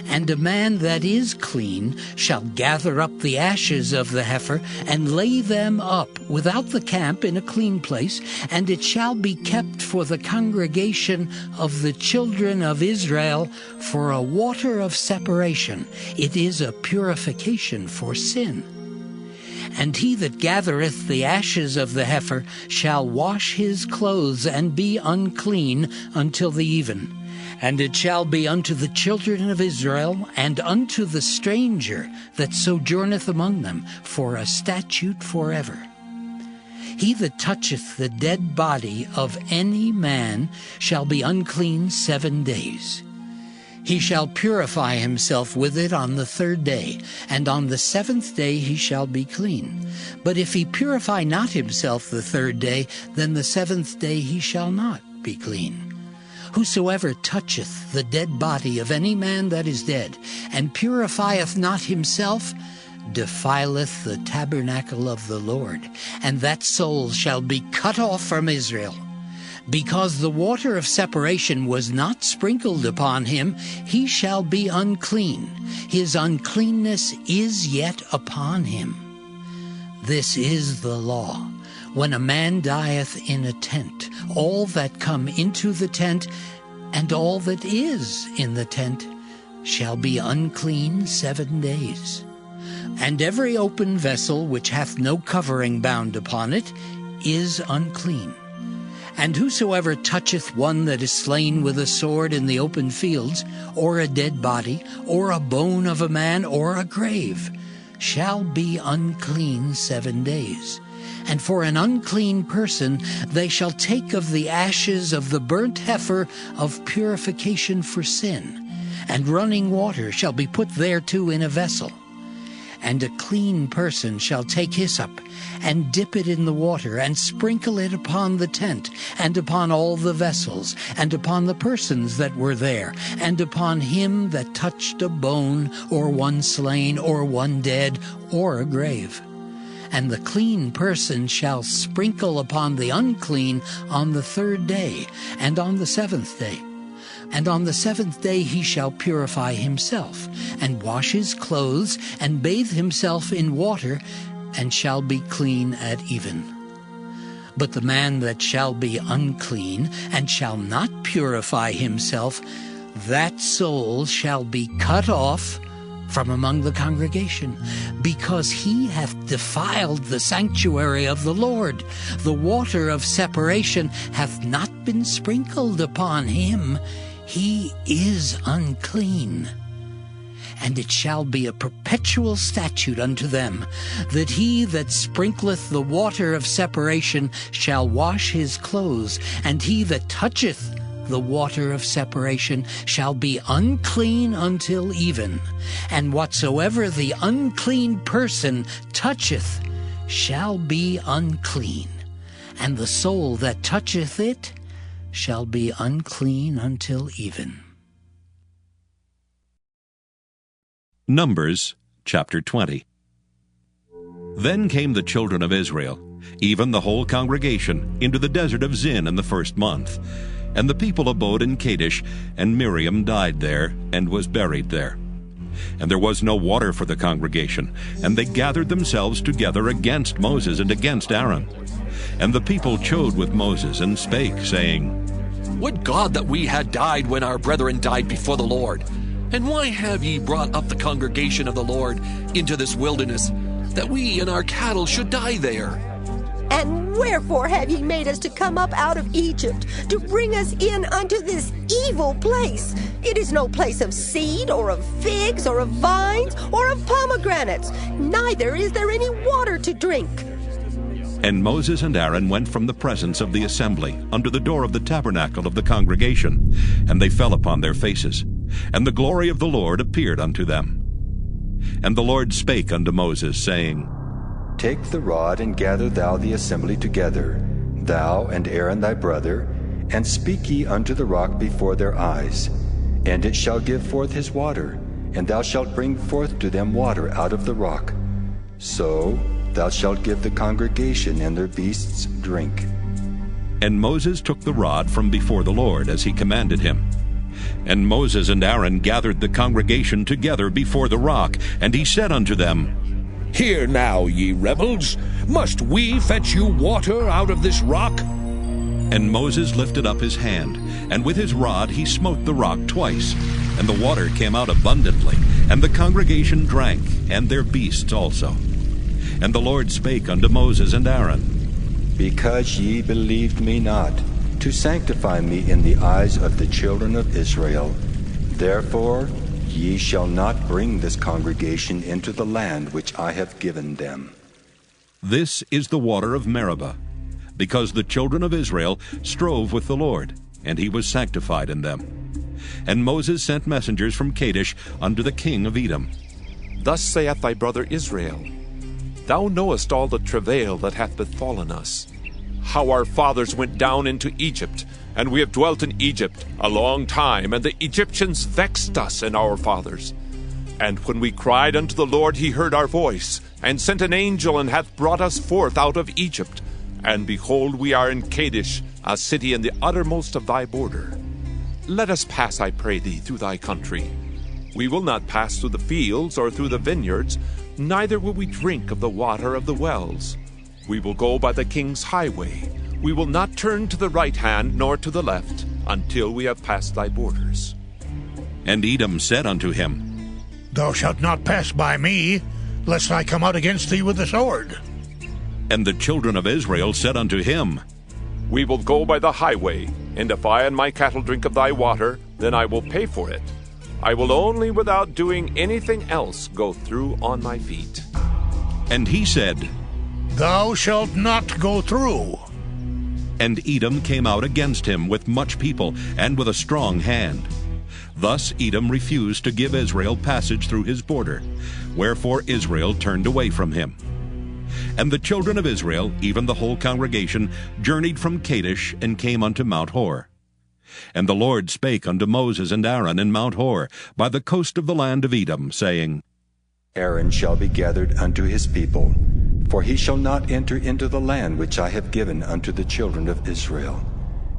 And a man that is clean shall gather up the ashes of the heifer, and lay them up without the camp in a clean place, and it shall be kept for the congregation of the children of Israel for a water of separation. It is a purification for sin. And he that gathereth the ashes of the heifer shall wash his clothes, and be unclean until the even. And it shall be unto the children of Israel, and unto the stranger that sojourneth among them, for a statute forever. He that toucheth the dead body of any man shall be unclean 7 days. He shall purify himself with it on the 3rd day, and on the 7th day he shall be clean. But if he purify not himself the 3rd day, then the 7th day he shall not be clean. Whosoever toucheth the dead body of any man that is dead, and purifieth not himself, defileth the tabernacle of the Lord, and that soul shall be cut off from Israel. Because the water of separation was not sprinkled upon him, he shall be unclean. His uncleanness is yet upon him. This is the law. When a man dieth in a tent, all that come into the tent, and all that is in the tent, shall be unclean 7 days. And every open vessel which hath no covering bound upon it is unclean. And whosoever toucheth one that is slain with a sword in the open fields, or a dead body, or a bone of a man, or a grave, shall be unclean 7 days. And for an unclean person they shall take of the ashes of the burnt heifer of purification for sin, and running water shall be put thereto in a vessel. And a clean person shall take hyssop, and dip it in the water, and sprinkle it upon the tent, and upon all the vessels, and upon the persons that were there, and upon him that touched a bone, or one slain, or one dead, or a grave. And the clean person shall sprinkle upon the unclean on the 3rd day, and on the 7th day. And on the 7th day he shall purify himself, and wash his clothes, and bathe himself in water, and shall be clean at even. But the man that shall be unclean, and shall not purify himself, that soul shall be cut off from among the congregation, because he hath defiled the sanctuary of the Lord. The water of separation hath not been sprinkled upon him. He is unclean. And it shall be a perpetual statute unto them, that he that sprinkleth the water of separation shall wash his clothes, and he that toucheth the water of separation shall be unclean until even. And whatsoever the unclean person toucheth shall be unclean, and the soul that toucheth it shall be unclean until even. Numbers chapter 20. Then came the children of Israel, even the whole congregation, into the desert of Zin in the 1st month. And the people abode in Kadesh, and Miriam died there, and was buried there. And there was no water for the congregation, and they gathered themselves together against Moses and against Aaron. And the people chode with Moses, and spake, saying, Would God that we had died when our brethren died before the Lord! And why have ye brought up the congregation of the Lord into this wilderness, that we and our cattle should die there? And wherefore have ye made us to come up out of Egypt, to bring us in unto this evil place? It is no place of seed, or of figs, or of vines, or of pomegranates, neither is there any water to drink. And Moses and Aaron went from the presence of the assembly unto the door of the tabernacle of the congregation, and they fell upon their faces. And the glory of the Lord appeared unto them. And the Lord spake unto Moses, saying, Take the rod, and gather thou the assembly together, thou and Aaron thy brother, and speak ye unto the rock before their eyes. And it shall give forth his water, and thou shalt bring forth to them water out of the rock. So thou shalt give the congregation and their beasts drink. And Moses took the rod from before the Lord, as he commanded him. And Moses and Aaron gathered the congregation together before the rock, and he said unto them, Hear now, ye rebels, must we fetch you water out of this rock? And Moses lifted up his hand, and with his rod he smote the rock twice, and the water came out abundantly, and the congregation drank, and their beasts also. And the Lord spake unto Moses and Aaron, Because ye believed me not, to sanctify me in the eyes of the children of Israel, therefore ye shall not bring this congregation into the land which I have given them. This is the water of Meribah, because the children of Israel strove with the Lord, and he was sanctified in them. And Moses sent messengers from Kadesh unto the king of Edom. Thus saith thy brother Israel, Thou knowest all the travail that hath befallen us, how our fathers went down into Egypt, and we have dwelt in Egypt a long time, and the Egyptians vexed us and our fathers. And when we cried unto the Lord, he heard our voice, and sent an angel, and hath brought us forth out of Egypt. And behold, we are in Kadesh, a city in the uttermost of thy border. Let us pass, I pray thee, through thy country. We will not pass through the fields or through the vineyards, neither will we drink of the water of the wells. We will go by the king's highway. We will not turn to the right hand nor to the left, until we have passed thy borders. And Edom said unto him, Thou shalt not pass by me, lest I come out against thee with the sword. And the children of Israel said unto him, We will go by the highway, and if I and my cattle drink of thy water, then I will pay for it. I will only, without doing anything else, go through on my feet. And he said, Thou shalt not go through. And Edom came out against him with much people, and with a strong hand. Thus Edom refused to give Israel passage through his border, wherefore Israel turned away from him. And the children of Israel, even the whole congregation, journeyed from Kadesh, and came unto Mount Hor. And the Lord spake unto Moses and Aaron in Mount Hor, by the coast of the land of Edom, saying, Aaron shall be gathered unto his people, for he shall not enter into the land which I have given unto the children of Israel,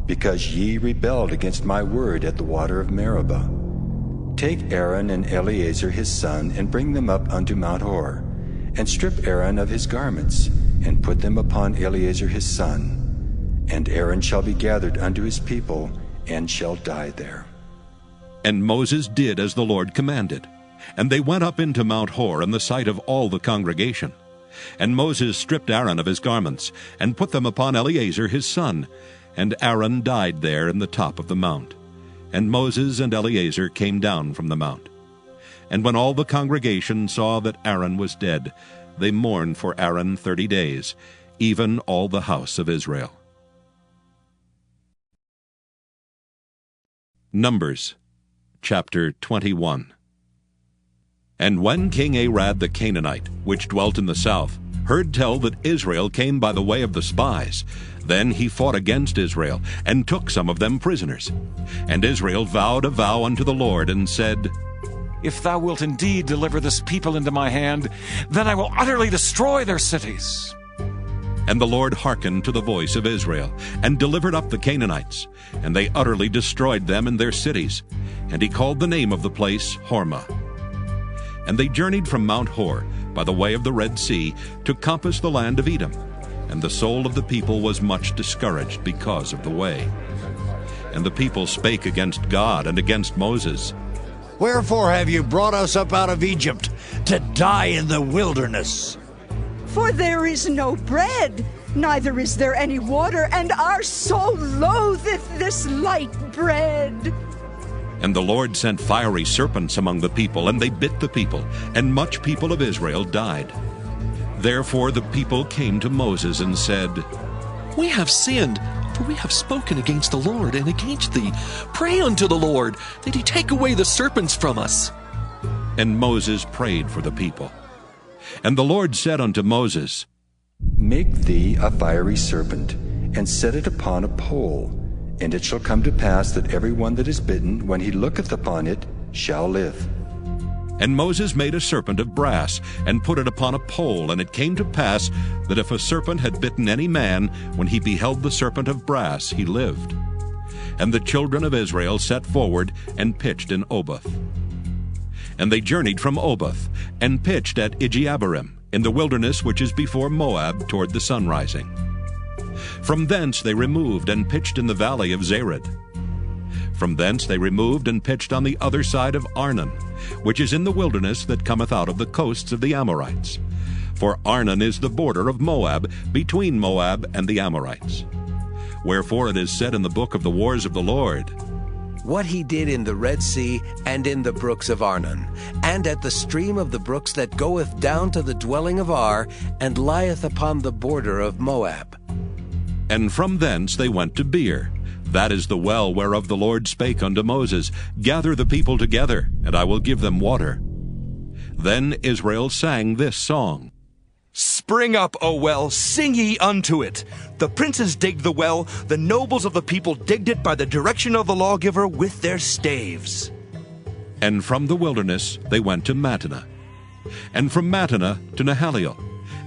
because ye rebelled against my word at the water of Meribah. Take Aaron and Eleazar his son, and bring them up unto Mount Hor, and strip Aaron of his garments, and put them upon Eleazar his son. And Aaron shall be gathered unto his people, and shall die there. And Moses did as the Lord commanded. And they went up into Mount Hor in the sight of all the congregation. And Moses stripped Aaron of his garments, and put them upon Eleazar his son. And Aaron died there in the top of the mount. And Moses and Eleazar came down from the mount. And when all the congregation saw that Aaron was dead, they mourned for Aaron 30 days, even all the house of Israel. Numbers chapter 21. And when King Arad the Canaanite, which dwelt in the south, heard tell that Israel came by the way of the spies, then he fought against Israel, and took some of them prisoners. And Israel vowed a vow unto the Lord, and said, If thou wilt indeed deliver this people into my hand, then I will utterly destroy their cities. And the Lord hearkened to the voice of Israel, and delivered up the Canaanites, and they utterly destroyed them and their cities. And he called the name of the place Hormah. And they journeyed from Mount Hor by the way of the Red Sea to compass the land of Edom. And the soul of the people was much discouraged because of the way. And the people spake against God and against Moses. Wherefore have you brought us up out of Egypt to die in the wilderness? For there is no bread, neither is there any water, and our soul loatheth this light bread. And the Lord sent fiery serpents among the people, and they bit the people, and much people of Israel died. Therefore the people came to Moses and said, We have sinned, for we have spoken against the Lord and against thee. Pray unto the Lord, that he take away the serpents from us. And Moses prayed for the people. And the Lord said unto Moses, Make thee a fiery serpent, and set it upon a pole, and it shall come to pass that every one that is bitten, when he looketh upon it, shall live. And Moses made a serpent of brass, and put it upon a pole. And it came to pass that if a serpent had bitten any man, when he beheld the serpent of brass, he lived. And the children of Israel set forward, and pitched in Oboth. And they journeyed from Oboth, and pitched at Ijeabarim, in the wilderness which is before Moab, toward the sunrising. From thence they removed, and pitched in the valley of Zared. From thence they removed, and pitched on the other side of Arnon, which is in the wilderness that cometh out of the coasts of the Amorites. For Arnon is the border of Moab, between Moab and the Amorites. Wherefore it is said in the book of the wars of the Lord, what he did in the Red Sea, and in the brooks of Arnon, and at the stream of the brooks that goeth down to the dwelling of Ar, and lieth upon the border of Moab. And from thence they went to Beer. That is the well whereof the Lord spake unto Moses, Gather the people together, and I will give them water. Then Israel sang this song. Spring up, O well, sing ye unto it. The princes digged the well, the nobles of the people digged it by the direction of the lawgiver with their staves. And from the wilderness they went to Mattanah, and from Mattanah to Nahaliel,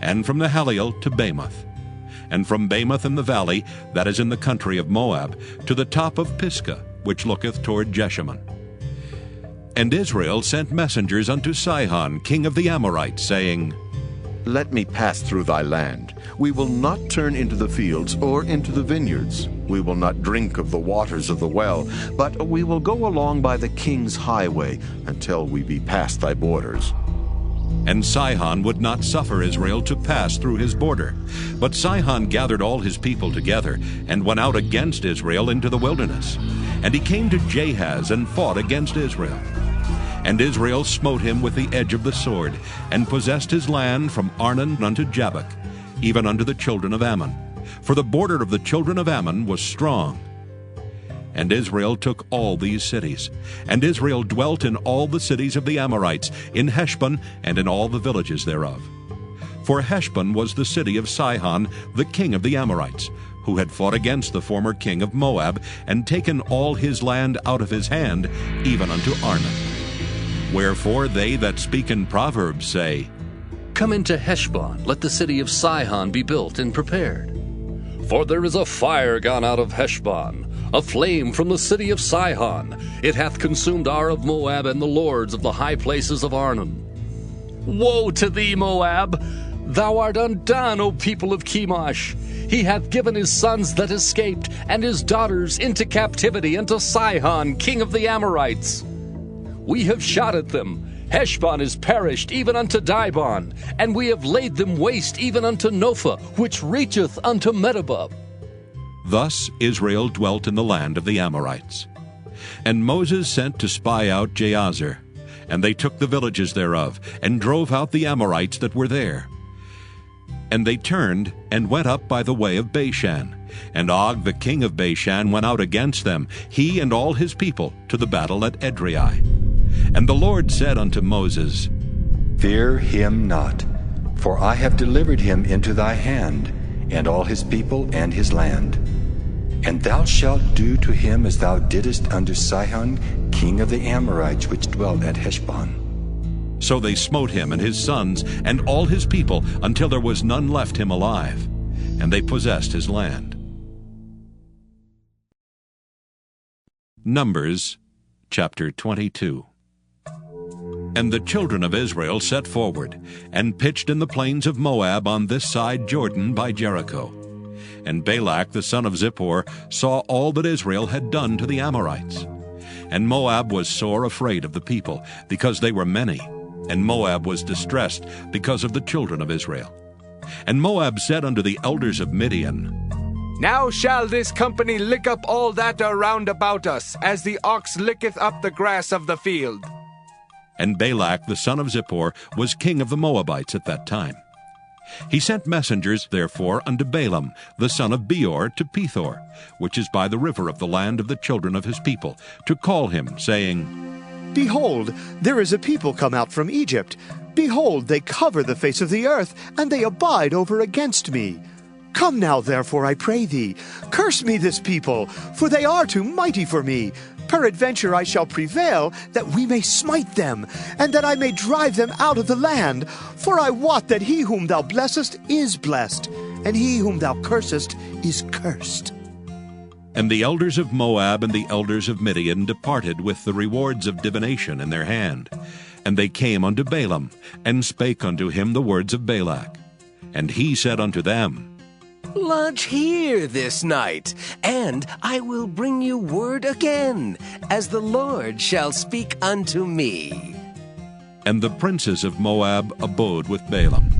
and from Nahaliel to Bamoth, and from Bamoth in the valley, that is in the country of Moab, to the top of Pisgah, which looketh toward Jeshimon. And Israel sent messengers unto Sihon, king of the Amorites, saying, Let me pass through thy land. We will not turn into the fields or into the vineyards. We will not drink of the waters of the well, but we will go along by the king's highway until we be past thy borders. And Sihon would not suffer Israel to pass through his border. But Sihon gathered all his people together, and went out against Israel into the wilderness. And he came to Jahaz, and fought against Israel. And Israel smote him with the edge of the sword, and possessed his land from Arnon unto Jabbok, even unto the children of Ammon. For the border of the children of Ammon was strong. And Israel took all these cities. And Israel dwelt in all the cities of the Amorites, in Heshbon, and in all the villages thereof. For Heshbon was the city of Sihon, the king of the Amorites, who had fought against the former king of Moab, and taken all his land out of his hand, even unto Arnon. Wherefore they that speak in Proverbs say, Come into Heshbon, let the city of Sihon be built and prepared. For there is a fire gone out of Heshbon, a flame from the city of Sihon. It hath consumed Ar of Moab and the lords of the high places of Arnon. Woe to thee, Moab! Thou art undone, O people of Chemosh! He hath given his sons that escaped, and his daughters into captivity unto Sihon, king of the Amorites. We have shot at them. Heshbon is perished, even unto Dibon, and we have laid them waste, even unto Nophah, which reacheth unto Medeba. Thus Israel dwelt in the land of the Amorites. And Moses sent to spy out Jahazer, and they took the villages thereof, and drove out the Amorites that were there. And they turned, and went up by the way of Bashan. And Og the king of Bashan went out against them, he and all his people, to the battle at Edrei. And the Lord said unto Moses, Fear him not, for I have delivered him into thy hand, and all his people and his land. And thou shalt do to him as thou didst unto Sihon, king of the Amorites, which dwelt at Heshbon. So they smote him and his sons and all his people, until there was none left him alive, and they possessed his land. Numbers chapter 22. And the children of Israel set forward, and pitched in the plains of Moab on this side Jordan by Jericho. And Balak the son of Zippor saw all that Israel had done to the Amorites. And Moab was sore afraid of the people, because they were many, and Moab was distressed because of the children of Israel. And Moab said unto the elders of Midian, Now shall this company lick up all that are round about us, as the ox licketh up the grass of the field. And Balak the son of Zippor was king of the Moabites at that time. He sent messengers, therefore, unto Balaam the son of Beor to Pethor, which is by the river of the land of the children of his people, to call him, saying, Behold, there is a people come out from Egypt. Behold, they cover the face of the earth, and they abide over against me. Come now, therefore, I pray thee, curse me this people, for they are too mighty for me. Peradventure I shall prevail, that we may smite them, and that I may drive them out of the land. For I wot that he whom thou blessest is blessed, and he whom thou cursest is cursed. And the elders of Moab and the elders of Midian departed with the rewards of divination in their hand. And they came unto Balaam, and spake unto him the words of Balak. And he said unto them, Lodge here this night, and I will bring you word again, as the Lord shall speak unto me. And the princes of Moab abode with Balaam.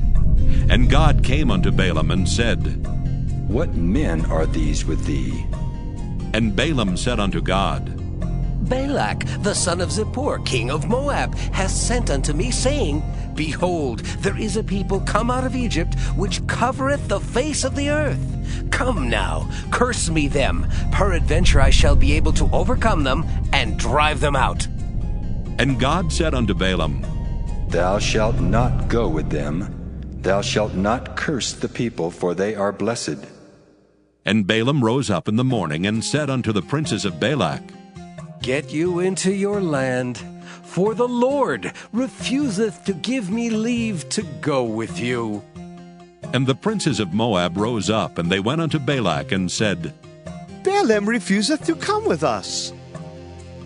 And God came unto Balaam and said, What men are these with thee? And Balaam said unto God, Balak, the son of Zippor, king of Moab, hath sent unto me, saying, Behold, there is a people come out of Egypt, which covereth the face of the earth. Come now, curse me them. Peradventure I shall be able to overcome them, and drive them out. And God said unto Balaam, Thou shalt not go with them. Thou shalt not curse the people, for they are blessed. And Balaam rose up in the morning, and said unto the princes of Balak, Get you into your land, for the Lord refuseth to give me leave to go with you. And the princes of Moab rose up, and they went unto Balak, and said, Balaam refuseth to come with us.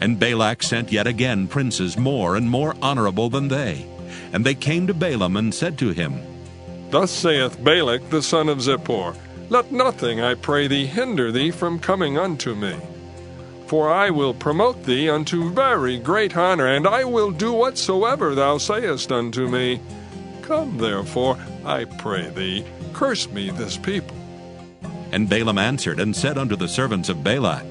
And Balak sent yet again princes more and more honorable than they. And they came to Balaam, and said to him, Thus saith Balak the son of Zippor, Let nothing, I pray thee, hinder thee from coming unto me. For I will promote thee unto very great honor, and I will do whatsoever thou sayest unto me. Come therefore, I pray thee, curse me this people. And Balaam answered and said unto the servants of Balak,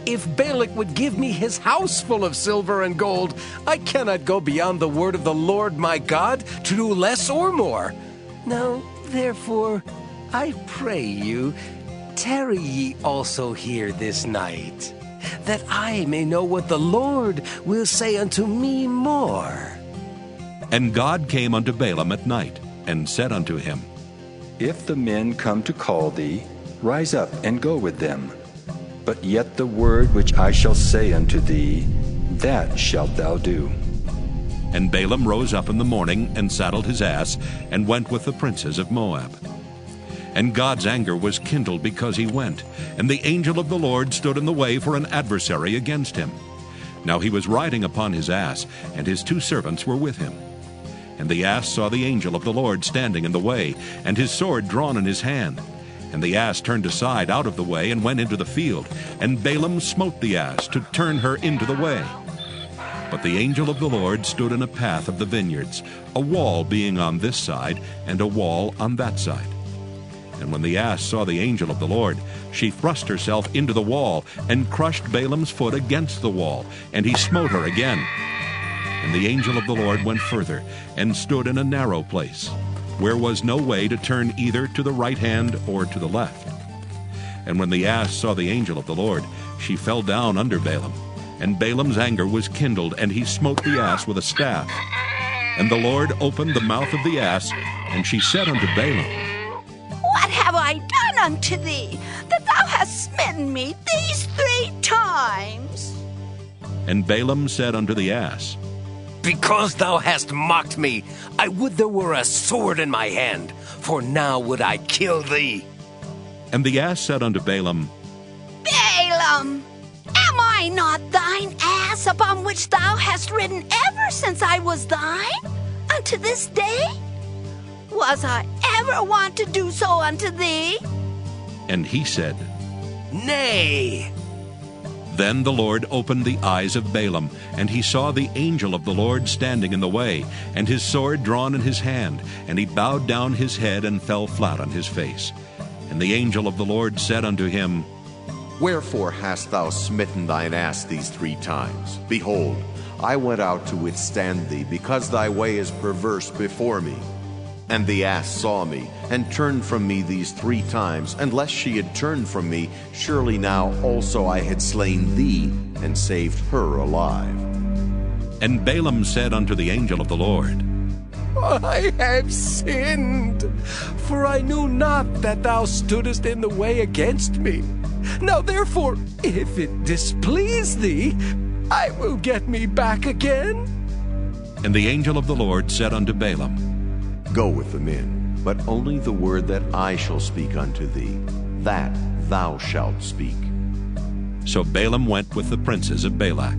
If Balak would give me his house full of silver and gold, I cannot go beyond the word of the Lord my God to do less or more. Now, therefore, I pray you, tarry ye also here this night, that I may know what the Lord will say unto me more. And God came unto Balaam at night, and said unto him, If the men come to call thee, rise up and go with them. But yet the word which I shall say unto thee, that shalt thou do. And Balaam rose up in the morning, and saddled his ass, and went with the princes of Moab. And God's anger was kindled because he went, and the angel of the Lord stood in the way for an adversary against him. Now he was riding upon his ass, and his 2 servants were with him. And the ass saw the angel of the Lord standing in the way, and his sword drawn in his hand. And the ass turned aside out of the way, and went into the field. And Balaam smote the ass to turn her into the way. But the angel of the Lord stood in a path of the vineyards, a wall being on this side, and a wall on that side. And when the ass saw the angel of the Lord, she thrust herself into the wall, and crushed Balaam's foot against the wall, and he smote her again. And the angel of the Lord went further, and stood in a narrow place, where was no way to turn either to the right hand or to the left. And when the ass saw the angel of the Lord, she fell down under Balaam. And Balaam's anger was kindled, and he smote the ass with a staff. And the Lord opened the mouth of the ass, and she said unto Balaam, What have I done unto thee, that thou hast smitten me these 3 times? And Balaam said unto the ass, Because thou hast mocked me, I would there were a sword in my hand, for now would I kill thee. And the ass said unto Balaam, Balaam, am I not thine ass, upon which thou hast ridden ever since I was thine, unto this day? Was I ever wont to do so unto thee? And he said, Nay. Then the Lord opened the eyes of Balaam, and he saw the angel of the Lord standing in the way, and his sword drawn in his hand, and he bowed down his head and fell flat on his face. And the angel of the Lord said unto him, Wherefore hast thou smitten thine ass these 3 times? Behold, I went out to withstand thee, because thy way is perverse before me. And the ass saw me, and turned from me these 3 times. Unless she had turned from me, surely now also I had slain thee, and saved her alive. And Balaam said unto the angel of the Lord, I have sinned, for I knew not that thou stoodest in the way against me. Now therefore, if it displease thee, I will get me back again. And the angel of the Lord said unto Balaam, Go with the men, but only the word that I shall speak unto thee, that thou shalt speak. So Balaam went with the princes of Balak.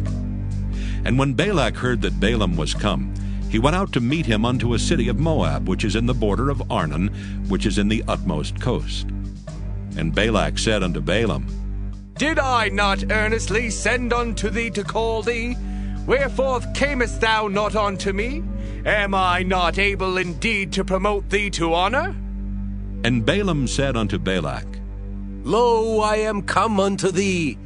And when Balak heard that Balaam was come, he went out to meet him unto a city of Moab, which is in the border of Arnon, which is in the utmost coast. And Balak said unto Balaam, Did I not earnestly send unto thee to call thee? Wherefore camest thou not unto me? Am I not able indeed to promote thee to honor? And Balaam said unto Balak, Lo, I am come unto thee.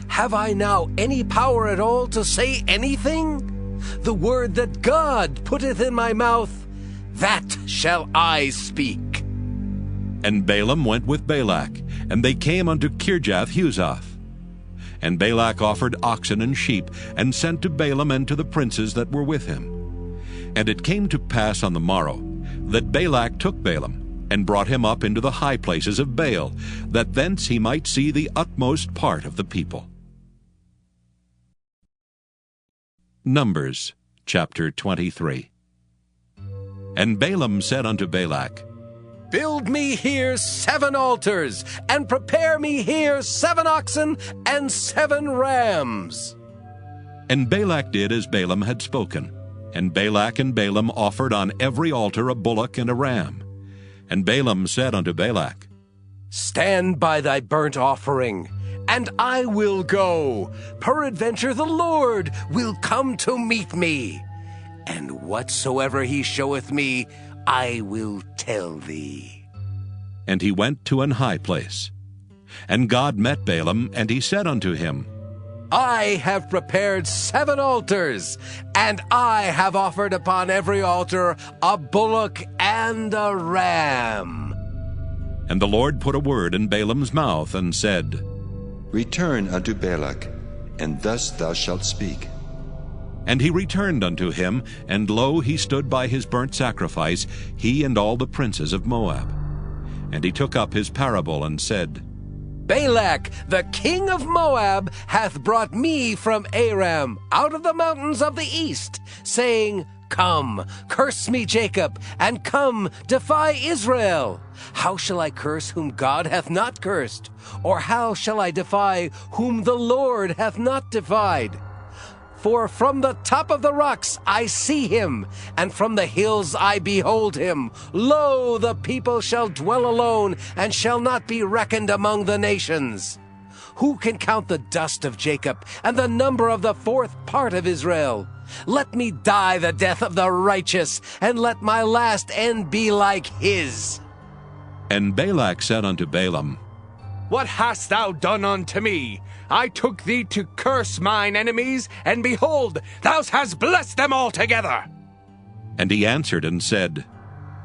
Have I now any power at all to say anything? The word that God putteth in my mouth, that shall I speak. And Balaam went with Balak, and they came unto Kirjath-Huzoth. And Balak offered oxen and sheep, and sent to Balaam and to the princes that were with him. And it came to pass on the morrow, that Balak took Balaam, and brought him up into the high places of Baal, that thence he might see the utmost part of the people. Numbers chapter 23. And Balaam said unto Balak, Build me here 7 altars, and prepare me here 7 oxen and 7 rams. And Balak did as Balaam had spoken. And Balak and Balaam offered on every altar a bullock and a ram. And Balaam said unto Balak, Stand by thy burnt offering, and I will go. Peradventure the Lord will come to meet me. And whatsoever he showeth me, I will tell thee. And he went to an high place. And God met Balaam, and he said unto him, I have prepared 7 altars, and I have offered upon every altar a bullock and a ram. And the Lord put a word in Balaam's mouth, and said, Return unto Balak, and thus thou shalt speak. And he returned unto him, and lo, he stood by his burnt sacrifice, he and all the princes of Moab. And he took up his parable, and said, Balak, the king of Moab, hath brought me from Aram, out of the mountains of the east, saying, Come, curse me, Jacob, and come, defy Israel. How shall I curse whom God hath not cursed? Or how shall I defy whom the Lord hath not defied? For from the top of the rocks I see him, and from the hills I behold him. Lo, the people shall dwell alone, and shall not be reckoned among the nations. Who can count the dust of Jacob, and the number of the 4th part of Israel? Let me die the death of the righteous, and let my last end be like his. And Balak said unto Balaam, What hast thou done unto me? I took thee to curse mine enemies, and behold, thou hast blessed them altogether. And he answered and said,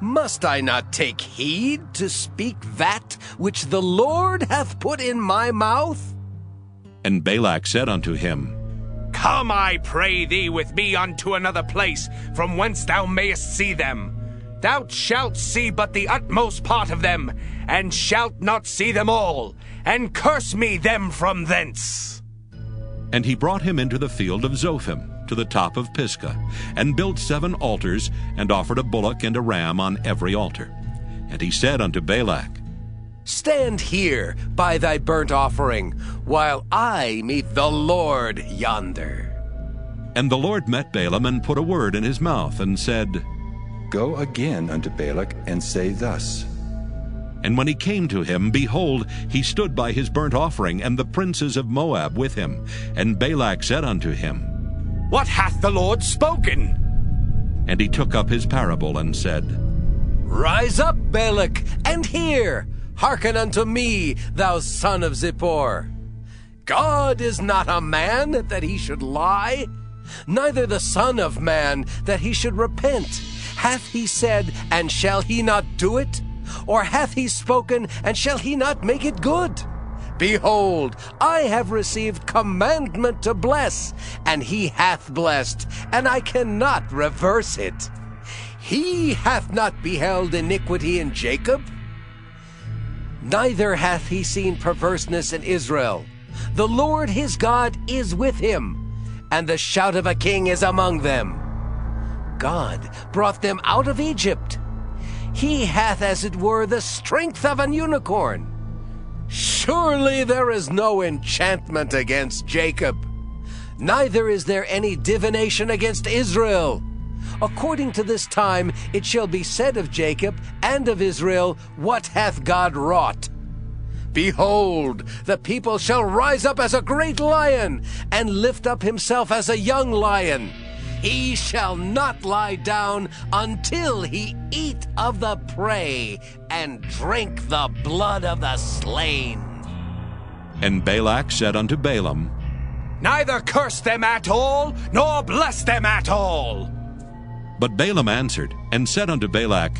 Must I not take heed to speak that which the Lord hath put in my mouth? And Balak said unto him, Come, I pray thee, with me unto another place, from whence thou mayest see them. Thou shalt see but the utmost part of them, and shalt not see them all, and curse me them from thence. And he brought him into the field of Zophim, to the top of Pisgah, and built 7 altars, and offered a bullock and a ram on every altar. And he said unto Balak, Stand here by thy burnt offering, while I meet the Lord yonder. And the Lord met Balaam, and put a word in his mouth, and said, Go again unto Balak, and say thus. And when he came to him, behold, he stood by his burnt offering, and the princes of Moab with him. And Balak said unto him, What hath the Lord spoken? And he took up his parable, and said, Rise up, Balak, and hear. Hearken unto me, thou son of Zippor. God is not a man, that he should lie, neither the Son of Man, that he should repent. Hath he said, and shall he not do it? Or hath he spoken, and shall he not make it good? Behold, I have received commandment to bless, and he hath blessed, and I cannot reverse it. He hath not beheld iniquity in Jacob, neither hath he seen perverseness in Israel. The Lord his God is with him, and the shout of a king is among them. God brought them out of Egypt. He hath, as it were, the strength of an unicorn. Surely there is no enchantment against Jacob, neither is there any divination against Israel. According to this time it shall be said of Jacob and of Israel, what hath God wrought? Behold, the people shall rise up as a great lion, and lift up himself as a young lion. He shall not lie down until he eat of the prey, and drink the blood of the slain. And Balak said unto Balaam, Neither curse them at all, nor bless them at all. But Balaam answered, and said unto Balak,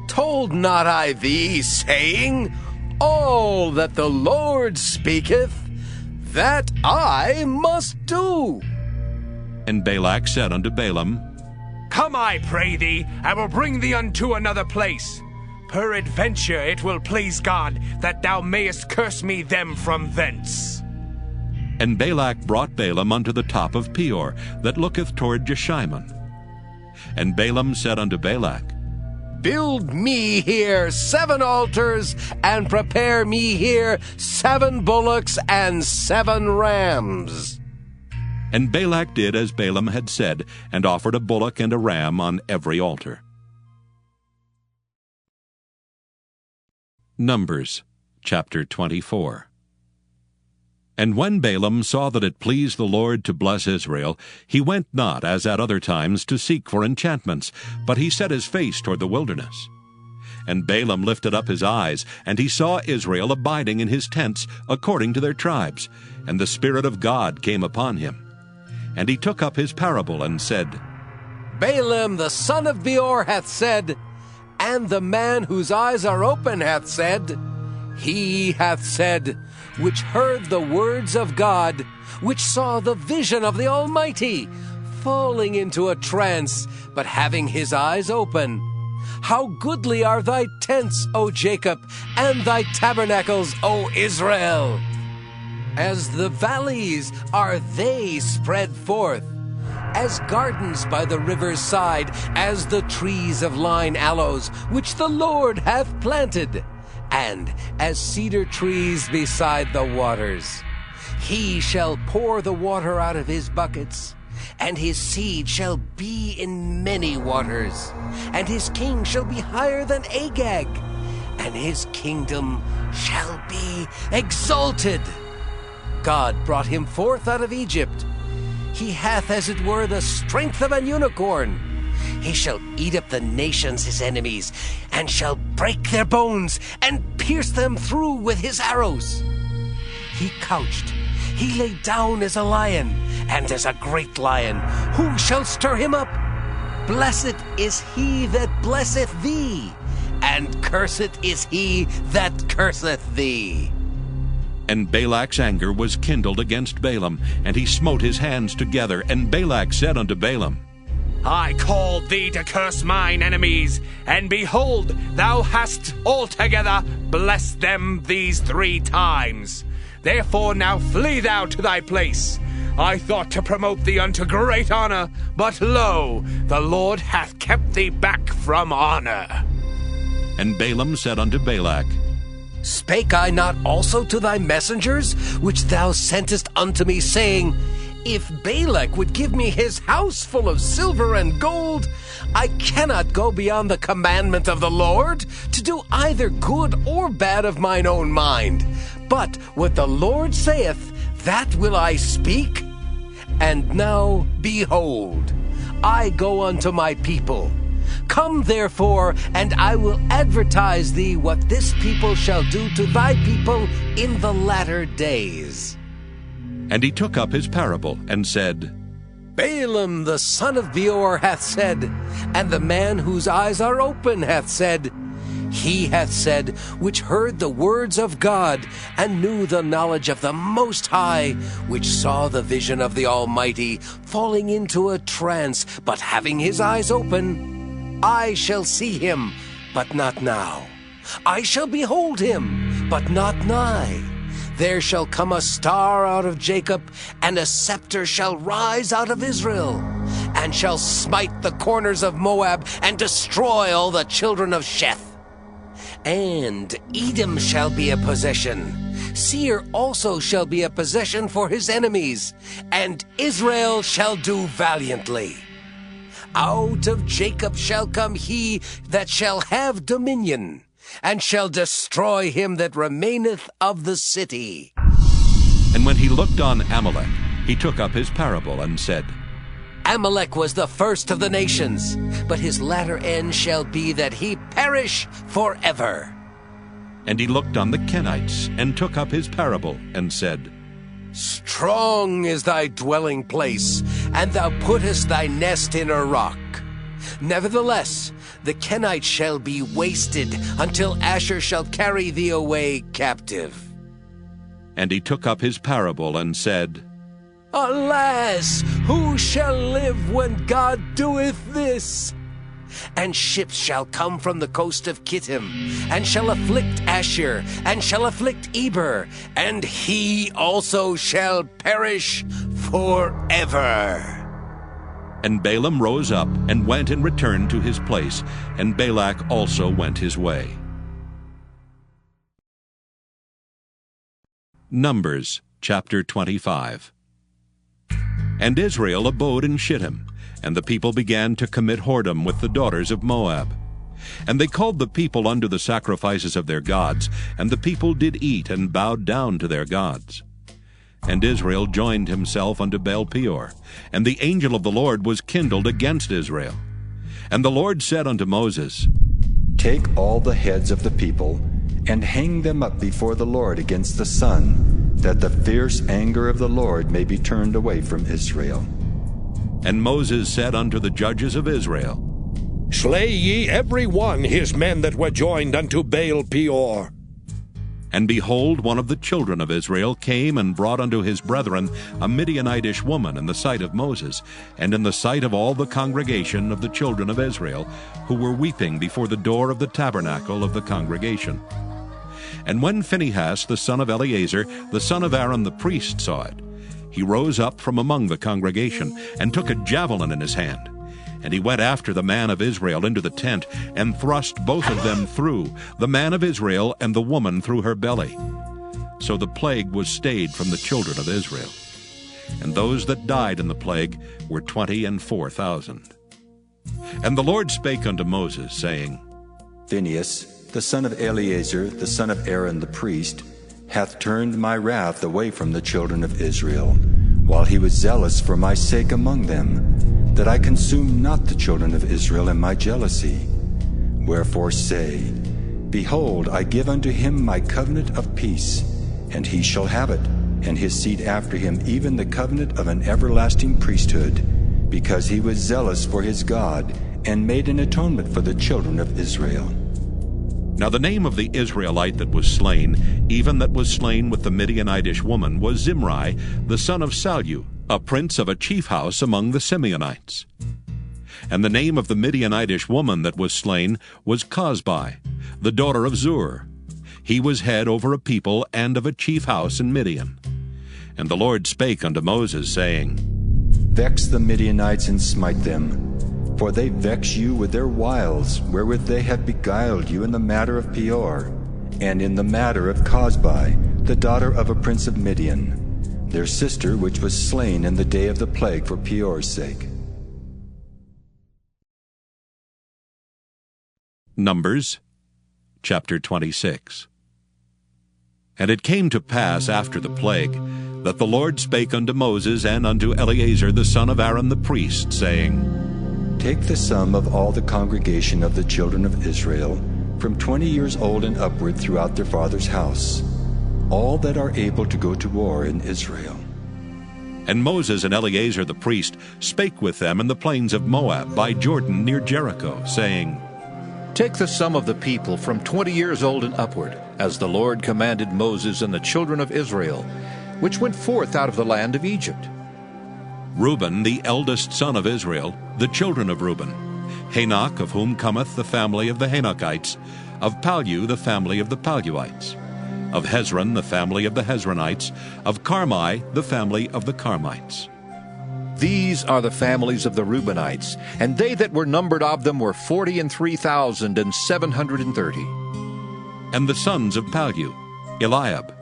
Told not I thee, saying, All that the Lord speaketh, that I must do? And Balak said unto Balaam, Come, I pray thee, I will bring thee unto another place. Peradventure it will please God that thou mayest curse me them from thence. And Balak brought Balaam unto the top of Peor, that looketh toward Jeshimon. And Balaam said unto Balak, Build me here 7 altars, and prepare me here 7 bullocks and 7 rams. And Balak did as Balaam had said, and offered a bullock and a ram on every altar. Numbers chapter 24. And when Balaam saw that it pleased the Lord to bless Israel, he went not, as at other times, to seek for enchantments, but he set his face toward the wilderness. And Balaam lifted up his eyes, and he saw Israel abiding in his tents, according to their tribes, and the Spirit of God came upon him. And he took up his parable, and said, Balaam the son of Beor hath said, and the man whose eyes are open hath said, He hath said, which heard the words of God, which saw the vision of the Almighty, falling into a trance, but having his eyes open. How goodly are thy tents, O Jacob, and thy tabernacles, O Israel! As the valleys are they spread forth, as gardens by the river's side, as the trees of lign aloes, which the Lord hath planted, and as cedar trees beside the waters. He shall pour the water out of his buckets, and his seed shall be in many waters, and his king shall be higher than Agag, and his kingdom shall be exalted. God brought him forth out of Egypt. He hath, as it were, the strength of an unicorn. He shall eat up the nations his enemies, and shall break their bones, and pierce them through with his arrows. He couched, he lay down as a lion, and as a great lion. Who shall stir him up? Blessed is he that blesseth thee, and cursed is he that curseth thee. And Balak's anger was kindled against Balaam, and he smote his hands together. And Balak said unto Balaam, I called thee to curse mine enemies, and behold, thou hast altogether blessed them these 3 times. Therefore now flee thou to thy place. I thought to promote thee unto great honor, but lo, the Lord hath kept thee back from honor. And Balaam said unto Balak, Spake I not also to thy messengers, which thou sentest unto me, saying, If Balak would give me his house full of silver and gold, I cannot go beyond the commandment of the Lord, to do either good or bad of mine own mind. But what the Lord saith, that will I speak. And now, behold, I go unto my people. Come therefore, and I will advertise thee what this people shall do to thy people in the latter days. And he took up his parable, and said, Balaam the son of Beor hath said, and the man whose eyes are open hath said, He hath said, which heard the words of God, and knew the knowledge of the Most High, which saw the vision of the Almighty, falling into a trance, but having his eyes open. I shall see him, but not now. I shall behold him, but not nigh. There shall come a star out of Jacob, and a scepter shall rise out of Israel, and shall smite the corners of Moab, and destroy all the children of Sheth. And Edom shall be a possession. Seir also shall be a possession for his enemies, and Israel shall do valiantly. Out of Jacob shall come he that shall have dominion, and shall destroy him that remaineth of the city. And when he looked on Amalek, he took up his parable and said, Amalek was the first of the nations, but his latter end shall be that he perish forever. And he looked on the Kenites, and took up his parable, and said, Strong is thy dwelling place, and thou puttest thy nest in a rock. Nevertheless, the Kenites shall be wasted, until Asher shall carry thee away captive. And he took up his parable, and said, Alas, who shall live when God doeth this? And ships shall come from the coast of Kittim, and shall afflict Asher, and shall afflict Eber, and he also shall perish forever. And Balaam rose up, and went and returned to his place, and Balak also went his way. Numbers chapter 25. And Israel abode in Shittim, and the people began to commit whoredom with the daughters of Moab. And they called the people unto the sacrifices of their gods, and the people did eat and bowed down to their gods. And Israel joined himself unto Baal-peor, and the angel of the Lord was kindled against Israel. And the Lord said unto Moses, Take all the heads of the people, and hang them up before the Lord against the sun, that the fierce anger of the Lord may be turned away from Israel. And Moses said unto the judges of Israel, Slay ye every one his men that were joined unto Baal-peor. And behold, one of the children of Israel came and brought unto his brethren a Midianitish woman in the sight of Moses, and in the sight of all the congregation of the children of Israel, who were weeping before the door of the tabernacle of the congregation. And when Phinehas the son of Eleazar, the son of Aaron the priest, saw it, he rose up from among the congregation, and took a javelin in his hand. And he went after the man of Israel into the tent, and thrust both of them through, the man of Israel and the woman through her belly. So the plague was stayed from the children of Israel. And those that died in the plague were 24,000. And the Lord spake unto Moses, saying, Phinehas, the son of Eleazar, the son of Aaron the priest, hath turned my wrath away from the children of Israel, while he was zealous for my sake among them, that I consume not the children of Israel in my jealousy. Wherefore say, Behold, I give unto him my covenant of peace, and he shall have it, and his seed after him even the covenant of an everlasting priesthood, because he was zealous for his God, and made an atonement for the children of Israel. Now the name of the Israelite that was slain, even that was slain with the Midianitish woman, was Zimri, the son of Salu, a prince of a chief house among the Simeonites. And the name of the Midianitish woman that was slain was Cosbi, the daughter of Zur. He was head over a people and of a chief house in Midian. And the Lord spake unto Moses, saying, Vex the Midianites and smite them, for they vex you with their wiles, wherewith they have beguiled you in the matter of Peor, and in the matter of Cosbi, the daughter of a prince of Midian, their sister which was slain in the day of the plague for Peor's sake. Numbers chapter 26. And it came to pass after the plague, that the Lord spake unto Moses and unto Eleazar the son of Aaron the priest, saying, Take the sum of all the congregation of the children of Israel, from 20 years old and upward throughout their father's house, all that are able to go to war in Israel. And Moses and Eleazar the priest spake with them in the plains of Moab by Jordan near Jericho, saying, Take the sum of the people from 20 years old and upward, as the Lord commanded Moses and the children of Israel, which went forth out of the land of Egypt. Reuben, the eldest son of Israel, the children of Reuben, Hanok, of whom cometh the family of the Hanokites, of Palu, the family of the Paluites, Of Hezron, the family of the Hezronites. Of Carmi, the family of the Carmites. These are the families of the Reubenites, and they that were numbered of them were 43,730. And the sons of Palu, Eliab.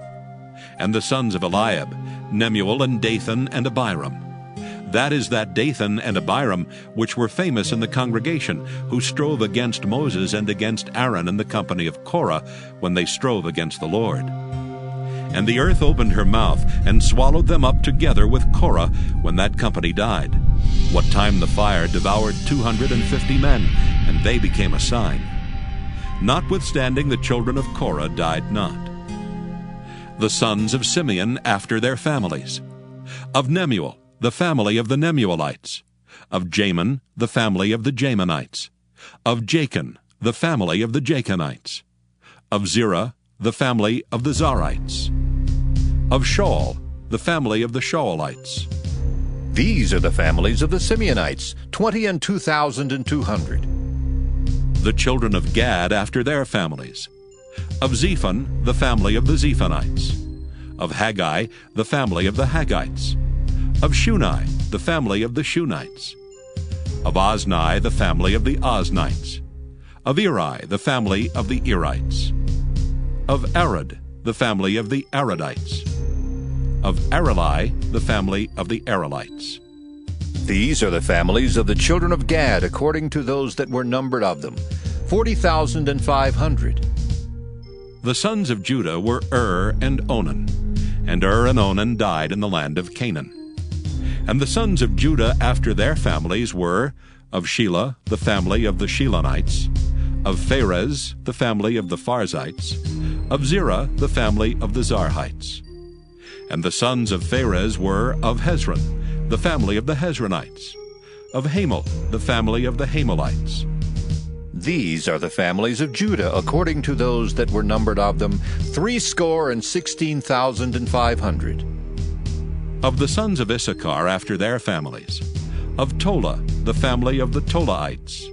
And the sons of Eliab, Nemuel and Dathan and Abiram. That is that Dathan and Abiram which were famous in the congregation, who strove against Moses and against Aaron in the company of Korah, when they strove against the Lord. And the earth opened her mouth, and swallowed them up together with Korah, when that company died. What time the fire devoured 250 men, and they became a sign. Notwithstanding the children of Korah died not. The sons of Simeon after their families. Of Nemuel, the family of the Nemuelites. Of Jamin, the family of the Jamanites. Of Jachin, the family of the Jachinites. Of Zerah, the family of the Zarites. Of Shaul, the family of the Shaulites. These are the families of the Simeonites, 22,200. The children of Gad after their families. Of Zephon, the family of the Zephonites. Of Haggai, the family of the Haggites. Of Shuni, the family of the Shunites. Of Ozni, the family of the Oznites. Of Eri, the family of the Erites. Of Arad, the family of the Aradites. Of Areli, the family of the Arelites. These are the families of the children of Gad, according to those that were numbered of them, 40,500. The sons of Judah were and Onan, and and Onan died in the land of Canaan. And the sons of Judah after their families were, of Shelah, the family of the Shelonites. Of Pharez, the family of the Pharzites. Of Zerah, the family of the Zarhites. And the sons of Pharez were, of Hezron, the family of the Hezronites. Of Hamel, the family of the Hamelites. These are the families of Judah, according to those that were numbered of them, 16,500. Of the sons of Issachar after their families. Of Tola, the family of the Tolaites.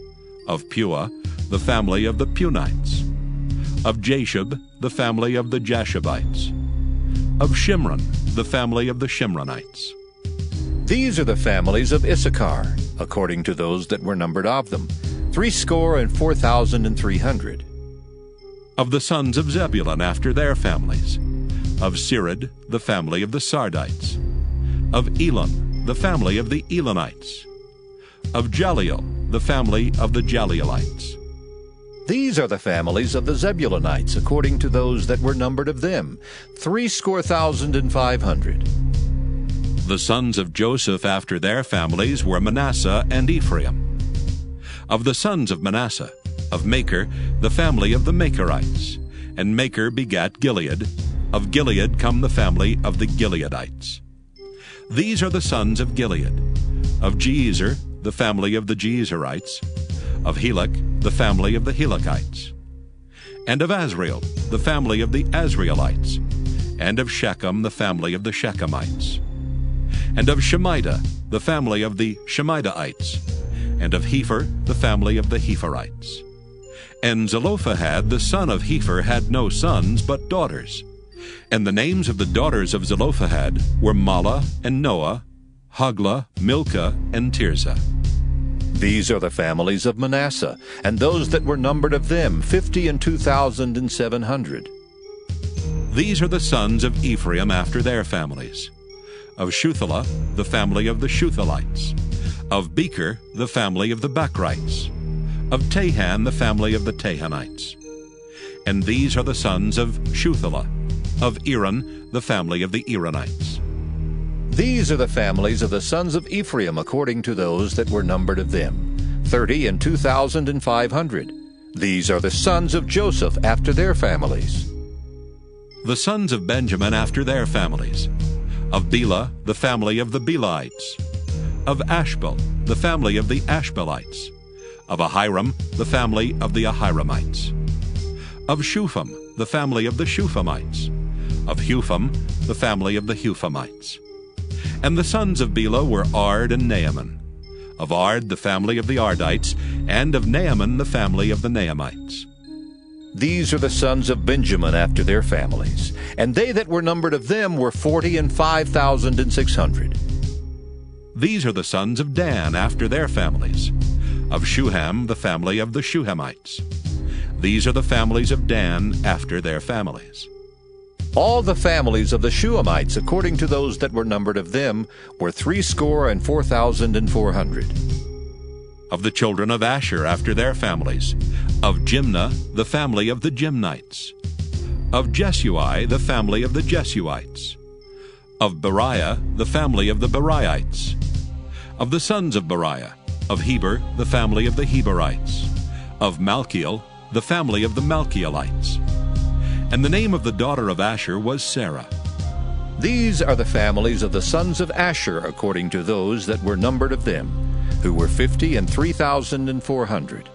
Of Pua, the family of the Punites. Of Jashub, the family of the Jashubites. Of Shimron, the family of the Shimronites. These are the families of Issachar, according to those that were numbered of them, 64,300. Of the sons of Zebulun after their families. Of Sirid, the family of the Sardites. Of Elon, the family of the Elonites. Of Jaleel, the family of the Jaleelites. These are the families of the Zebulunites, according to those that were numbered of them, 60,500. The sons of Joseph after their families were Manasseh and Ephraim. Of the sons of Manasseh, of Machir, the family of the Machirites. And Machir begat Gilead. Of Gilead come the family of the Gileadites. These are the sons of Gilead. Of Jeezer, the family of the Jeezerites. Of Helek, the family of the Helekites. And of Azriel, the family of the Azrielites. And of Shechem, the family of the Shechemites. And of Shemida, the family of the Shemidaites. And of Hepher, the family of the Hepherites. And Zelophehad, the son of Hepher, had no sons, but daughters. And the names of the daughters of Zelophehad were Mahlah and Noah, Hoglah, Milcah, and Tirzah. These are the families of Manasseh, and those that were numbered of them, 52,700. These are the sons of Ephraim after their families. Of Shuthelah, the family of the Shuthelites. Of Becher, the family of the Bachrites. Of Tahan, the family of the Tahanites. And these are the sons of Shuthelah. Of Eran, the family of the Eranites. These are the families of the sons of Ephraim, according to those that were numbered of them, 30,500. These are the sons of Joseph after their families. The sons of Benjamin after their families. Of Bela, the family of the Belaites. Of Ashbel, the family of the Ashbelites. Of Ahiram, the family of the Ahiramites. Of Shupham, the family of the Shuphamites. Of Hupham, the family of the Huphamites. And the sons of Bela were Ard and Naaman. Of Ard, the family of the Ardites, and of Naaman, the family of the Naamites. These are the sons of Benjamin after their families, and they that were numbered of them were 45,600. These are the sons of Dan after their families. Of Shuham, the family of the Shuhamites. These are the families of Dan after their families. All the families of the Shuhamites, according to those that were numbered of them, were 64,400. Of the children of Asher after their families. Of Jimnah, the family of the Jimnites. Of Jesui, the family of the Jesuites. Of Beriah, the family of the Beriites. Of the sons of Beriah. Of Heber, the family of the Heberites. Of Malchiel, the family of the Malchielites. And the name of the daughter of Asher was Sarah. These are the families of the sons of Asher, according to those that were numbered of them, who were 53,400.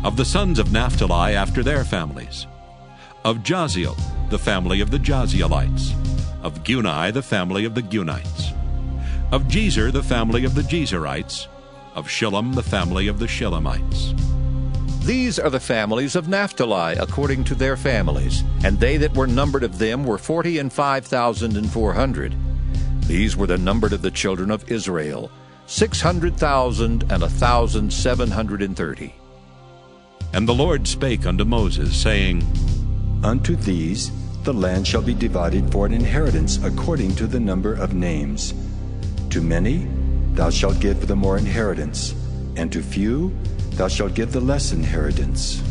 Of the sons of Naphtali after their families. Of Jaziel, the family of the Jazielites. Of Guni, the family of the Gunites. Of Jezer, the family of the Jezerites. Of Shillem, the family of the Shillemites. These are the families of Naphtali, according to their families, and they that were numbered of them were 45,400. These were the numbered of the children of Israel, 600,1,730. And the Lord spake unto Moses, saying, Unto these the land shall be divided for an inheritance according to the number of names. To many thou shalt give the more inheritance, and to few thou shalt give the less inheritance.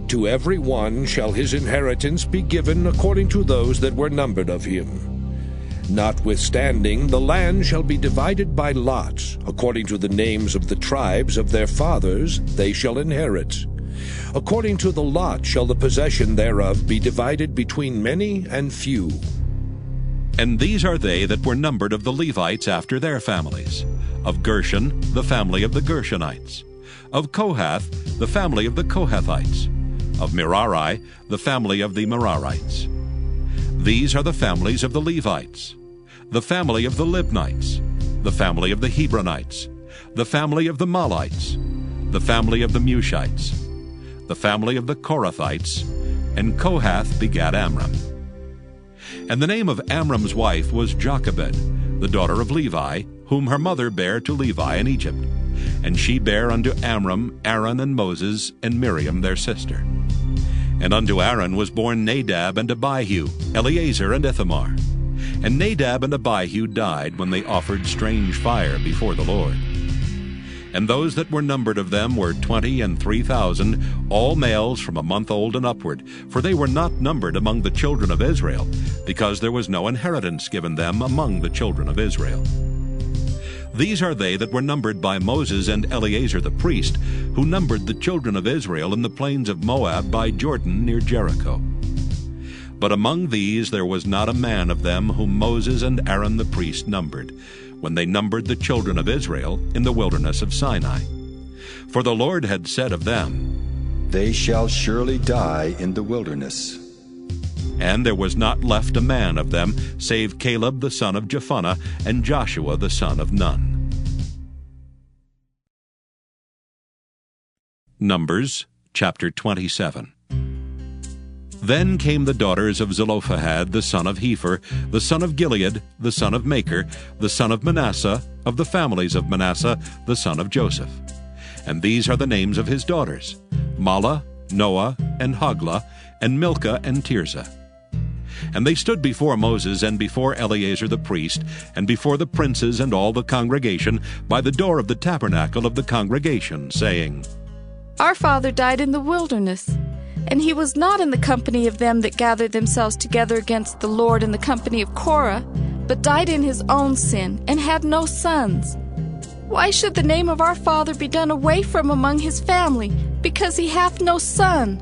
To every one shall his inheritance be given according to those that were numbered of him. Notwithstanding, the land shall be divided by lots, according to the names of the tribes of their fathers they shall inherit. According to the lot shall the possession thereof be divided between many and few. And these are they that were numbered of the Levites after their families. Of Gershon, the family of the Gershonites. Of Kohath, the family of the Kohathites. Of Merari, the family of the Merarites. These are the families of the Levites. The family of the Libnites. The family of the Hebronites. The family of the Malites. The family of the Mushites. The family of the Korathites. And Kohath begat Amram. And the name of Amram's wife was Jochebed, the daughter of Levi, whom her mother bare to Levi in Egypt. And she bare unto Amram Aaron and Moses and Miriam their sister. And unto Aaron was born Nadab and Abihu, Eleazar and Ithamar. And Nadab and Abihu died when they offered strange fire before the Lord. And those that were numbered of them were 23,000, all males from a month old and upward, for they were not numbered among the children of Israel, because there was no inheritance given them among the children of Israel. These are they that were numbered by Moses and Eleazar the priest, who numbered the children of Israel in the plains of Moab by Jordan near Jericho. But among these there was not a man of them whom Moses and Aaron the priest numbered, when they numbered the children of Israel in the wilderness of Sinai. For the Lord had said of them, They shall surely die in the wilderness. And there was not left a man of them, save Caleb the son of Jephunneh, and Joshua the son of Nun. Numbers chapter 27. Then came the daughters of Zelophehad the son of Hepher, the son of Gilead, the son of Machir, the son of Manasseh, of the families of Manasseh, the son of Joseph. And these are the names of his daughters, Mahlah, Noah, and Hoglah, and Milcah, and Tirzah. And they stood before Moses and before Eleazar the priest, and before the princes and all the congregation, by the door of the tabernacle of the congregation, saying, Our father died in the wilderness, and he was not in the company of them that gathered themselves together against the Lord in the company of Korah, but died in his own sin, and had no sons. Why should the name of our father be done away from among his family, because he hath no son?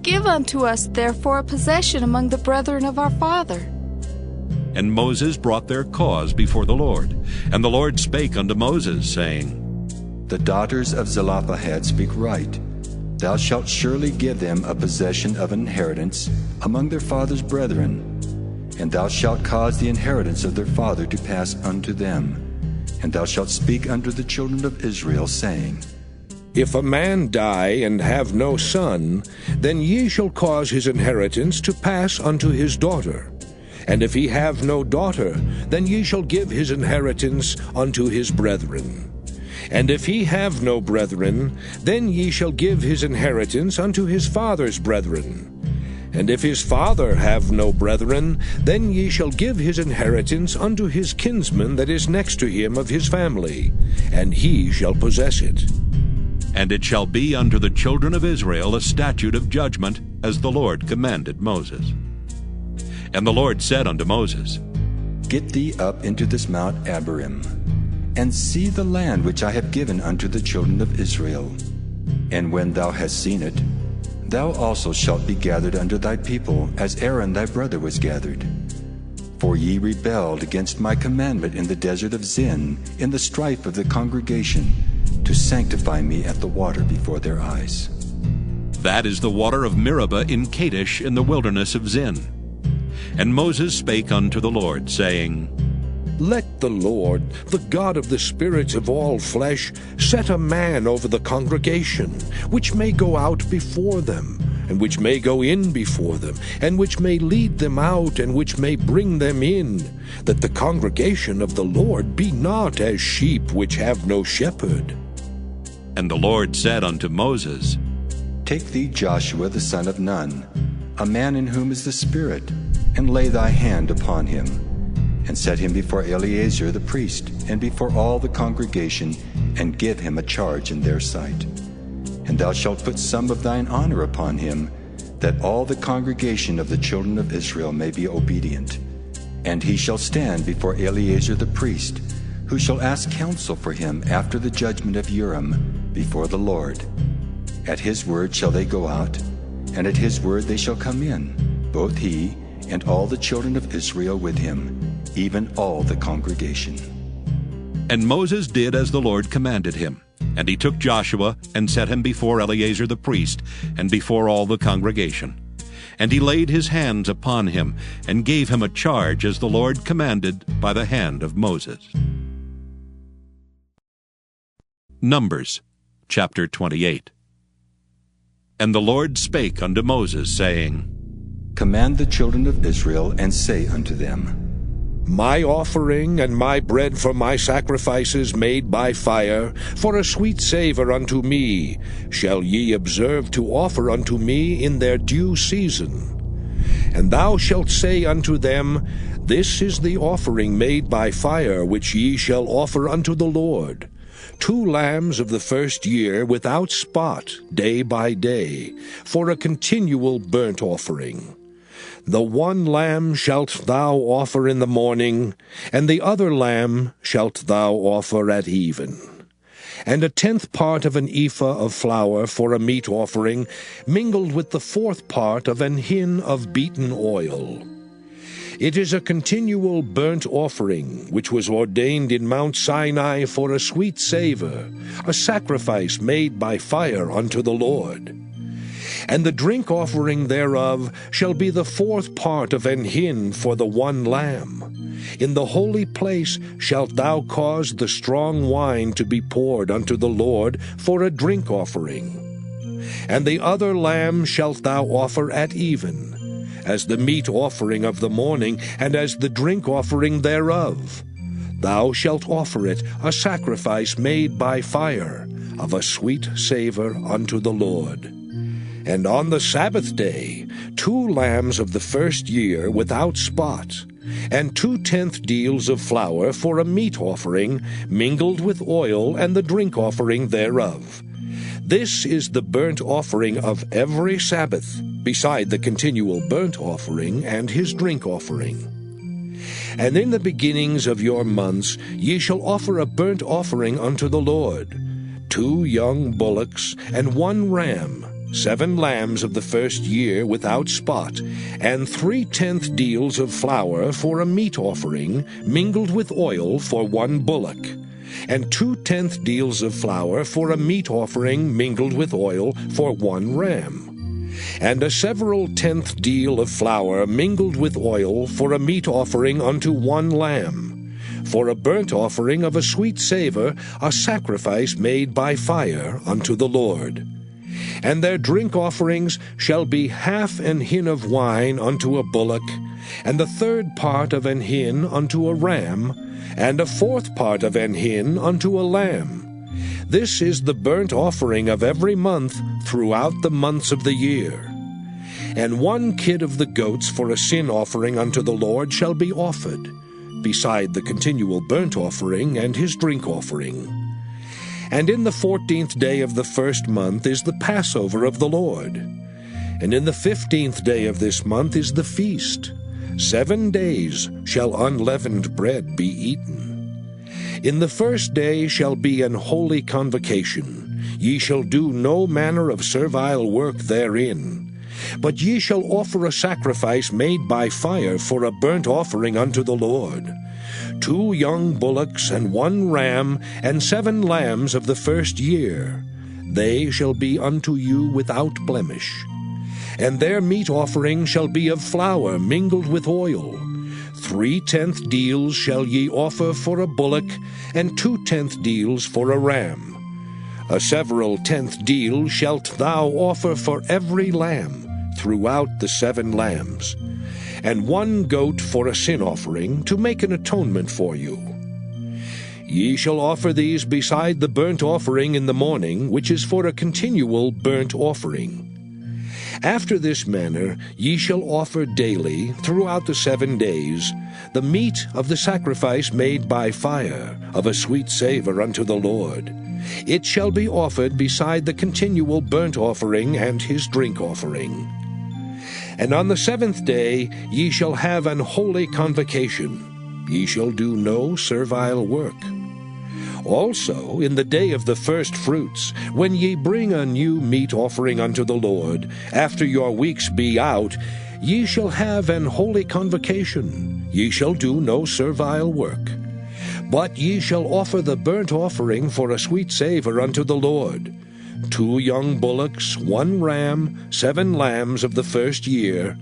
Give unto us therefore a possession among the brethren of our father. And Moses brought their cause before the Lord. And the Lord spake unto Moses, saying, The daughters of Zelophehad speak right. Thou shalt surely give them a possession of an inheritance among their father's brethren, and thou shalt cause the inheritance of their father to pass unto them. And thou shalt speak unto the children of Israel, saying, If a man die and have no son, then ye shall cause his inheritance to pass unto his daughter. And if he have no daughter, then ye shall give his inheritance unto his brethren. And if he have no brethren, then ye shall give his inheritance unto his father's brethren. And if his father have no brethren, then ye shall give his inheritance unto his kinsman that is next to him of his family, and he shall possess it. And it shall be unto the children of Israel a statute of judgment, as the Lord commanded Moses. And the Lord said unto Moses, Get thee up into this Mount Abarim, and see the land which I have given unto the children of Israel. And when thou hast seen it, thou also shalt be gathered unto thy people, as Aaron thy brother was gathered. For ye rebelled against my commandment in the desert of Zin, in the strife of the congregation, to sanctify me at the water before their eyes. That is the water of Meribah in Kadesh in the wilderness of Zin. And Moses spake unto the Lord, saying, Let the Lord, the God of the spirits of all flesh, set a man over the congregation, which may go out before them, and which may go in before them, and which may lead them out, and which may bring them in, that the congregation of the Lord be not as sheep which have no shepherd. And the Lord said unto Moses, Take thee Joshua the son of Nun, a man in whom is the Spirit, and lay thy hand upon him, and set him before Eleazar the priest, and before all the congregation, and give him a charge in their sight. And thou shalt put some of thine honor upon him, that all the congregation of the children of Israel may be obedient. And he shall stand before Eleazar the priest, who shall ask counsel for him after the judgment of Urim before the Lord. At his word shall they go out, and at his word they shall come in, both he and all the children of Israel with him, even all the congregation. And Moses did as the Lord commanded him. And he took Joshua, and set him before Eleazar the priest, and before all the congregation. And he laid his hands upon him, and gave him a charge as the Lord commanded by the hand of Moses. Numbers chapter 28. And the Lord spake unto Moses, saying, Command the children of Israel, and say unto them, My offering and my bread for my sacrifices made by fire, for a sweet savour unto me, shall ye observe to offer unto me in their due season. And thou shalt say unto them, This is the offering made by fire, which ye shall offer unto the Lord. 2 lambs of the first year without spot, day by day, for a continual burnt offering. The 1 lamb shalt thou offer in the morning, and the other lamb shalt thou offer at even. And a 10th part of an ephah of flour for a meat offering, mingled with the 4th part of an hin of beaten oil. It is a continual burnt offering, which was ordained in Mount Sinai for a sweet savour, a sacrifice made by fire unto the Lord. And the drink offering thereof shall be the 4th part of an hin for the 1 lamb. In the holy place shalt thou cause the strong wine to be poured unto the Lord for a drink offering. And the other lamb shalt thou offer at even, as the meat offering of the morning, and as the drink offering thereof. Thou shalt offer it a sacrifice made by fire, of a sweet savour unto the Lord. And on the Sabbath day 2 lambs of the first year without spot, and 2/10 deals of flour for a meat offering, mingled with oil, and the drink offering thereof. This is the burnt offering of every Sabbath, beside the continual burnt offering and his drink offering. And in the beginnings of your months ye shall offer a burnt offering unto the Lord, 2 young bullocks, and 1 ram, 7 lambs of the first year without spot, and 3/10 deals of flour for a meat offering, mingled with oil for 1 bullock, and 2/10 deals of flour for a meat offering, mingled with oil for 1 ram, and a several 10th deal of flour mingled with oil for a meat offering unto 1 lamb, for a burnt offering of a sweet savour, a sacrifice made by fire unto the Lord. And their drink offerings shall be half an hin of wine unto a bullock, and the third part of an hin unto a ram, and a fourth part of an hin unto a lamb. This is the burnt offering of every month throughout the months of the year. And 1 kid of the goats for a sin offering unto the Lord shall be offered, beside the continual burnt offering and his drink offering. And in the 14th day of the first month is the Passover of the Lord. And in the 15th day of this month is the feast. 7 days shall unleavened bread be eaten. In the first day shall be an holy convocation. Ye shall do no manner of servile work therein. But ye shall offer a sacrifice made by fire for a burnt offering unto the Lord. 2 young bullocks and 1 ram and 7 lambs of the first year. They shall be unto you without blemish. And their meat offering shall be of flour mingled with oil. 3/10 deals shall ye offer for a bullock, and 2/10 deals for a ram. A several 10th deal shalt thou offer for every lamb throughout the 7 lambs, and 1 goat for a sin offering, to make an atonement for you. Ye shall offer these beside the burnt offering in the morning, which is for a continual burnt offering. After this manner ye shall offer daily, throughout the 7 days, the meat of the sacrifice made by fire, of a sweet savour unto the Lord. It shall be offered beside the continual burnt offering and his drink offering. And on the 7th day ye shall have an holy convocation. Ye shall do no servile work. Also in the day of the first fruits, when ye bring a new meat offering unto the Lord, after your weeks be out, ye shall have an holy convocation. Ye shall do no servile work. But ye shall offer the burnt offering for a sweet savour unto the Lord. 2 young bullocks, 1 ram, 7 lambs of the first year,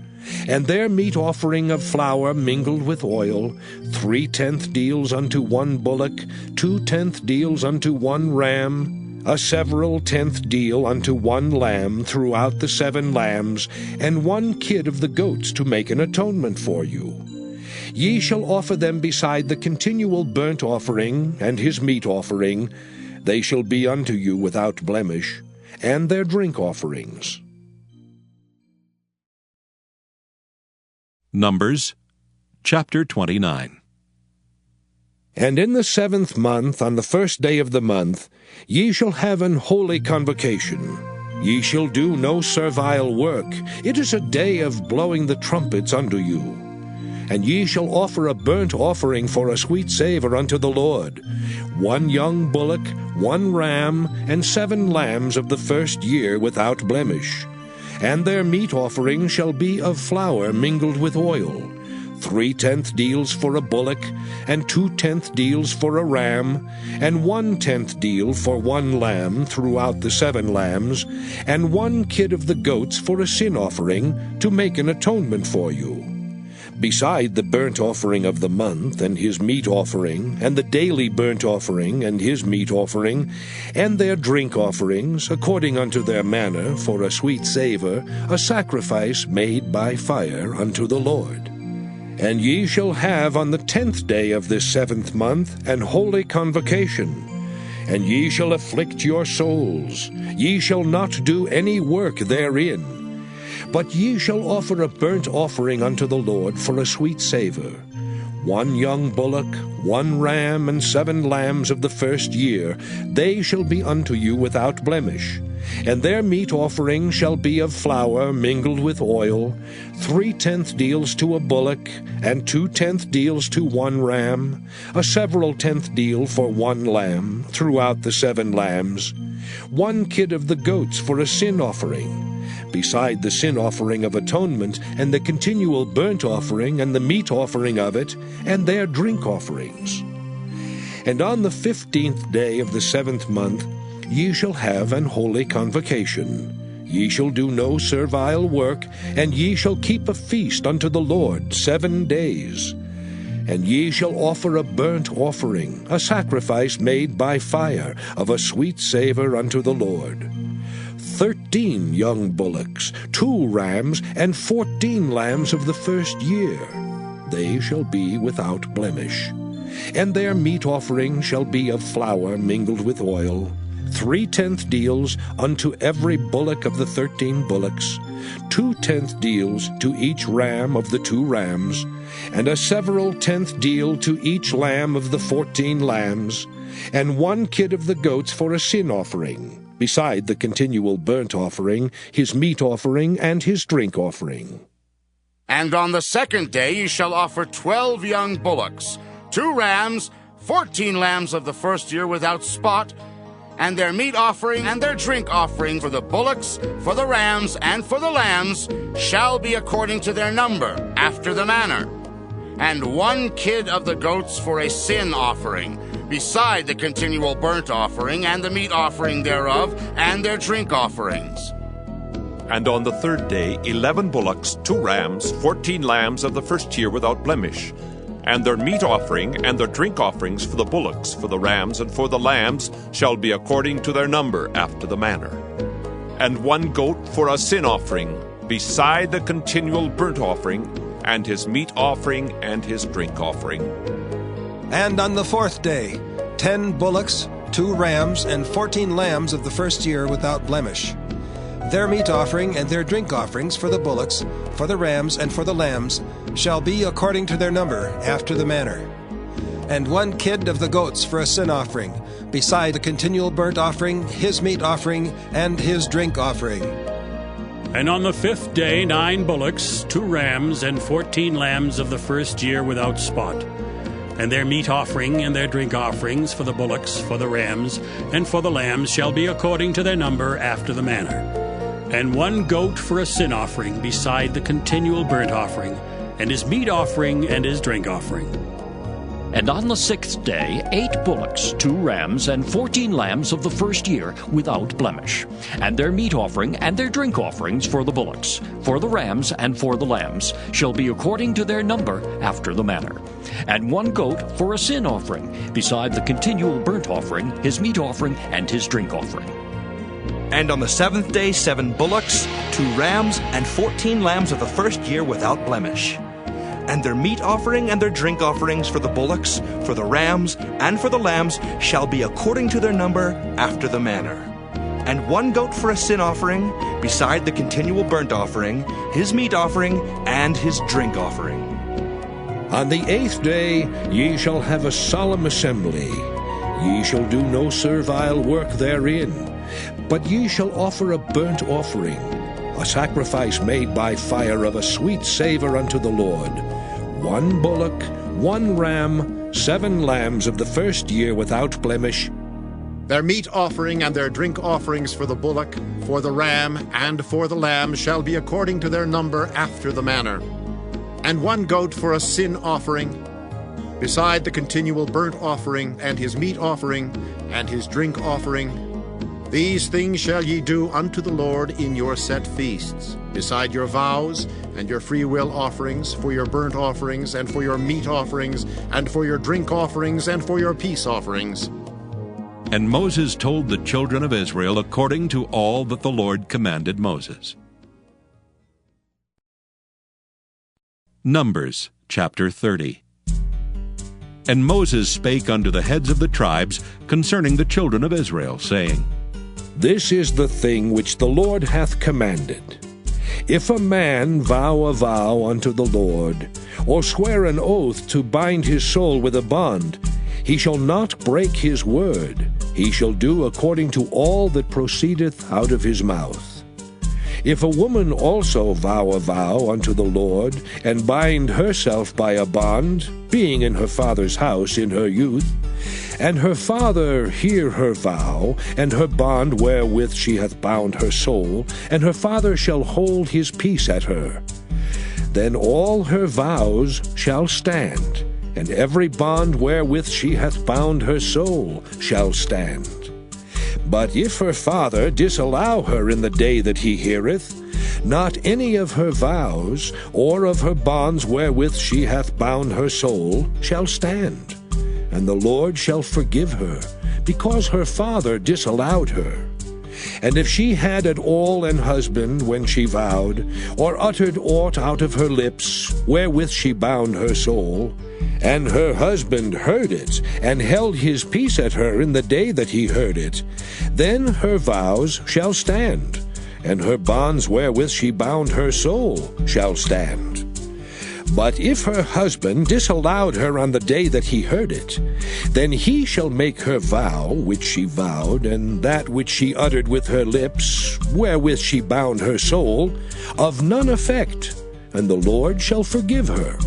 and their meat offering of flour mingled with oil, 3/10 deals unto 1 bullock, 2/10 deals unto 1 ram, a several 10th deal unto 1 lamb throughout the 7 lambs, and 1 kid of the goats to make an atonement for you. Ye shall offer them beside the continual burnt offering and his meat offering. They shall be unto you without blemish, and their drink offerings. Numbers chapter 29. And in the 7th month, on the first day of the month, ye shall have an holy convocation. Ye shall do no servile work. It is a day of blowing the trumpets unto you. And ye shall offer a burnt offering for a sweet savour unto the Lord, 1 young bullock, 1 ram, and 7 lambs of the first year without blemish. And their meat offering shall be of flour mingled with oil, 3/10 deals for a bullock, and 2/10 deals for a ram, and 1/10 deal for 1 lamb throughout the 7 lambs, and 1 kid of the goats for a sin offering, to make an atonement for you. Beside the burnt offering of the month, and his meat offering, and the daily burnt offering, and his meat offering, and their drink offerings, according unto their manner, for a sweet savour, a sacrifice made by fire unto the Lord. And ye shall have on the 10th day of this 7th month an holy convocation. And ye shall afflict your souls. Ye shall not do any work therein. But ye shall offer a burnt offering unto the Lord for a sweet savour, 1 young bullock, 1 ram, and 7 lambs of the first year. They shall be unto you without blemish. And their meat offering shall be of flour mingled with oil, 3/10 deals to a bullock, and 2/10 deals to 1 ram, a several 10th deal for 1 lamb, throughout the 7 lambs, 1 kid of the goats for a sin offering, beside the sin offering of atonement, and the continual burnt offering, and the meat offering of it, and their drink offerings. And on the 15th day of the 7th month ye shall have an holy convocation. Ye shall do no servile work, and ye shall keep a feast unto the Lord 7 days. And ye shall offer a burnt offering, a sacrifice made by fire, of a sweet savour unto the Lord. 13 young bullocks, 2 rams, and 14 lambs of the first year. They shall be without blemish. And their meat offering shall be of flour mingled with oil, 3/10 deals unto every bullock of the 13 bullocks, 2/10 deals to each ram of the 2 rams, and a several 10th deal to each lamb of the 14 lambs, and 1 kid of the goats for a sin offering, beside the continual burnt offering, his meat offering, and his drink offering. And on the 2nd day ye shall offer 12 young bullocks, 2 rams, 14 lambs of the first year without spot, and their meat offering and their drink offering for the bullocks, for the rams, and for the lambs shall be according to their number, after the manner. And 1 kid of the goats for a sin offering, beside the continual burnt offering and the meat offering thereof, and their drink offerings. And on the 3rd day 11 bullocks, 2 rams, 14 lambs of the first year without blemish, and their meat offering and their drink offerings for the bullocks, for the rams, and for the lambs shall be according to their number, after the manner. And 1 goat for a sin offering, beside the continual burnt offering, and his meat offering and his drink offering. And on the 4th day 10 bullocks, 2 rams, and 14 lambs of the first year without blemish. Their meat offering and their drink offerings for the bullocks, for the rams, and for the lambs shall be according to their number, after the manner. And 1 kid of the goats for a sin offering, beside the continual burnt offering, his meat offering, and his drink offering. And on the 5th day 9 bullocks, 2 rams, and 14 lambs of the first year without spot, and their meat offering and their drink offerings for the bullocks, for the rams, and for the lambs shall be according to their number, after the manner. And 1 goat for a sin offering, beside the continual burnt offering, and his meat offering and his drink offering. And on the 6th day 8 bullocks, 2 rams, and 14 lambs of the first year without blemish, and their meat offering and their drink offerings for the bullocks, for the rams, and for the lambs shall be according to their number, after the manner. And 1 goat for a sin offering, beside the continual burnt offering, his meat offering, and his drink offering. And on the 7th day 7 bullocks, 2 rams, and 14 lambs of the first year without blemish. And their meat offering and their drink offerings for the bullocks, for the rams, and for the lambs shall be according to their number, after the manner. And 1 goat for a sin offering, beside the continual burnt offering, his meat offering, and his drink offering. On the 8th day ye shall have a solemn assembly. Ye shall do no servile work therein, but ye shall offer a burnt offering, a sacrifice made by fire of a sweet savour unto the Lord. 1 bullock, 1 ram, 7 lambs of the first year without blemish. Their meat offering and their drink offerings for the bullock, for the ram, and for the lamb shall be according to their number, after the manner. And 1 goat for a sin offering, beside the continual burnt offering, and his meat offering, and his drink offering. These things shall ye do unto the Lord in your set feasts, beside your vows and your freewill offerings, for your burnt offerings, and for your meat offerings, and for your drink offerings, and for your peace offerings. And Moses told the children of Israel according to all that the Lord commanded Moses. Numbers chapter 30. And Moses spake unto the heads of the tribes concerning the children of Israel, saying, This is the thing which the Lord hath commanded. If a man vow a vow unto the Lord, or swear an oath to bind his soul with a bond, he shall not break his word. He shall do according to all that proceedeth out of his mouth. If a woman also vow a vow unto the Lord, and bind herself by a bond, being in her father's house in her youth, and her father hear her vow, and her bond wherewith she hath bound her soul, and her father shall hold his peace at her, then all her vows shall stand, and every bond wherewith she hath bound her soul shall stand. But if her father disallow her in the day that he heareth, not any of her vows, or of her bonds wherewith she hath bound her soul, shall stand. And the Lord shall forgive her, because her father disallowed her. And if she had at all an husband when she vowed, or uttered aught out of her lips, wherewith she bound her soul, and her husband heard it, and held his peace at her in the day that he heard it, then her vows shall stand, and her bonds wherewith she bound her soul shall stand. But if her husband disallowed her on the day that he heard it, then he shall make her vow which she vowed, and that which she uttered with her lips, wherewith she bound her soul, of none effect, and the Lord shall forgive her.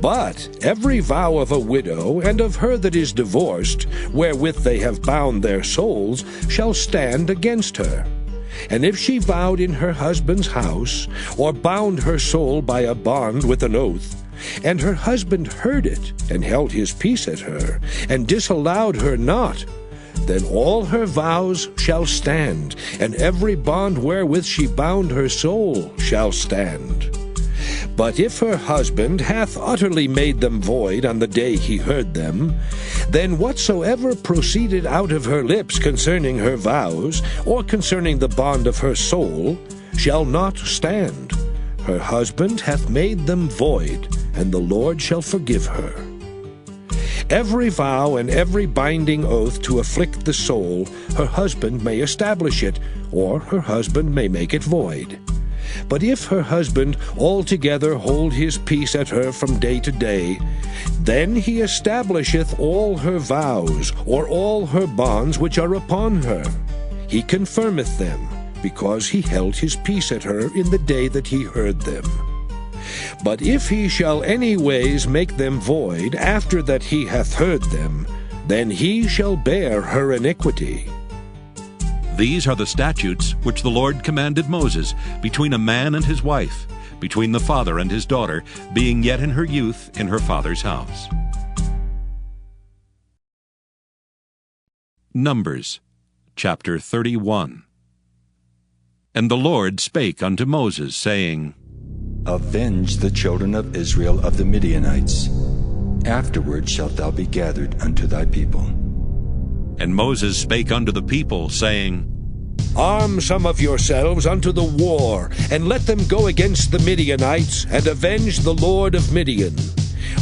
But every vow of a widow and of her that is divorced, wherewith they have bound their souls, shall stand against her. And if she vowed in her husband's house, or bound her soul by a bond with an oath, and her husband heard it, and held his peace at her, and disallowed her not, then all her vows shall stand, and every bond wherewith she bound her soul shall stand. But if her husband hath utterly made them void on the day he heard them, then whatsoever proceeded out of her lips concerning her vows, or concerning the bond of her soul, shall not stand. Her husband hath made them void, and the Lord shall forgive her. Every vow and every binding oath to afflict the soul, her husband may establish it, or her husband may make it void. But if her husband altogether hold his peace at her from day to day, then he establisheth all her vows, or all her bonds which are upon her. He confirmeth them, because he held his peace at her in the day that he heard them. But if he shall any ways make them void after that he hath heard them, then he shall bear her iniquity. These are the statutes which the Lord commanded Moses between a man and his wife, between the father and his daughter, being yet in her youth in her father's house. Numbers chapter 31. And the Lord spake unto Moses, saying, Avenge the children of Israel of the Midianites. Afterward shalt thou be gathered unto thy people. And Moses spake unto the people, saying, Arm some of yourselves unto the war, and let them go against the Midianites, and avenge the Lord of Midian.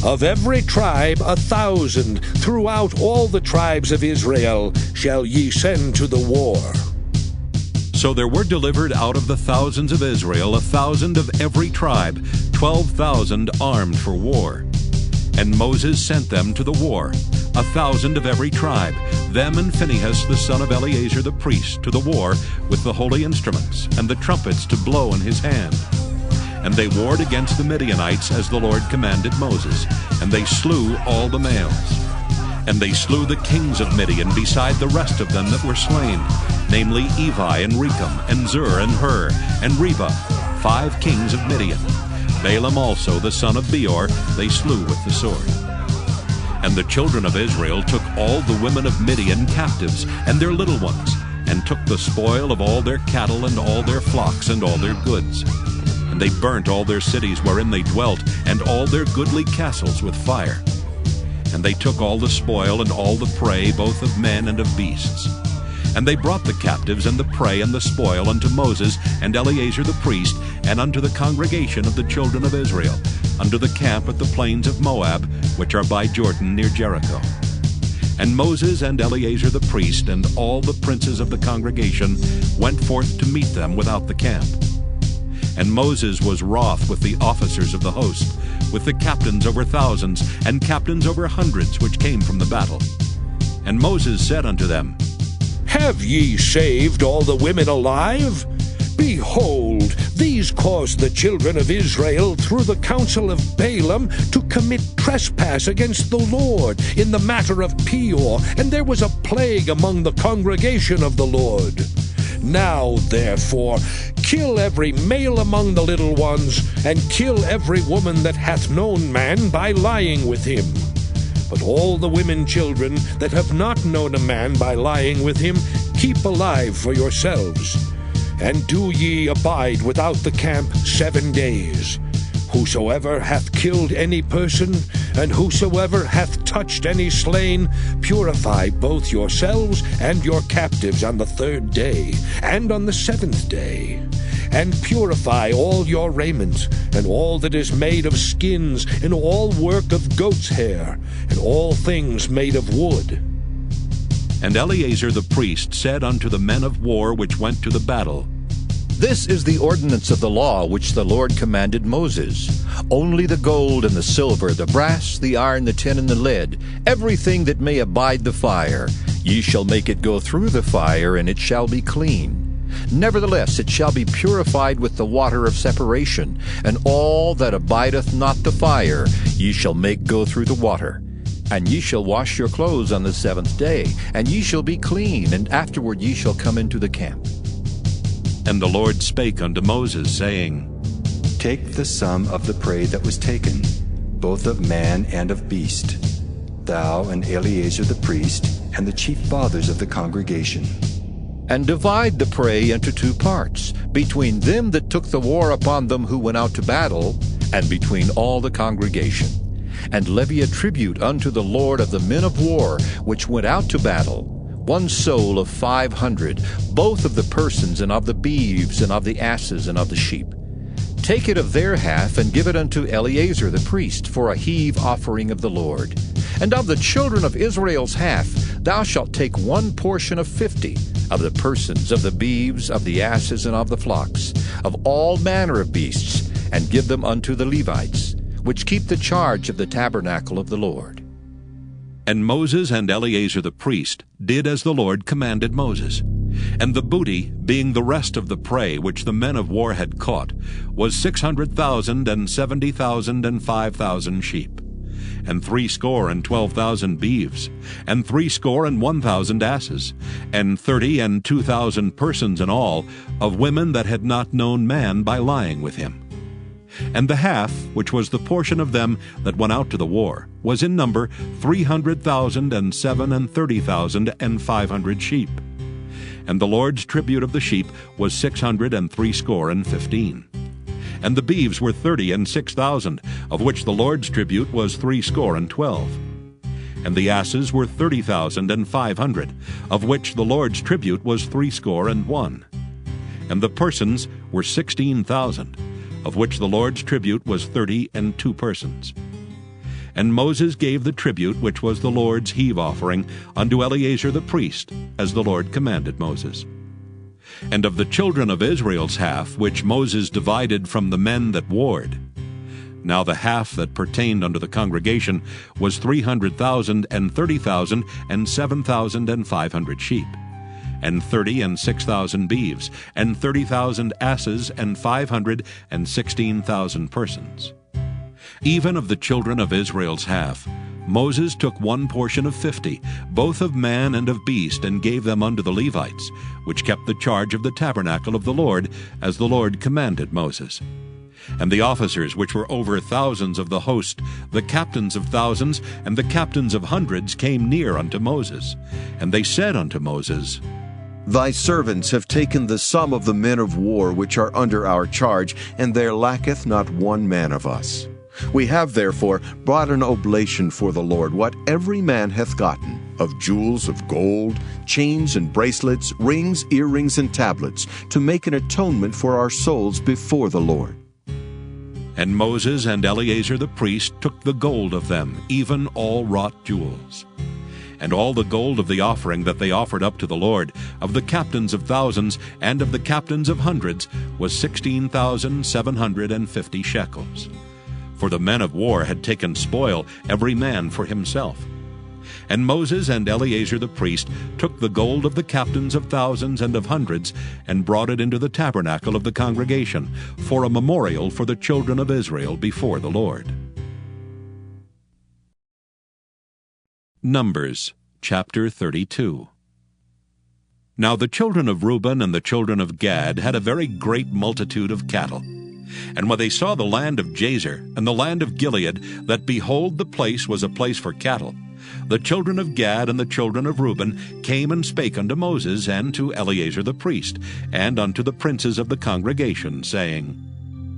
Of every tribe 1,000 throughout all the tribes of Israel shall ye send to the war. So there were delivered out of the thousands of Israel 1,000 of every tribe, 12,000 armed for war. And Moses sent them to the war, 1,000 of every tribe, them and Phinehas the son of Eleazar the priest, to the war with the holy instruments, and the trumpets to blow in his hand. And they warred against the Midianites as the Lord commanded Moses, and they slew all the males. And they slew the kings of Midian beside the rest of them that were slain, namely Evi and Rechem, and Zur and Hur, and Reba, 5 kings of Midian. Balaam also the son of Beor they slew with the sword. And the children of Israel took all the women of Midian captives, and their little ones, and took the spoil of all their cattle, and all their flocks, and all their goods. And they burnt all their cities wherein they dwelt, and all their goodly castles with fire. And they took all the spoil and all the prey, both of men and of beasts. And they brought the captives and the prey and the spoil unto Moses and Eleazar the priest, and unto the congregation of the children of Israel, unto the camp at the plains of Moab, which are by Jordan near Jericho. And Moses and Eleazar the priest and all the princes of the congregation went forth to meet them without the camp. And Moses was wroth with the officers of the host, with the captains over thousands, and captains over hundreds, which came from the battle. And Moses said unto them, Have ye saved all the women alive? Behold, these caused the children of Israel through the counsel of Balaam to commit trespass against the Lord in the matter of Peor, and there was a plague among the congregation of the Lord. Now, therefore, kill every male among the little ones, and kill every woman that hath known man by lying with him. But all the women children that have not known a man by lying with him, keep alive for yourselves. And do ye abide without the camp 7 days. Whosoever hath killed any person, and whosoever hath touched any slain, purify both yourselves and your captives on the 3rd day, and on the 7th day. And purify all your raiment, and all that is made of skins, and all work of goat's hair, and all things made of wood. And Eleazar the priest said unto the men of war which went to the battle, This is the ordinance of the law which the Lord commanded Moses. Only the gold and the silver, the brass, the iron, the tin, and the lead, everything that may abide the fire, ye shall make it go through the fire, and it shall be clean. Nevertheless, it shall be purified with the water of separation, and all that abideth not the fire ye shall make go through the water. And ye shall wash your clothes on the 7th day, and ye shall be clean, and afterward ye shall come into the camp. And the Lord spake unto Moses, saying, Take the sum of the prey that was taken, both of man and of beast, thou and Eleazar the priest, and the chief fathers of the congregation. And divide the prey into 2 parts, between them that took the war upon them who went out to battle, and between all the congregation. And levy a tribute unto the Lord of the men of war which went out to battle, 1 soul of 500, both of the persons, and of the beeves, and of the asses, and of the sheep. Take it of their half, and give it unto Eleazar the priest, for a heave offering of the Lord. And of the children of Israel's half, thou shalt take 1 portion of 50, of the persons, of the beeves, of the asses, and of the flocks, of all manner of beasts, and give them unto the Levites, which keep the charge of the tabernacle of the Lord. And Moses and Eleazar the priest did as the Lord commanded Moses. And the booty, being the rest of the prey which the men of war had caught, was 600,000 and 70,000 and 5,000 sheep, and 62,000 beeves, and 61,000 asses, and 30 and 2,000 persons in all, of women that had not known man by lying with him. And the half, which was the portion of them that went out to the war, was in number 300,000 and 37,500 sheep. And the Lord's tribute of the sheep was 615. And the beeves were 30 and 6,000, of which the Lord's tribute was 12. And the asses were 30,500, of which the Lord's tribute was 61. And the persons were 16,000, of which the Lord's tribute was 32 persons. And Moses gave the tribute which was the Lord's heave offering unto Eleazar the priest, as the Lord commanded Moses. And of the children of Israel's half, which Moses divided from the men that warred, now the half that pertained unto the congregation was 300,000 and 30,000 and 7,500 sheep, and 30 and 6,000 beeves, and 30,000 asses, and 516,000 persons. Even of the children of Israel's half, Moses took 1 portion of 50, both of man and of beast, and gave them unto the Levites, which kept the charge of the tabernacle of the Lord, as the Lord commanded Moses. And the officers which were over thousands of the host, the captains of thousands, and the captains of hundreds, came near unto Moses. And they said unto Moses, Thy servants have taken the sum of the men of war which are under our charge, and there lacketh not 1 man of us. We have therefore brought an oblation for the Lord, what every man hath gotten, of jewels of gold, chains and bracelets, rings, earrings, and tablets, to make an atonement for our souls before the Lord. And Moses and Eleazar the priest took the gold of them, even all wrought jewels. And all the gold of the offering that they offered up to the Lord, of the captains of thousands and of the captains of hundreds, was 16,750 shekels. For the men of war had taken spoil, every man for himself. And Moses and Eleazar the priest took the gold of the captains of thousands and of hundreds, and brought it into the tabernacle of the congregation, for a memorial for the children of Israel before the Lord. Numbers chapter 32. Now the children of Reuben and the children of Gad had a very great multitude of cattle. And when they saw the land of Jazer and the land of Gilead, that behold, the place was a place for cattle, The children of Gad and the children of Reuben came and spake unto Moses and to Eleazar the priest, and unto the princes of the congregation, saying,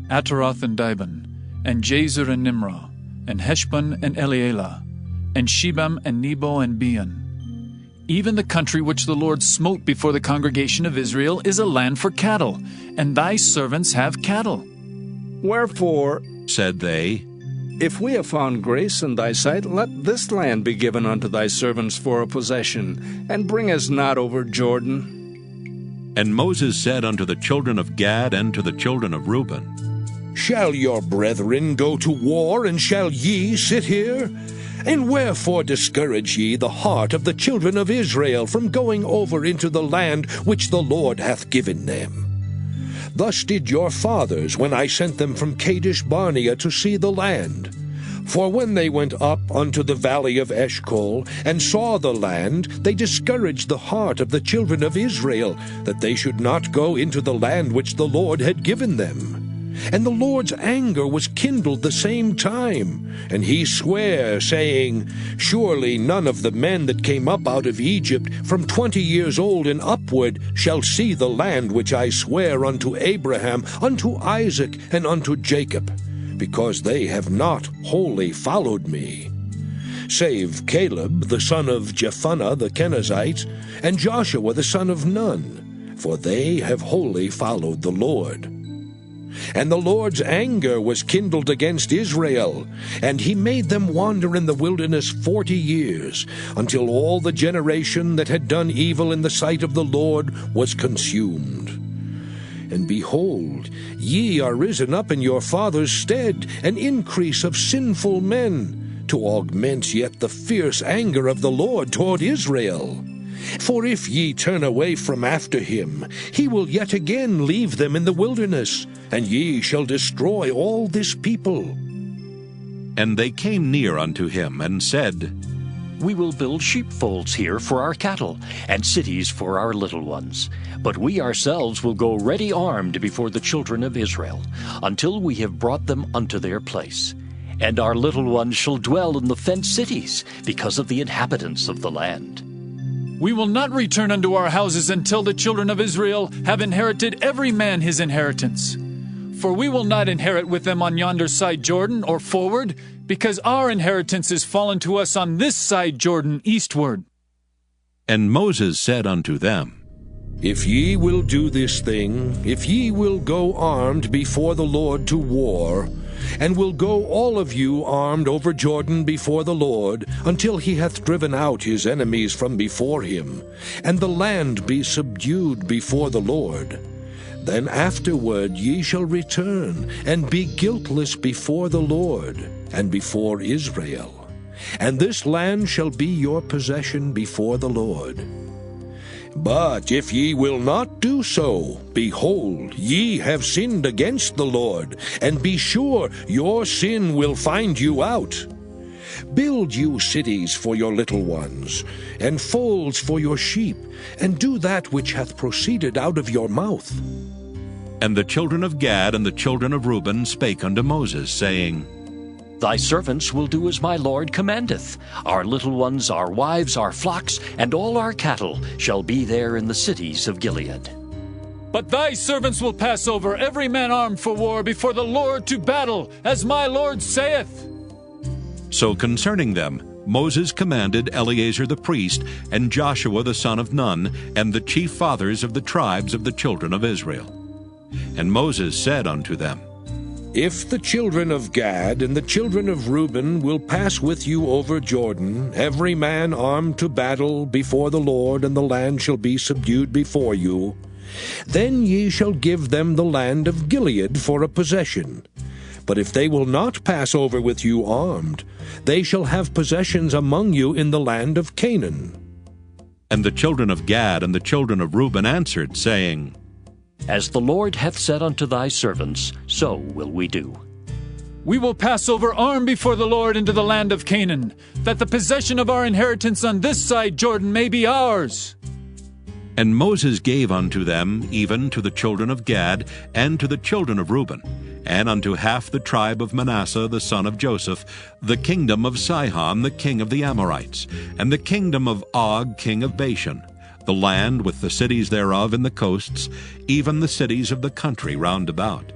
Ataroth and Dibon, and Jazer and Nimrah, and Heshbon and Elealeh, and Shebam and Nebo and Beon. Even the country which the Lord smote before the congregation of Israel is a land for cattle, and thy servants have cattle. Wherefore, said they, if we have found grace in thy sight, let this land be given unto thy servants for a possession, and bring us not over Jordan. And Moses said unto the children of Gad and to the children of Reuben, Shall your brethren go to war, and shall ye sit here? And wherefore discourage ye the heart of the children of Israel from going over into the land which the Lord hath given them? Thus did your fathers when I sent them from Kadesh Barnea to see the land. For when they went up unto the valley of Eshcol, and saw the land, they discouraged the heart of the children of Israel, that they should not go into the land which the Lord had given them. And the Lord's anger was kindled the same time, and he sware, saying, Surely none of the men that came up out of Egypt from 20 years old and upward shall see the land which I swear unto Abraham, unto Isaac, and unto Jacob, because they have not wholly followed me. Save Caleb the son of Jephunneh the Kenizzite, and Joshua the son of Nun, for they have wholly followed the Lord. And the Lord's anger was kindled against Israel, and he made them wander in the wilderness 40 years, until all the generation that had done evil in the sight of the Lord was consumed. And behold, ye are risen up in your father's stead, an increase of sinful men, to augment yet the fierce anger of the Lord toward Israel. For if ye turn away from after him, he will yet again leave them in the wilderness, and ye shall destroy all this people. And they came near unto him, and said, We will build sheepfolds here for our cattle, and cities for our little ones. But we ourselves will go ready armed before the children of Israel, until we have brought them unto their place. And our little ones shall dwell in the fenced cities, because of the inhabitants of the land. We will not return unto our houses until the children of Israel have inherited every man his inheritance. For we will not inherit with them on yonder side Jordan, or forward, because our inheritance is fallen to us on this side Jordan eastward. And Moses said unto them, If ye will do this thing, if ye will go armed before the Lord to war, and will go all of you armed over Jordan before the Lord, until he hath driven out his enemies from before him, and the land be subdued before the Lord, then afterward ye shall return, and be guiltless before the Lord, and before Israel. And this land shall be your possession before the Lord. But if ye will not do so, behold, ye have sinned against the Lord, and be sure your sin will find you out. Build you cities for your little ones, and folds for your sheep, and do that which hath proceeded out of your mouth. And the children of Gad and the children of Reuben spake unto Moses, saying, Thy servants will do as my Lord commandeth. Our little ones, our wives, our flocks, and all our cattle shall be there in the cities of Gilead. But thy servants will pass over, every man armed for war, before the Lord to battle, as my Lord saith. So concerning them, Moses commanded Eleazar the priest, and Joshua the son of Nun, and the chief fathers of the tribes of the children of Israel. And Moses said unto them, If the children of Gad and the children of Reuben will pass with you over Jordan, every man armed to battle before the Lord, and the land shall be subdued before you, then ye shall give them the land of Gilead for a possession. But if they will not pass over with you armed, they shall have possessions among you in the land of Canaan. And the children of Gad and the children of Reuben answered, saying, As the Lord hath said unto thy servants, so will we do. We will pass over armed before the Lord into the land of Canaan, that the possession of our inheritance on this side Jordan may be ours. And Moses gave unto them, even to the children of Gad and to the children of Reuben, and unto half the tribe of Manasseh the son of Joseph, the kingdom of Sihon the king of the Amorites, and the kingdom of Og king of Bashan, the land with the cities thereof in the coasts, even the cities of the country round about.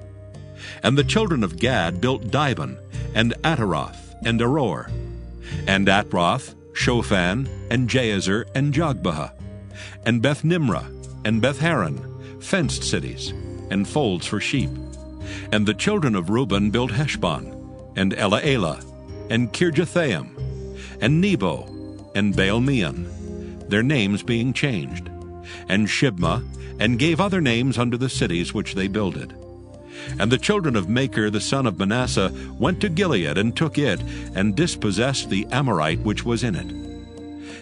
And the children of Gad built Dibon, and Ataroth, and Aror, and Atroth, Shophan, and Jazer, and Jogbehah, and Beth-Nimrah, and Beth-Haran, fenced cities, and folds for sheep. And the children of Reuben built Heshbon, and Elealeh, and Kirjathaim, and Nebo, and Baal-meon, their names being changed, and Shibmah, and gave other names unto the cities which they builded. And the children of Machir the son of Manasseh went to Gilead, and took it, and dispossessed the Amorite which was in it.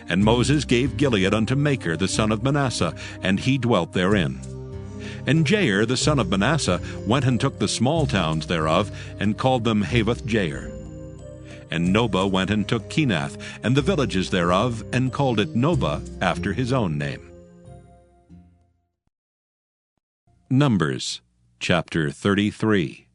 And Moses gave Gilead unto Machir the son of Manasseh, and he dwelt therein. And Jair the son of Manasseh went and took the small towns thereof, and called them Havoth-Jair. And Nobah went and took Kenath, and the villages thereof, and called it Nobah after his own name. Numbers chapter 33.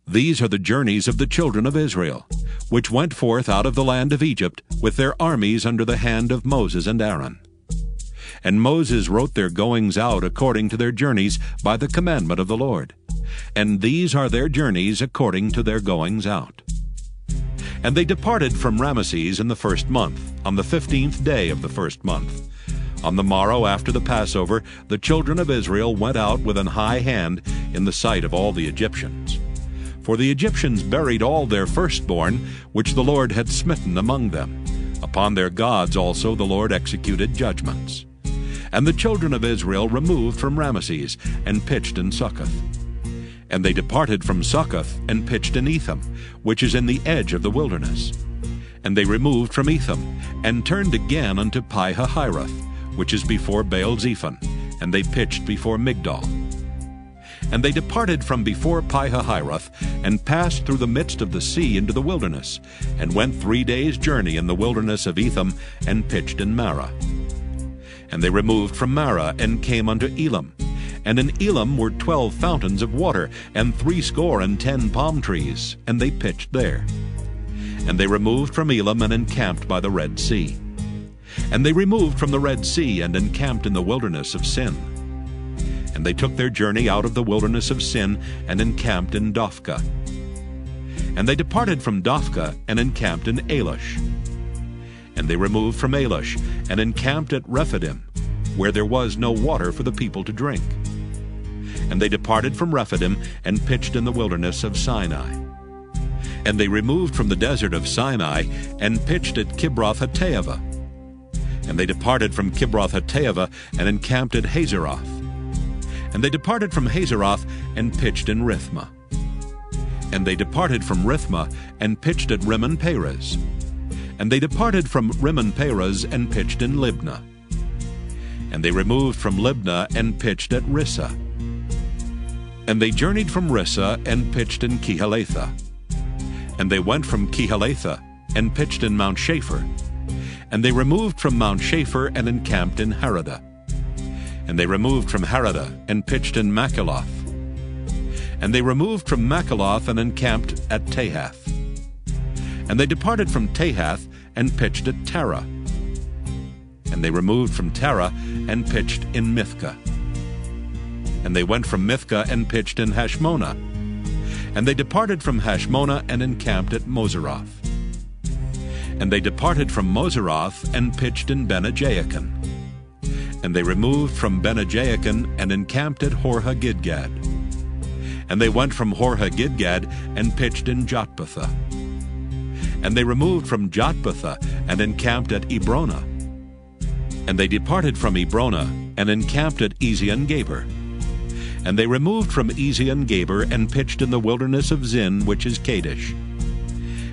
These are the journeys of the children of Israel, which went forth out of the land of Egypt, with their armies under the hand of Moses and Aaron. And Moses wrote their goings out according to their journeys by the commandment of the Lord. And these are their journeys according to their goings out. And they departed from Ramesses in the 1st month, on the 15th day of the 1st month. On the morrow after the Passover, the children of Israel went out with an high hand in the sight of all the Egyptians. For the Egyptians buried all their firstborn, which the Lord had smitten among them. Upon their gods also the Lord executed judgments. And the children of Israel removed from Ramesses, and pitched in Succoth. And they departed from Succoth, and pitched in Etham, which is in the edge of the wilderness. And they removed from Etham, and turned again unto Pi-hahiroth, which is before Baal-zephon, and they pitched before Migdol. And they departed from before Pi-hahiroth, and passed through the midst of the sea into the wilderness, and went 3 days' journey in the wilderness of Etham, and pitched in Marah. And they removed from Marah, and came unto Elam. And in Elam were 12 fountains of water, and 70 palm trees, and they pitched there. And they removed from Elam, and encamped by the Red Sea. And they removed from the Red Sea, and encamped in the wilderness of Sin. And they took their journey out of the wilderness of Sin, and encamped in Dophkah. And they departed from Dophkah, and encamped in Alush. And they removed from Alush, and encamped at Rephidim, where there was no water for the people to drink. And they departed from Rephidim, and pitched in the wilderness of Sinai. And they removed from the desert of Sinai, and pitched at Kibroth-hattaavah. And they departed from Kibroth-hattaavah, and encamped at Hazeroth. And they departed from Hazeroth, and pitched in Rithmah. And they departed from Rithmah, and pitched at Rimmon-Perez. And they departed from Rimmon-Perez, and pitched in Libnah. And they removed from Libnah, and pitched at Rissah. And they journeyed from Rissah, and pitched in Kehelathah. And they went from Kehelathah, and pitched in Mount Shapher. And they removed from Mount Shapher, and encamped in Haradah. And they removed from Haradah, and pitched in Makheloth. And they removed from Makheloth, and encamped at Tahath. And they departed from Tahath, and pitched at Tarah. And they removed from Tarah, and pitched in Mithcah. And they went from Mithcah, and pitched in Hashmonah. And they departed from Hashmonah, and encamped at Moseroth. And they departed from Moseroth, and pitched in Bene-Jaakan. And they removed from Bene-Jaakan, and encamped at Hor-Haggidgad. And they went from Hor-Haggidgad, and pitched in Jotbathah. And they removed from Jotbathah, and encamped at Ebronah. And they departed from Ebronah, and encamped at Ezion-Geber. And they removed from Ezion-Geber, and pitched in the wilderness of Zin, which is Kadesh.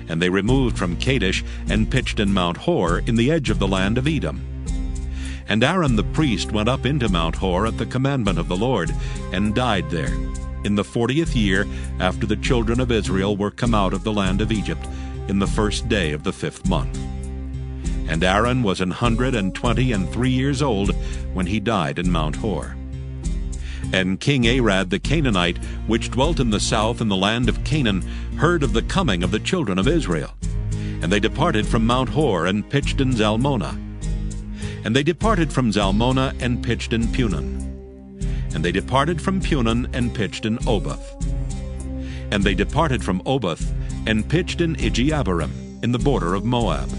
And they removed from Kadesh, and pitched in Mount Hor, in the edge of the land of Edom. And Aaron the priest went up into Mount Hor at the commandment of the Lord, and died there, in the 40th year after the children of Israel were come out of the land of Egypt, in the 1st day of the 5th month. And Aaron was 123 years old when he died in Mount Hor. And King Arad the Canaanite, which dwelt in the south in the land of Canaan, heard of the coming of the children of Israel. And they departed from Mount Hor, and pitched in Zalmonah. And they departed from Zalmonah, and pitched in Punon. And they departed from Punon, and pitched in Oboth. And they departed from Oboth, and pitched in Ijeabarim, in the border of Moab.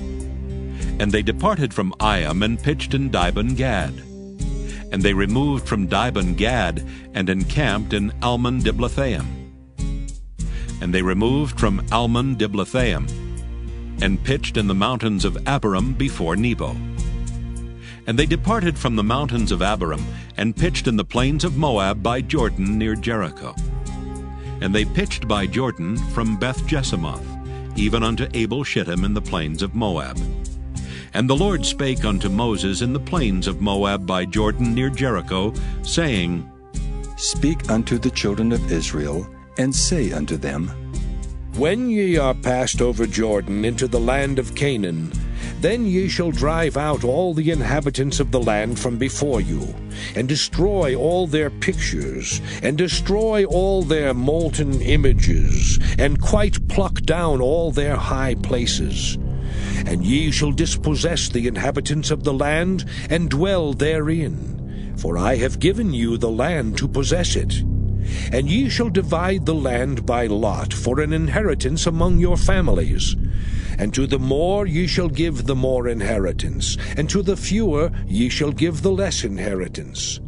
And they departed from Iam, and pitched in Dibon-Gad. And they removed from Dibon-Gad, and encamped in Almon-Diblathaim. And they removed from Almon-Diblathaim, and pitched in the mountains of Abarim before Nebo. And they departed from the mountains of Abarim, and pitched in the plains of Moab by Jordan near Jericho. And they pitched by Jordan from Beth-Jesimoth, even unto Abel-Shittim in the plains of Moab. And the Lord spake unto Moses in the plains of Moab by Jordan near Jericho, saying, Speak unto the children of Israel, and say unto them, When ye are passed over Jordan into the land of Canaan, then ye shall drive out all the inhabitants of the land from before you, and destroy all their pictures, and destroy all their molten images, and quite pluck down all their high places. And ye shall dispossess the inhabitants of the land, and dwell therein. For I have given you the land to possess it. And ye shall divide the land by lot for an inheritance among your families. And to the more ye shall give the more inheritance, and to the fewer ye shall give the less inheritance.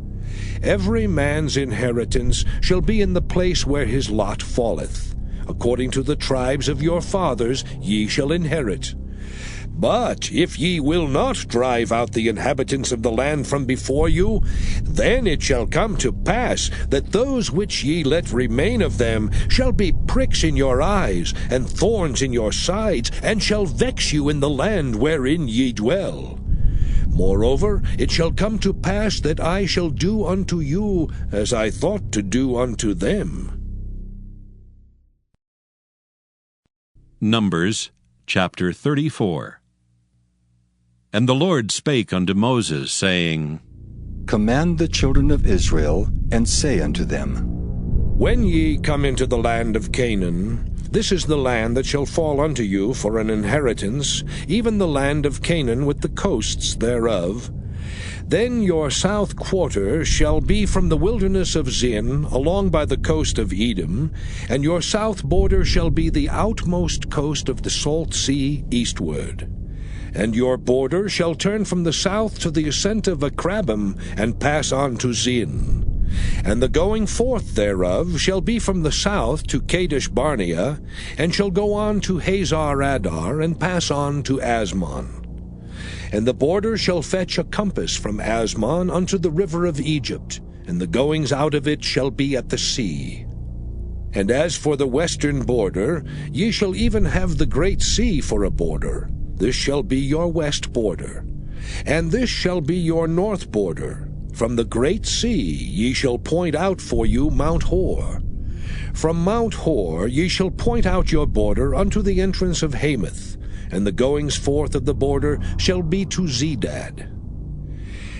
Every man's inheritance shall be in the place where his lot falleth. According to the tribes of your fathers ye shall inherit. But if ye will not drive out the inhabitants of the land from before you, then it shall come to pass that those which ye let remain of them shall be pricks in your eyes, and thorns in your sides, and shall vex you in the land wherein ye dwell. Moreover, it shall come to pass that I shall do unto you as I thought to do unto them. Numbers chapter 34. And the Lord spake unto Moses, saying, Command the children of Israel, and say unto them, When ye come into the land of Canaan, this is the land that shall fall unto you for an inheritance, even the land of Canaan with the coasts thereof. Then your south quarter shall be from the wilderness of Zin, along by the coast of Edom, and your south border shall be the outmost coast of the salt sea eastward. And your border shall turn from the south to the ascent of Akrabim, and pass on to Zin. And the going forth thereof shall be from the south to Kadesh Barnea, and shall go on to Hazar Adar, and pass on to Asmon. And the border shall fetch a compass from Asmon unto the river of Egypt, and the goings out of it shall be at the sea. And as for the western border, ye shall even have the great sea for a border. This shall be your west border. And this shall be your north border. From the great sea ye shall point out for you Mount Hor. From Mount Hor ye shall point out your border unto the entrance of Hamath, and the goings forth of the border shall be to Zedad.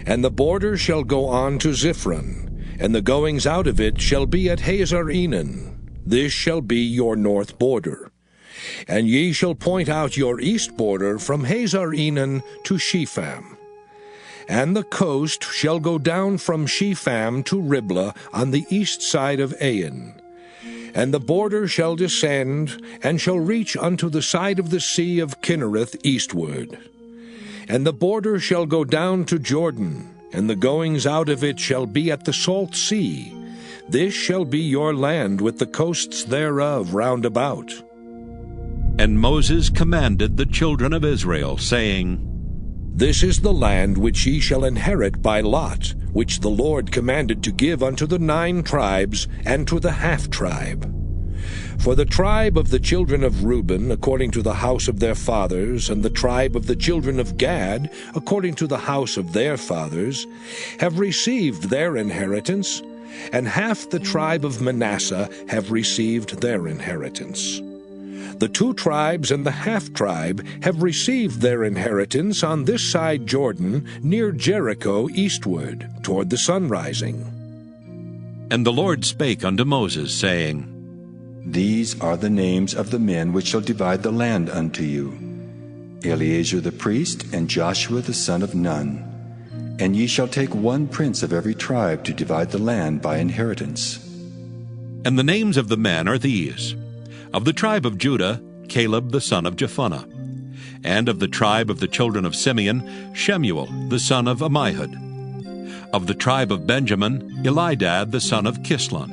And the border shall go on to Ziphron, and the goings out of it shall be at Hazar Enan. This shall be your north border. And ye shall point out your east border from Hazar Enan to Shepham. And the coast shall go down from Shepham to Riblah on the east side of Ain. And the border shall descend, and shall reach unto the side of the sea of Kinnereth eastward. And the border shall go down to Jordan, and the goings out of it shall be at the salt sea. This shall be your land with the coasts thereof round about. And Moses commanded the children of Israel, saying, This is the land which ye shall inherit by lot, which the Lord commanded to give unto the 9 tribes, and to the half-tribe. For the tribe of the children of Reuben, according to the house of their fathers, and the tribe of the children of Gad, according to the house of their fathers, have received their inheritance, and half the tribe of Manasseh have received their inheritance. The 2 tribes and the half-tribe have received their inheritance on this side Jordan, near Jericho eastward, toward the sun rising. And the Lord spake unto Moses, saying, These are the names of the men which shall divide the land unto you, Eleazar the priest, and Joshua the son of Nun. And ye shall take one prince of every tribe to divide the land by inheritance. And the names of the men are these: of the tribe of Judah, Caleb the son of Jephunneh; and of the tribe of the children of Simeon, Shemuel the son of Ammihud; of the tribe of Benjamin, Elidad the son of Kislon;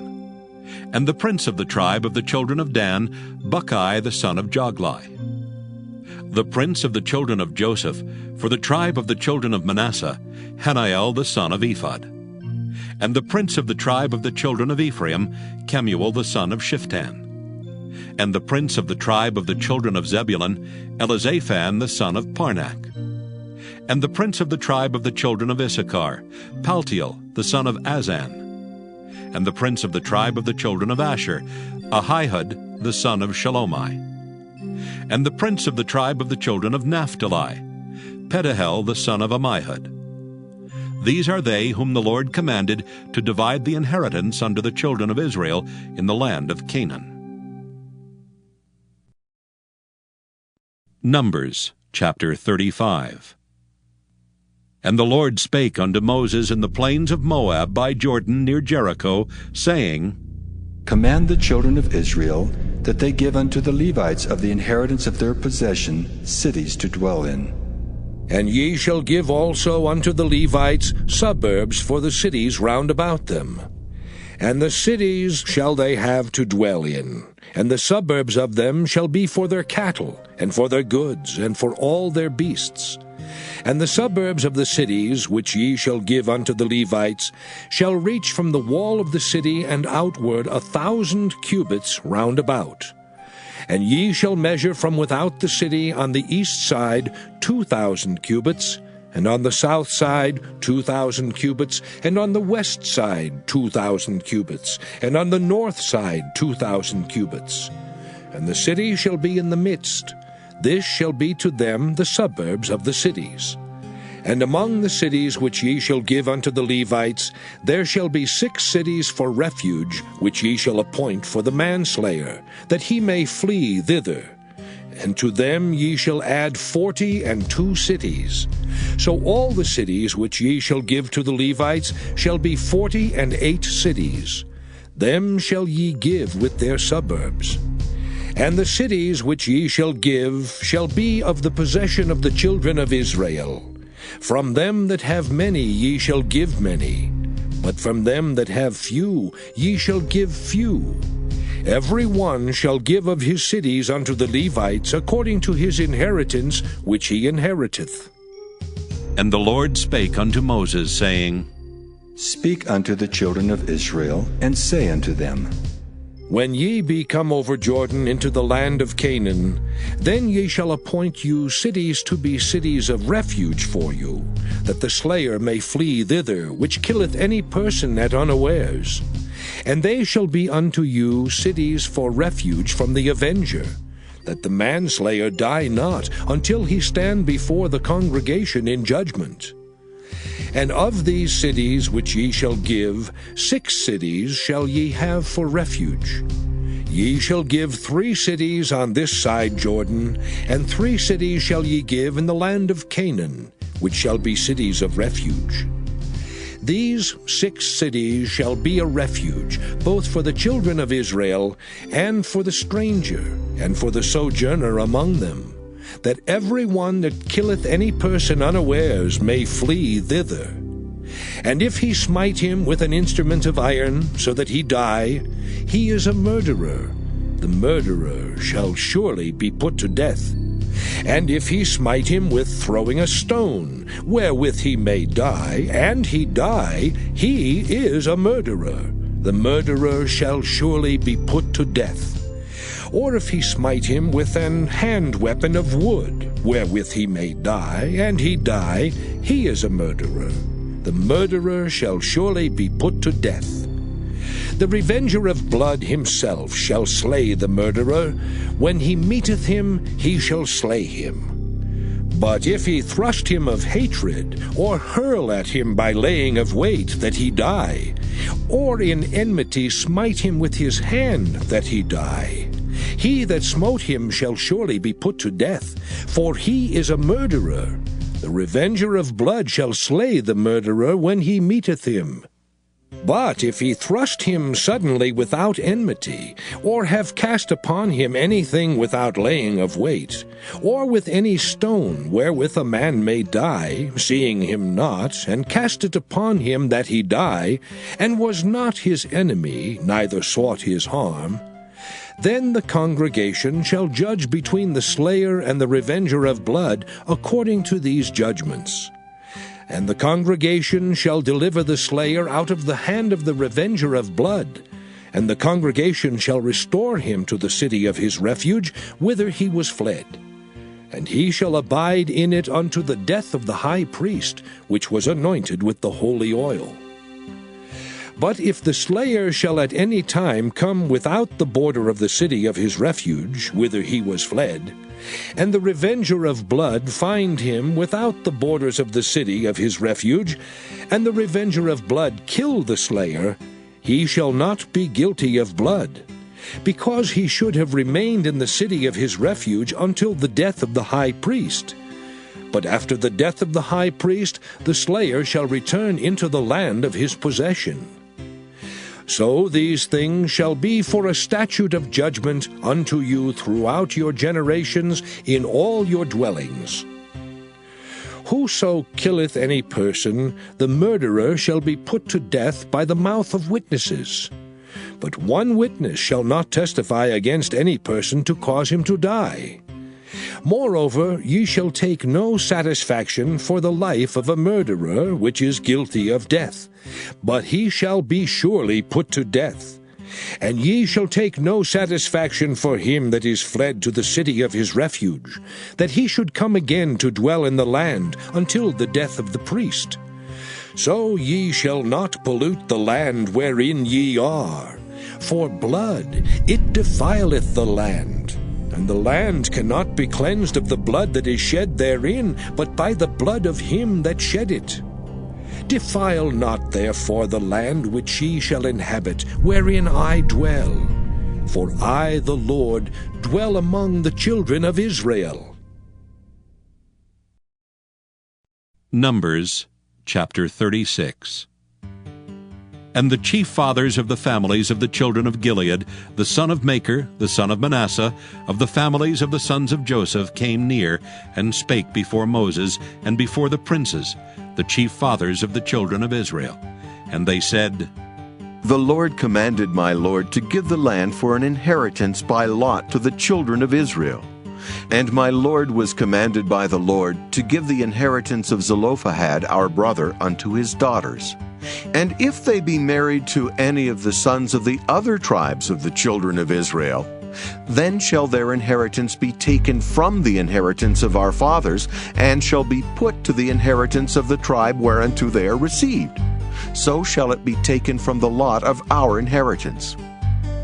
and the prince of the tribe of the children of Dan, Buckai the son of Joglai; the prince of the children of Joseph, for the tribe of the children of Manasseh, Haniel the son of Ephod; and the prince of the tribe of the children of Ephraim, Kemuel the son of Shiftan; and the prince of the tribe of the children of Zebulun, Elizaphan the son of Parnak; and the prince of the tribe of the children of Issachar, Paltiel the son of Azan; and the prince of the tribe of the children of Asher, Ahihud the son of Shalomai; and the prince of the tribe of the children of Naphtali, Pedahel the son of Ammihud. These are they whom the Lord commanded to divide the inheritance unto the children of Israel in the land of Canaan. Numbers chapter 35. And the Lord spake unto Moses in the plains of Moab by Jordan near Jericho, saying, Command the children of Israel that they give unto the Levites of the inheritance of their possession cities to dwell in. And ye shall give also unto the Levites suburbs for the cities round about them. And the cities shall they have to dwell in, and the suburbs of them shall be for their cattle, and for their goods, and for all their beasts. And the suburbs of the cities, which ye shall give unto the Levites, shall reach from the wall of the city and outward 1,000 cubits round about. And ye shall measure from without the city on the east side 2,000 cubits, and on the south side 2,000 cubits, and on the west side 2,000 cubits, and on the north side 2,000 cubits. And the city shall be in the midst. This shall be to them the suburbs of the cities. And among the cities which ye shall give unto the Levites, there shall be 6 cities for refuge, which ye shall appoint for the manslayer, that he may flee thither. And to them ye shall add 42 cities. So all the cities which ye shall give to the Levites shall be 48 cities. Them shall ye give with their suburbs. And the cities which ye shall give shall be of the possession of the children of Israel. From them that have many ye shall give many, but from them that have few ye shall give few. Every one shall give of his cities unto the Levites according to his inheritance which he inheriteth. And the Lord spake unto Moses, saying, Speak unto the children of Israel, and say unto them, When ye be come over Jordan into the land of Canaan, then ye shall appoint you cities to be cities of refuge for you, that the slayer may flee thither, which killeth any person at unawares. And they shall be unto you cities for refuge from the avenger, that the manslayer die not until he stand before the congregation in judgment. And of these cities which ye shall give, 6 cities shall ye have for refuge. Ye shall give 3 cities on this side Jordan, and 3 cities shall ye give in the land of Canaan, which shall be cities of refuge. These 6 cities shall be a refuge, both for the children of Israel, and for the stranger, and for the sojourner among them, that every one that killeth any person unawares may flee thither. And if he smite him with an instrument of iron, so that he die, he is a murderer. The murderer shall surely be put to death. And if he smite him with throwing a stone, wherewith he may die, and he die, he is a murderer. The murderer shall surely be put to death. Or if he smite him with an hand weapon of wood, wherewith he may die, and he die, he is a murderer. The murderer shall surely be put to death. The revenger of blood himself shall slay the murderer. When he meeteth him, he shall slay him. But if he thrust him of hatred, or hurl at him by laying of weight, that he die, or in enmity smite him with his hand, that he die. He that smote him shall surely be put to death, for he is a murderer. The revenger of blood shall slay the murderer when he meeteth him. But if he thrust him suddenly without enmity, or have cast upon him anything without laying of weight, or with any stone wherewith a man may die, seeing him not, and cast it upon him that he die, and was not his enemy, neither sought his harm, then the congregation shall judge between the slayer and the revenger of blood according to these judgments. And the congregation shall deliver the slayer out of the hand of the revenger of blood, and the congregation shall restore him to the city of his refuge, whither he was fled. And he shall abide in it unto the death of the high priest, which was anointed with the holy oil. But if the slayer shall at any time come without the border of the city of his refuge, whither he was fled, and the revenger of blood find him without the borders of the city of his refuge, and the revenger of blood kill the slayer, he shall not be guilty of blood, because he should have remained in the city of his refuge until the death of the high priest. But after the death of the high priest, the slayer shall return into the land of his possession. So these things shall be for a statute of judgment unto you throughout your generations in all your dwellings. Whoso killeth any person, the murderer shall be put to death by the mouth of witnesses. But one witness shall not testify against any person to cause him to die. Moreover, ye shall take no satisfaction for the life of a murderer which is guilty of death, but he shall be surely put to death. And ye shall take no satisfaction for him that is fled to the city of his refuge, that he should come again to dwell in the land until the death of the priest. So ye shall not pollute the land wherein ye are, for blood it defileth the land. And the land cannot be cleansed of the blood that is shed therein, but by the blood of him that shed it. Defile not therefore the land which ye shall inhabit, wherein I dwell. For I, the Lord, dwell among the children of Israel. Numbers chapter 36. And the chief fathers of the families of the children of Gilead, the son of Machir, the son of Manasseh, of the families of the sons of Joseph, came near, and spake before Moses, and before the princes, the chief fathers of the children of Israel. And they said, The Lord commanded my Lord to give the land for an inheritance by lot to the children of Israel. And my Lord was commanded by the Lord to give the inheritance of Zelophehad our brother unto his daughters. And if they be married to any of the sons of the other tribes of the children of Israel, then shall their inheritance be taken from the inheritance of our fathers, and shall be put to the inheritance of the tribe whereunto they are received. So shall it be taken from the lot of our inheritance.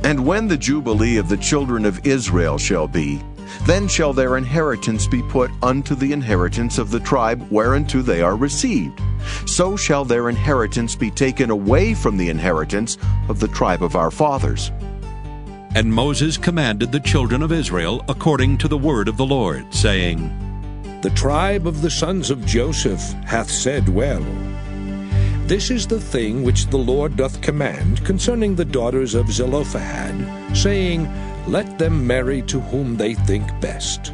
And when the Jubilee of the children of Israel shall be, then shall their inheritance be put unto the inheritance of the tribe whereunto they are received. So shall their inheritance be taken away from the inheritance of the tribe of our fathers. And Moses commanded the children of Israel according to the word of the Lord, saying, The tribe of the sons of Joseph hath said well. This is the thing which the Lord doth command concerning the daughters of Zelophehad, saying, Let them marry to whom they think best.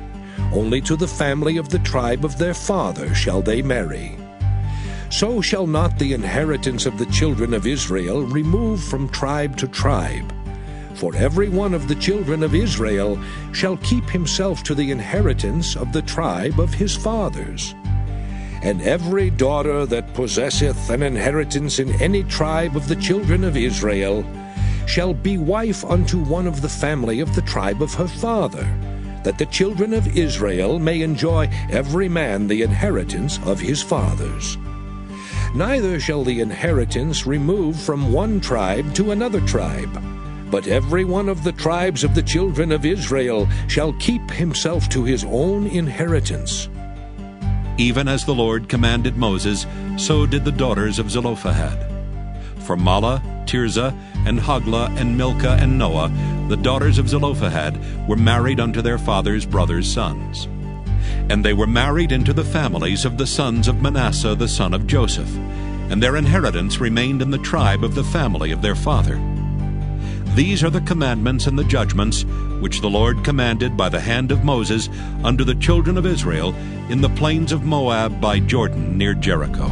Only to the family of the tribe of their father shall they marry. So shall not the inheritance of the children of Israel remove from tribe to tribe. For every one of the children of Israel shall keep himself to the inheritance of the tribe of his fathers. And every daughter that possesseth an inheritance in any tribe of the children of Israel shall be wife unto one of the family of the tribe of her father, that the children of Israel may enjoy every man the inheritance of his fathers. Neither shall the inheritance remove from one tribe to another tribe, but every one of the tribes of the children of Israel shall keep himself to his own inheritance. Even as the Lord commanded Moses, so did the daughters of Zelophehad. For Mahlah, Tirzah, and Hoglah, and Milcah, and Noah, the daughters of Zelophehad, were married unto their father's brothers' sons. And they were married into the families of the sons of Manasseh the son of Joseph, and their inheritance remained in the tribe of the family of their father. These are the commandments and the judgments which the Lord commanded by the hand of Moses unto the children of Israel in the plains of Moab by Jordan near Jericho.